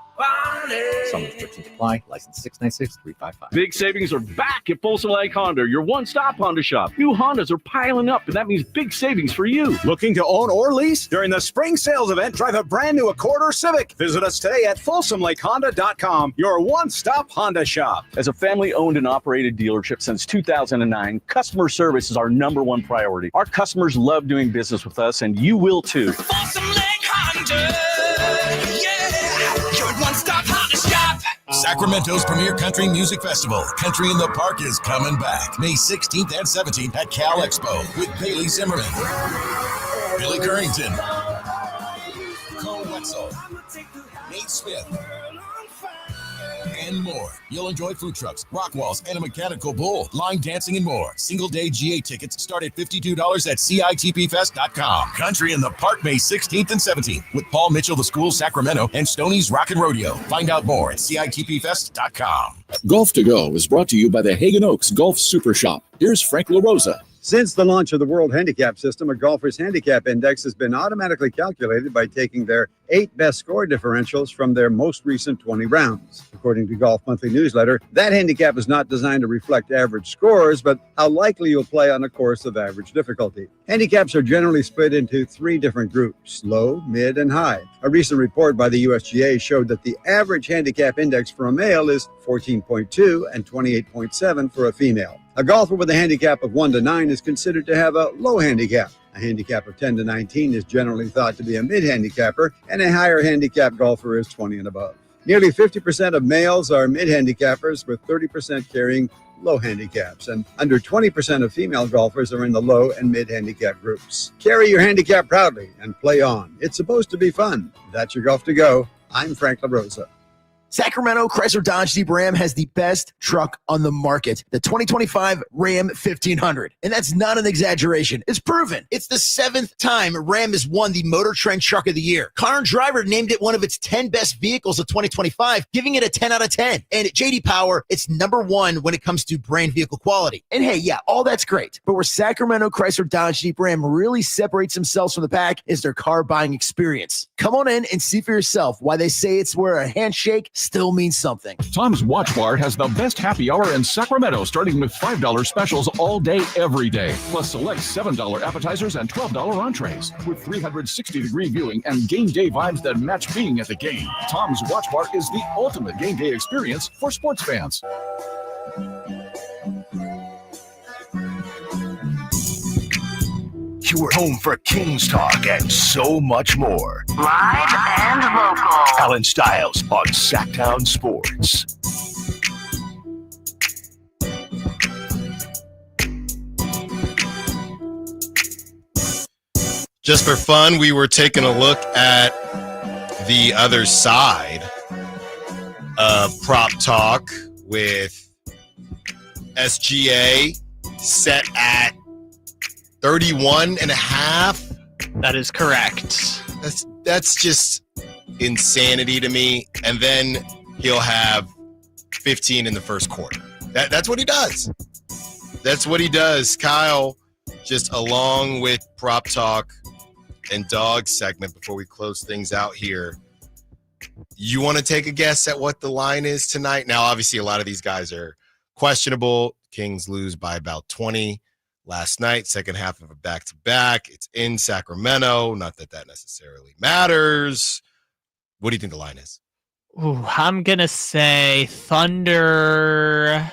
Some restrictions apply. License 696-355. Big savings are back at Folsom Lake Honda, your one-stop Honda shop. New Hondas are piling up, and that means big savings for you. Looking to own or lease? During the spring sales event, drive a brand new Accord or Civic. Visit us today at FolsomLakeHonda.com, your one-stop Honda shop. As a family-owned and operated dealership since 2009, customer service is our #1 priority. Our customers love doing business with us, and you will too. Folsom Lake Honda, your one-stop Honda shop. Sacramento's premier country music festival, Country in the Park, is coming back May 16th and 17th at Cal Expo with Bailey Zimmerman, Billy Currington, Cole Wetzel, Nate Smith, and more. You'll enjoy food trucks, rock walls, and a mechanical bull, line dancing, and more. Single-day GA tickets start at $52 at CITPFest.com. Country in the Park, May 16th and 17th with Paul Mitchell, The School, Sacramento, and Stoney's Rockin' Rodeo. Find out more at CITPFest.com. Golf to Go is brought to you by the Hagen Oaks Golf Super Shop. Here's Frank LaRosa. Since the launch of the World Handicap System, a golfer's handicap index has been automatically calculated by taking their 8 best score differentials from their most recent 20 rounds. According to Golf Monthly Newsletter, that handicap is not designed to reflect average scores, but how likely you'll play on a course of average difficulty. Handicaps are generally split into 3 different groups: low, mid, and high. A recent report by the USGA showed that the average handicap index for a male is 14.2 and 28.7 for a female. A golfer with a handicap of 1 to 9 is considered to have a low handicap. A handicap of 10 to 19 is generally thought to be a mid-handicapper, and a higher handicap golfer is 20 and above. Nearly 50% of males are mid-handicappers, with 30% carrying low handicaps, and under 20% of female golfers are in the low and mid-handicap groups. Carry your handicap proudly and play on. It's supposed to be fun. That's your Golf to Go. I'm Frank LaRosa. Sacramento Chrysler Dodge Jeep Ram has the best truck on the market, the 2025 Ram 1500. And that's not an exaggeration. It's proven. It's the 7th time Ram has won the Motor Trend Truck of the Year. Connor Driver named it one of its 10 best vehicles of 2025, giving it a 10 out of 10. And at J.D. Power, it's #1 when it comes to brand vehicle quality. And hey, yeah, all that's great. But where Sacramento Chrysler Dodge Jeep Ram really separates themselves from the pack is their car buying experience. Come on in and see for yourself why they say it's where a handshake still means something. Tom's Watch Bar has the best happy hour in Sacramento, starting with $5 specials all day, every day. Plus select $7 appetizers and $12 entrees with 360-degree viewing and game day vibes that match being at the game. Tom's Watch Bar is the ultimate game day experience for sports fans. Your home for Kings talk and so much more. Live and local. Allen Stiles on Sacktown Sports. Just for fun, we were taking a look at the other side of Prop Talk with SGA set at 31.5. That is correct. That's just insanity to me. And then he'll have 15 in the first quarter. That's what he does. That's what he does. Kyle, just along with Prop Talk and Dog segment before we close things out here, you want to take a guess at what the line is tonight? Now, obviously, a lot of these guys are questionable. Kings lose by about 20 last night, second half of a back-to-back. It's in Sacramento. Not that that necessarily matters. What do you think the line is? Ooh, I'm going to say Thunder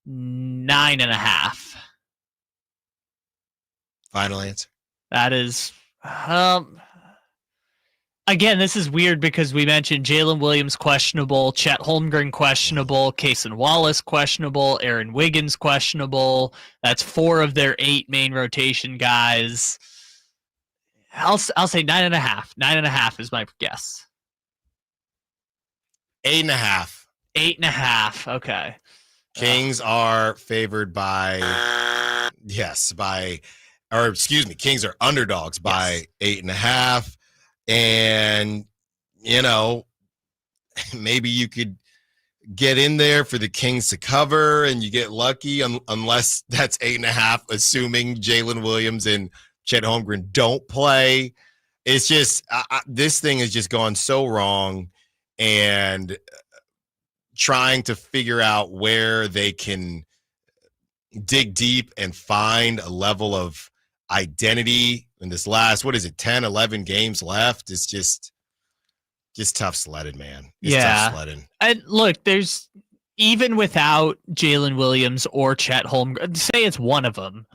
9.5. Final answer? That is... again, this is weird because we mentioned Jalen Williams questionable, Chet Holmgren questionable, Cason Wallace questionable, Aaron Wiggins questionable. That's 4 of their 8 main rotation guys. I'll say 9.5. 9.5 is my guess. 8.5. 8.5. Okay. Kings are favored by Kings are underdogs by 8.5. And, maybe you could get in there for the Kings to cover and you get lucky unless that's 8.5, assuming Jalen Williams and Chet Holmgren don't play. It's just this thing has just gone so wrong, and trying to figure out where they can dig deep and find a level of identity in this last, 10, 11 games left. It's just tough sledding, man. It's tough sledding. And look, there's, even without Jalen Williams or Chet Holmgren, say it's one of them,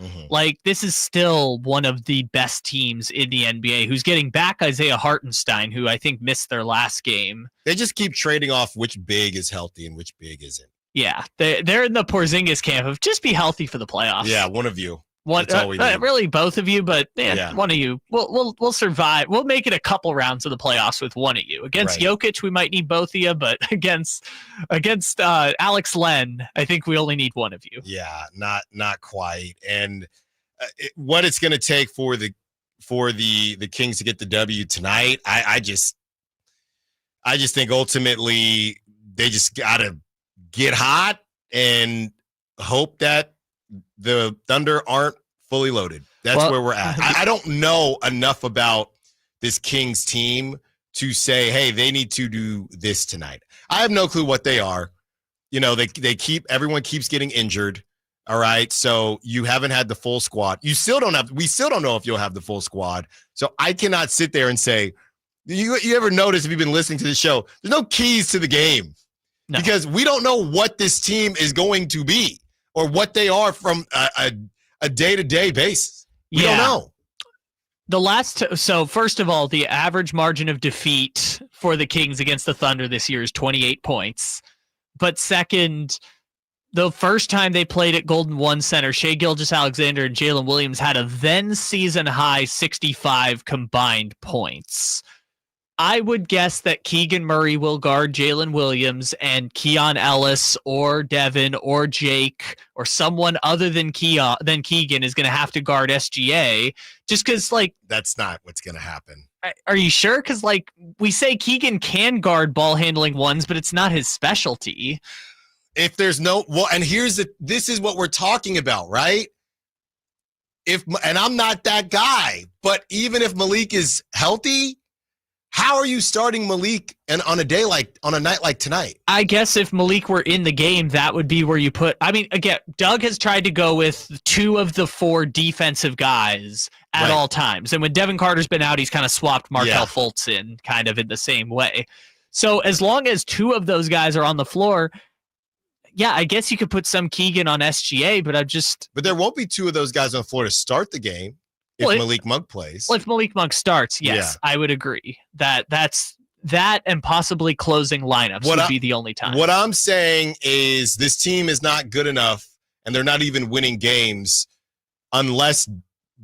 this is still one of the best teams in the NBA, who's getting back Isaiah Hartenstein, who I think missed their last game. They just keep trading off which big is healthy and which big isn't. Yeah, they're in the Porzingis camp of just be healthy for the playoffs. Yeah, one of you. That's all we need. Really, both of you, but one of you. We'll survive. We'll make it a couple rounds of the playoffs with one of you. Against Jokic, we might need both of you, but against Alex Len, I think we only need one of you. Yeah, not quite. And what it's going to take for the Kings to get the W tonight, I just think ultimately they just got to get hot and hope that the Thunder aren't fully loaded. That's where we're at. I don't know enough about this Kings team to say, hey, they need to do this tonight. I have no clue what they are. Everyone keeps getting injured. All right. So you haven't had the full squad. We still don't know if you'll have the full squad. So I cannot sit there and say, you ever notice, if you've been listening to the show, there's no keys to the game because we don't know what this team is going to be, or what they are from a day-to-day basis. We don't know. So first of all, the average margin of defeat for the Kings against the Thunder this year is 28 points. But second, the first time they played at Golden One Center, Shai Gilgeous-Alexander and Jalen Williams had a then season high 65 combined points. I would guess that Keegan Murray will guard Jalen Williams, and Keon Ellis or Devin or Jake or someone other than Keegan is going to have to guard SGA, just because, that's not what's going to happen. Are you sure? Because, we say Keegan can guard ball handling ones, but it's not his specialty. If there's and this is what we're talking about, right? And I'm not that guy, but even if Malik is healthy, How are you starting Malik and on a night like tonight? I guess if Malik were in the game, that would be where you put. I mean, again, Doug has tried to go with 2 of the 4 defensive guys at all times. And when Devin Carter's been out, he's kind of swapped Markelle Fultz in kind of in the same way. So as long as 2 of those guys are on the floor, yeah, I guess you could put some Keegan on SGA, but there won't be 2 of those guys on the floor to start the game. If Malik Monk plays. Well, if Malik Monk starts, yes, I would agree. That's and possibly closing lineups would be the only time. What I'm saying is this team is not good enough, and they're not even winning games unless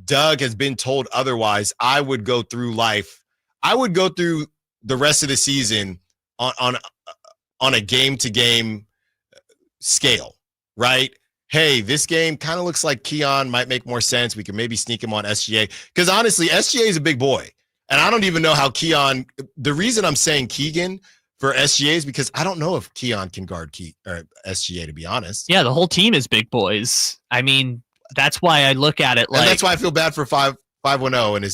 Doug has been told otherwise. I would go through life. I would go through the rest of the season on a game-to-game scale, right? Hey, this game kind of looks like Keon might make more sense. We can maybe sneak him on SGA. Because honestly, SGA is a big boy. And I don't even know how Keon – the reason I'm saying Keegan for SGA is because I don't know if Keon can guard SGA, to be honest. Yeah, the whole team is big boys. I mean, that's why I look at it like – and that's why I feel bad for 510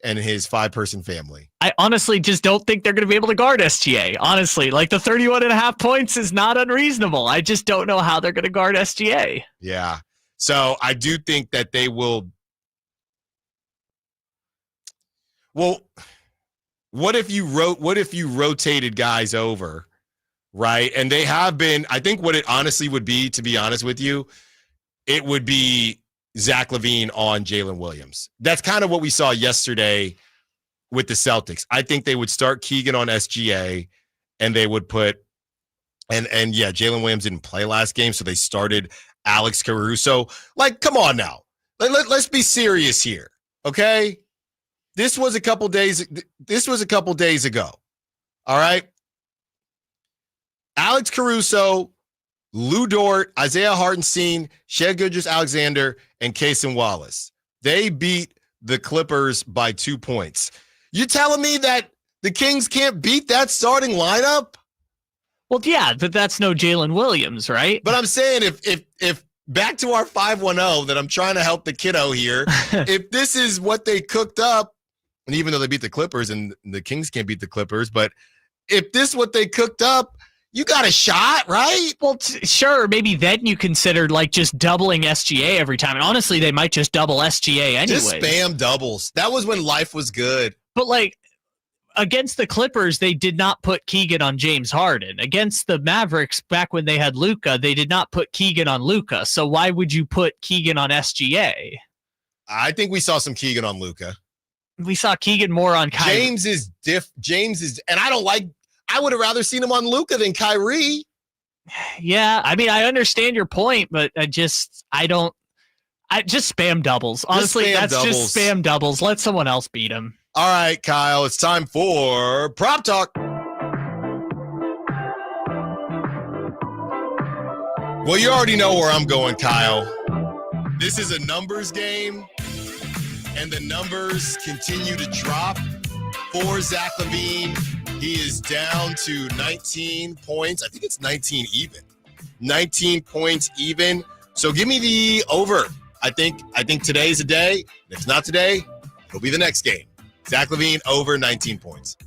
and his 5-person family. I honestly just don't think they're going to be able to guard SGA. Honestly, like the 31.5 points is not unreasonable. I just don't know how they're going to guard SGA. Yeah. So I do think that they will. Well, what if you rotated guys over, right? And they have been, I think what it honestly would be, to be honest with you, it would be Zach LaVine on Jalen Williams. That's kind of what we saw yesterday with the Celtics. I think they would start Keegan on SGA, and they would put and Jalen Williams didn't play last game, so they started Alex Caruso. Like, come on now. Let's be serious here, okay? This was a couple days ago. All right? Alex Caruso, Lou Dort, Isaiah Hartenstein, Shai Gilgeous-Alexander, and Cason Wallace. They beat the Clippers by 2 points. You telling me that the Kings can't beat that starting lineup? Well, yeah, but that's no Jalen Williams, right? But I'm saying if back to our 510 that I'm trying to help the kiddo here, if this is what they cooked up, and even though they beat the Clippers and the Kings can't beat the Clippers, but if this is what they cooked up, you got a shot, right? Well, sure. Maybe then you considered like just doubling SGA every time. And honestly, they might just double SGA anyway. Just spam doubles. That was when life was good. But like against the Clippers, they did not put Keegan on James Harden. Against the Mavericks, back when they had Luka, they did not put Keegan on Luka. So why would you put Keegan on SGA? I think we saw some Keegan on Luka. We saw Keegan more on Kyrie. James is, and I would have rather seen him on Luka than Kyrie. Yeah, I mean, I understand your point, but I just spam doubles. Honestly, just spam doubles. Let someone else beat him. All right, Kyle, it's time for Prop Talk. Well, you already know where I'm going, Kyle. This is a numbers game, and the numbers continue to drop for Zach LaVine. He is down to 19 points. I think it's 19 even. 19 points even. So give me the over. I think today's a day. If it's not today, it'll be the next game. Zach LaVine over 19 points.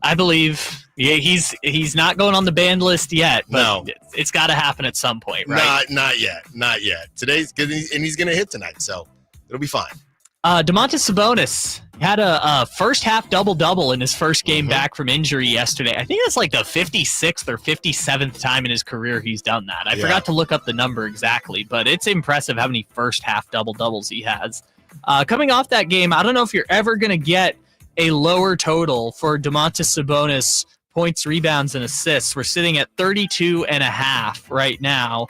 I believe he's not going on the banned list yet, but no. It's got to happen at some point, right? Not yet. Today's good, and he's going to hit tonight, so it'll be fine. Domantas Sabonis had a first half double-double in his first game back from injury yesterday. I think that's like the 56th or 57th time in his career he's done that. I forgot to look up the number exactly, but it's impressive how many first half double-doubles he has. Coming off that game, I don't know if you're ever going to get a lower total for Domantas Sabonis points, rebounds, and assists. We're sitting at 32.5 right now.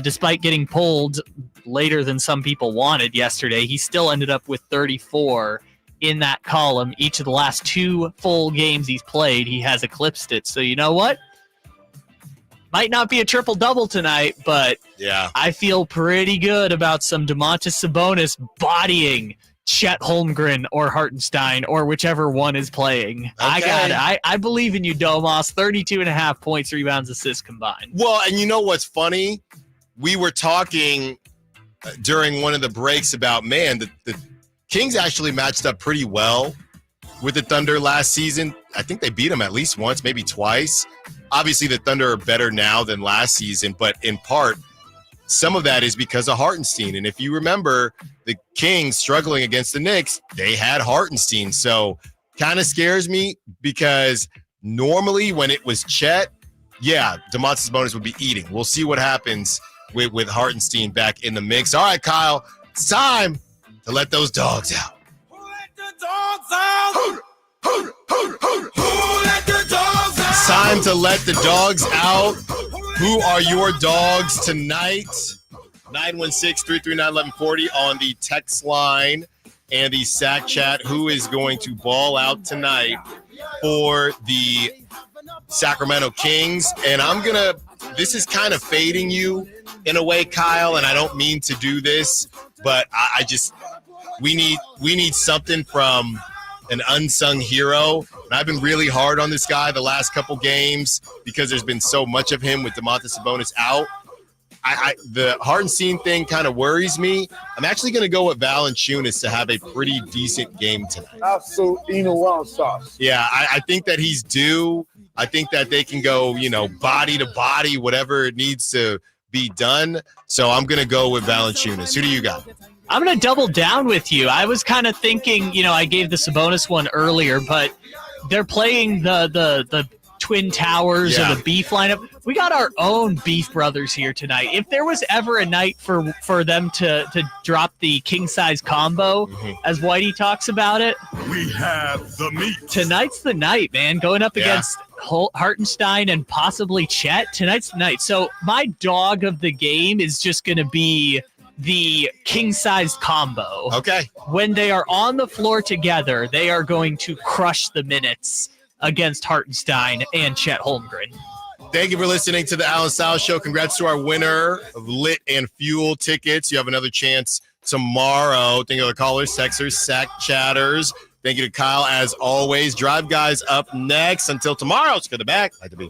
Despite getting pulled later than some people wanted yesterday, he still ended up with 34 in that column. Each of the last 2 full games he's played, he has eclipsed it. So you know what? Might not be a triple-double tonight, but yeah, I feel pretty good about some Domantas Sabonis bodying Chet Holmgren or Hartenstein or whichever one is playing. Okay. I got it. I believe in you, Domas. 32.5 points, rebounds, assists combined. Well, and you know what's funny? We were talking during one of the breaks about, man, Kings actually matched up pretty well with the Thunder last season. I think they beat them at least once, maybe twice. Obviously, the Thunder are better now than last season, but in part, some of that is because of Hartenstein. And if you remember, the Kings struggling against the Knicks, they had Hartenstein. So kind of scares me because normally when it was Chet, yeah, Domantas Sabonis would be eating. We'll see what happens with Hartenstein back in the mix. All right, Kyle, it's time to let those dogs out. It's time to let the dogs out. Who are your dogs tonight? 916-339-1140 on the text line and the Sack Chat. Who is going to ball out tonight for the Sacramento Kings? And this is kind of fading you in a way, Kyle, and I don't mean to do this, but we need something from an unsung hero. And I've been really hard on this guy the last couple games because there's been so much of him with Domantas Sabonis out. The Hartenstein thing kind of worries me. I'm actually going to go with Valanciunas to have a pretty decent game tonight. Absolutely, sauce. Yeah, I think that he's due. I think that they can go, body to body, whatever it needs to be done. So I'm going to go with Valanciunas. Who do you got? I'm going to double down with you. I was kind of thinking, I gave the Sabonis one earlier, but they're playing the Twin Towers or the Beef lineup. We got our own Beef brothers here tonight. If there was ever a night for them to drop the king-size combo, as Whitey talks about it, we have the meat. Tonight's the night, man. Going up against Hartenstein and possibly Chet. Tonight's the night. So my dog of the game is just going to be the king-size combo. Okay. When they are on the floor together, they are going to crush the minutes against Hartenstein and Chet Holmgren. Thank you for listening to the Allen Stiles Show. Congrats to our winner of Lit and Fuel tickets. You have another chance tomorrow. Thank you to the callers, texters, Sack Chatters. Thank you to Kyle, as always. Drive Guys up next. Until tomorrow, it's good to back. Like to be.